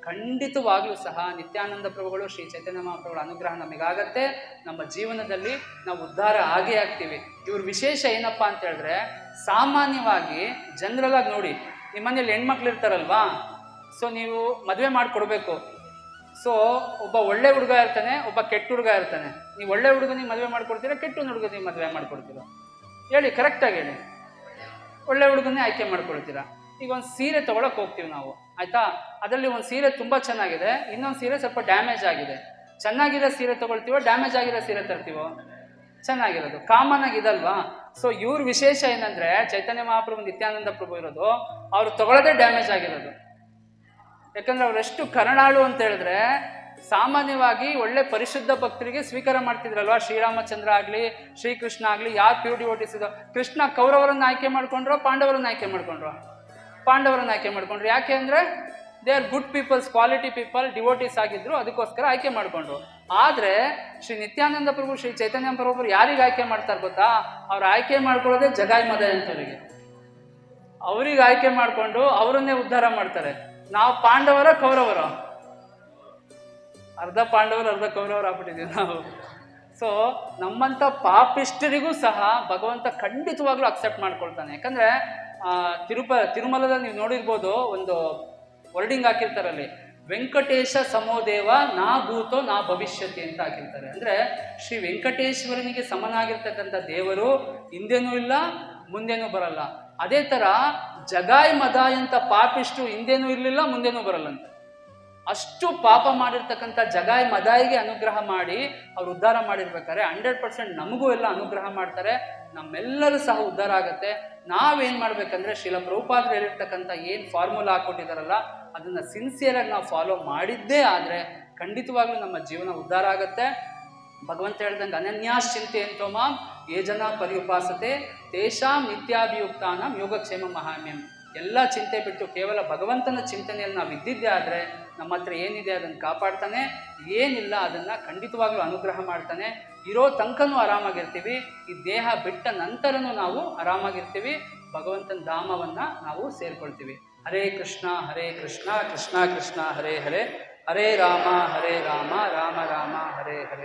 ಖಂಡಿತವಾಗ್ಲೂ ಸಹ ನಿತ್ಯಾನಂದ ಪ್ರಭುಗಳು, ಶ್ರೀ ಚೈತನ್ಯ ಮಹಾಪ್ರಭುಗಳ ಅನುಗ್ರಹ ನಮಗಾಗತ್ತೆ. ನಮ್ಮ ಜೀವನದಲ್ಲಿ ನಾವು ಉದ್ಧಾರ ಆಗೇ ಆಗ್ತೀವಿ. ಇವ್ರ ವಿಶೇಷ ಏನಪ್ಪ ಅಂತ ಹೇಳಿದ್ರೆ, ಸಾಮಾನ್ಯವಾಗಿ ಜನರಲ್ ಆಗಿ ನೋಡಿ, ನಿಮ್ಮ ಮನೇಲಿ ಹೆಣ್ಮಕ್ಳು ಇರ್ತಾರಲ್ವಾ, ಸೊ ನೀವು ಮದುವೆ ಮಾಡಿಕೊಡ್ಬೇಕು. ಸೊ ಒಬ್ಬ ಒಳ್ಳೆ ಹುಡುಗ ಇರ್ತಾನೆ, ಒಬ್ಬ ಕೆಟ್ಟ ಹುಡುಗ ಇರ್ತಾನೆ. ನೀವು ಒಳ್ಳೆ ಹುಡುಗನಿಗೆ ಮದುವೆ ಮಾಡ್ಕೊಡ್ತೀರಾ, ಕೆಟ್ಟ ಹುಡುಗನಿಗೆ ಮದುವೆ ಮಾಡ್ಕೊಡ್ತೀರಾ? ಹೇಳಿ, ಕರೆಕ್ಟಾಗಿ ಹೇಳಿ. ಒಳ್ಳೆ ಹುಡುಗನ್ನೇ ಆಯ್ಕೆ ಮಾಡ್ಕೊಳ್ತೀರಾ. ಈಗ ಒಂದು ಸೀರೆ ತೊಗೊಳಕ್ಕೆ ಹೋಗ್ತೀವಿ ನಾವು, ಆಯಿತಾ? ಅದರಲ್ಲಿ ಒಂದು ಸೀರೆ ತುಂಬ ಚೆನ್ನಾಗಿದೆ, ಇನ್ನೊಂದು ಸೀರೆ ಸ್ವಲ್ಪ ಡ್ಯಾಮೇಜ್ ಆಗಿದೆ. ಚೆನ್ನಾಗಿರೋ ಸೀರೆ ತೊಗೊಳ್ತೀವೋ ಡ್ಯಾಮೇಜ್ ಆಗಿರೋ ಸೀರೆ ತರ್ತೀವೋ? ಚೆನ್ನಾಗಿರೋದು ಕಾಮನ್ ಆಗಿದಲ್ವಾ? ಸೊ ಇವ್ರ ವಿಶೇಷ ಏನಂದ್ರೆ ಚೈತನ್ಯ ಮಹಾಪ್ರಭು ನಿತ್ಯಾನಂದ ಪ್ರಭು ಇರೋದು ಅವ್ರು ತಗೊಳ್ಳೋದೇ ಡ್ಯಾಮೇಜ್ ಆಗಿರೋದು. ಯಾಕಂದ್ರೆ ಅವರೆಷ್ಟು ಕರುಣಾಳು ಅಂತ ಹೇಳಿದ್ರೆ, ಸಾಮಾನ್ಯವಾಗಿ ಒಳ್ಳೆ ಪರಿಶುದ್ಧ ಭಕ್ತರಿಗೆ ಸ್ವೀಕಾರ ಮಾಡ್ತಿದ್ರಲ್ವಾ. ಶ್ರೀರಾಮಚಂದ್ರ ಆಗ್ಲಿ ಶ್ರೀಕೃಷ್ಣ ಆಗ್ಲಿ ಯಾರು ಪ್ಯೂರ್ ಡಿವೋಟೀಸ್ ಇದ್ದೋ, ಕೃಷ್ಣ ಕೌರವರನ್ನ ಆಯ್ಕೆ ಮಾಡ್ಕೊಂಡ್ರು, ಪಾಂಡವರನ್ನ ಆಯ್ಕೆ ಮಾಡ್ಕೊಂಡ್ರು. ಪಾಂಡವರನ್ನ ಆಯ್ಕೆ ಮಾಡ್ಕೊಂಡ್ರು. ಯಾಕೆ ಅಂದ್ರೆ they are good peoples, quality people, devotees ಆಗಿದ್ರು, ಅದಕ್ಕೋಸ್ಕರ ಆಯ್ಕೆ ಮಾಡ್ಕೊಂಡ್ರು. ಆದ್ರೆ ಶ್ರೀ ನಿತ್ಯಾನಂದ ಪ್ರಭು, ಶ್ರೀ ಚೈತನ್ಯ ಪ್ರಭು ಯಾರಿಗೆ ಆಯ್ಕೆ ಮಾಡ್ತಾರೆ ಗೊತ್ತಾ? ಅವ್ರು ಆಯ್ಕೆ ಮಾಡ್ಕೊಳ್ಳೋದೇ ಜಗಾಯ್ ಮದ ಅಂತವರಿಗೆ. ಅವ್ರಿಗೆ ಆಯ್ಕೆ ಮಾಡ್ಕೊಂಡು ಅವರನ್ನೇ ಉದ್ಧಾರ ಮಾಡ್ತಾರೆ. ನಾವು ಪಾಂಡವರ ಕೌರವರ, ಅರ್ಧ ಪಾಂಡವರು ಅರ್ಧ ಕೌರವರು ಆಗ್ಬಿಟ್ಟಿದೀವಿ ನಾವು. ಸೊ ನಮ್ಮಂತ ಪಾಪಿಷ್ಠರಿಗೂ ಸಹ ಭಗವಂತ ಖಂಡಿತವಾಗ್ಲೂ ಅಕ್ಸೆಪ್ಟ್ ಮಾಡ್ಕೊಳ್ತಾನೆ. ಯಾಕಂದ್ರೆ ತಿರುಮಲದಲ್ಲಿ ನೀವು ನೋಡಿರ್ಬೋದು, ಒಂದು ವರ್ಡಿಂಗ್ ಹಾಕಿರ್ತಾರಲ್ಲಿ, ವೆಂಕಟೇಶ ಸಮೋದೇವ ನಾ ಭೂತೋ ನಾ ಭವಿಷ್ಯತಿ ಅಂತ ಹಾಕಿರ್ತಾರೆ. ಅಂದ್ರೆ ಶ್ರೀ ವೆಂಕಟೇಶ್ವರನಿಗೆ ಸಮನಾಗಿರ್ತಕ್ಕಂಥ ದೇವರು ಹಿಂದೆನೂ ಇಲ್ಲ ಮುಂದೆನೂ ಬರಲ್ಲ. ಅದೇ ತರ ಜಗಾಯ್ ಮದಾಯ್ ಅಂತ ಪಾಪಿಷ್ಟು ಹಿಂದೆನೂ ಇರಲಿಲ್ಲ ಮುಂದೆನೂ ಬರಲ್ಲಂತ. ಅಷ್ಟು ಪಾಪ ಮಾಡಿರ್ತಕ್ಕಂಥ ಜಗಾಯ್ ಮದಾಯಿಗೆ ಅನುಗ್ರಹ ಮಾಡಿ ಅವ್ರು ಉದ್ಧಾರ ಮಾಡಿರ್ಬೇಕಾದ್ರೆ 100% ನಮಗೂ ಎಲ್ಲ ಅನುಗ್ರಹ ಮಾಡ್ತಾರೆ, ನಮ್ಮೆಲ್ಲರೂ ಸಹ ಉದ್ಧಾರ ಆಗತ್ತೆ. ನಾವೇನ್ ಮಾಡ್ಬೇಕಂದ್ರೆ ಶ್ರೀಲ ಪ್ರಭುಪಾದರು ಹೇಳಿರ್ತಕ್ಕಂಥ ಏನ್ ಫಾರ್ಮುಲಾ ಹಾಕೊಟ್ಟಿದಾರಲ್ಲ ಅದನ್ನ ಸಿನ್ಸಿಯರ್ ಆಗಿ ನಾವು ಫಾಲೋ ಮಾಡಿದ್ದೇ ಆದ್ರೆ ಖಂಡಿತವಾಗ್ಲೂ ನಮ್ಮ ಜೀವನ ಉದ್ಧಾರ ಆಗತ್ತೆ. ಭಗವಂತ ಹೇಳ್ದಂಗೆ ಅನನ್ಯಾಶ್ಚಿಂತೆ ಅಂತೋ ಮಾಂ ಯೇ ಜನ ಪರ್ಯುಪಾಸತೆ ತೇಷಾಂ ನಿತ್ಯಾಭಿಯುಕ್ತಾನಾಂ ಯೋಗಕ್ಷೇಮ ಮಹಾಮ್ಯಂ. ಎಲ್ಲ ಚಿಂತೆ ಬಿಟ್ಟು ಕೇವಲ ಭಗವಂತನ ಚಿಂತನೆಯಲ್ಲಿ ನಾವು ಇದ್ದಿದ್ದೇ ಆದರೆ ನಮ್ಮ ಹತ್ರ ಏನಿದೆ ಅದನ್ನು ಕಾಪಾಡ್ತಾನೆ, ಏನಿಲ್ಲ ಅದನ್ನು ಖಂಡಿತವಾಗ್ಲೂ ಅನುಗ್ರಹ ಮಾಡ್ತಾನೆ. ಇರೋ ತನಕನೂ ಆರಾಮಾಗಿರ್ತೀವಿ, ಈ ದೇಹ ಬಿಟ್ಟ ನಂತರನೂ ನಾವು ಆರಾಮಾಗಿರ್ತೀವಿ, ಭಗವಂತನ ಧಾಮವನ್ನು ನಾವು ಸೇರ್ಕೊಳ್ತೀವಿ. ಹರೇ ಕೃಷ್ಣ ಕೃಷ್ಣ ಕೃಷ್ಣ ಹರೇ ಹರೇ, ಹರೇ ರಾಮ ರಾಮ ರಾಮ ಹರೇ ಹರೇ.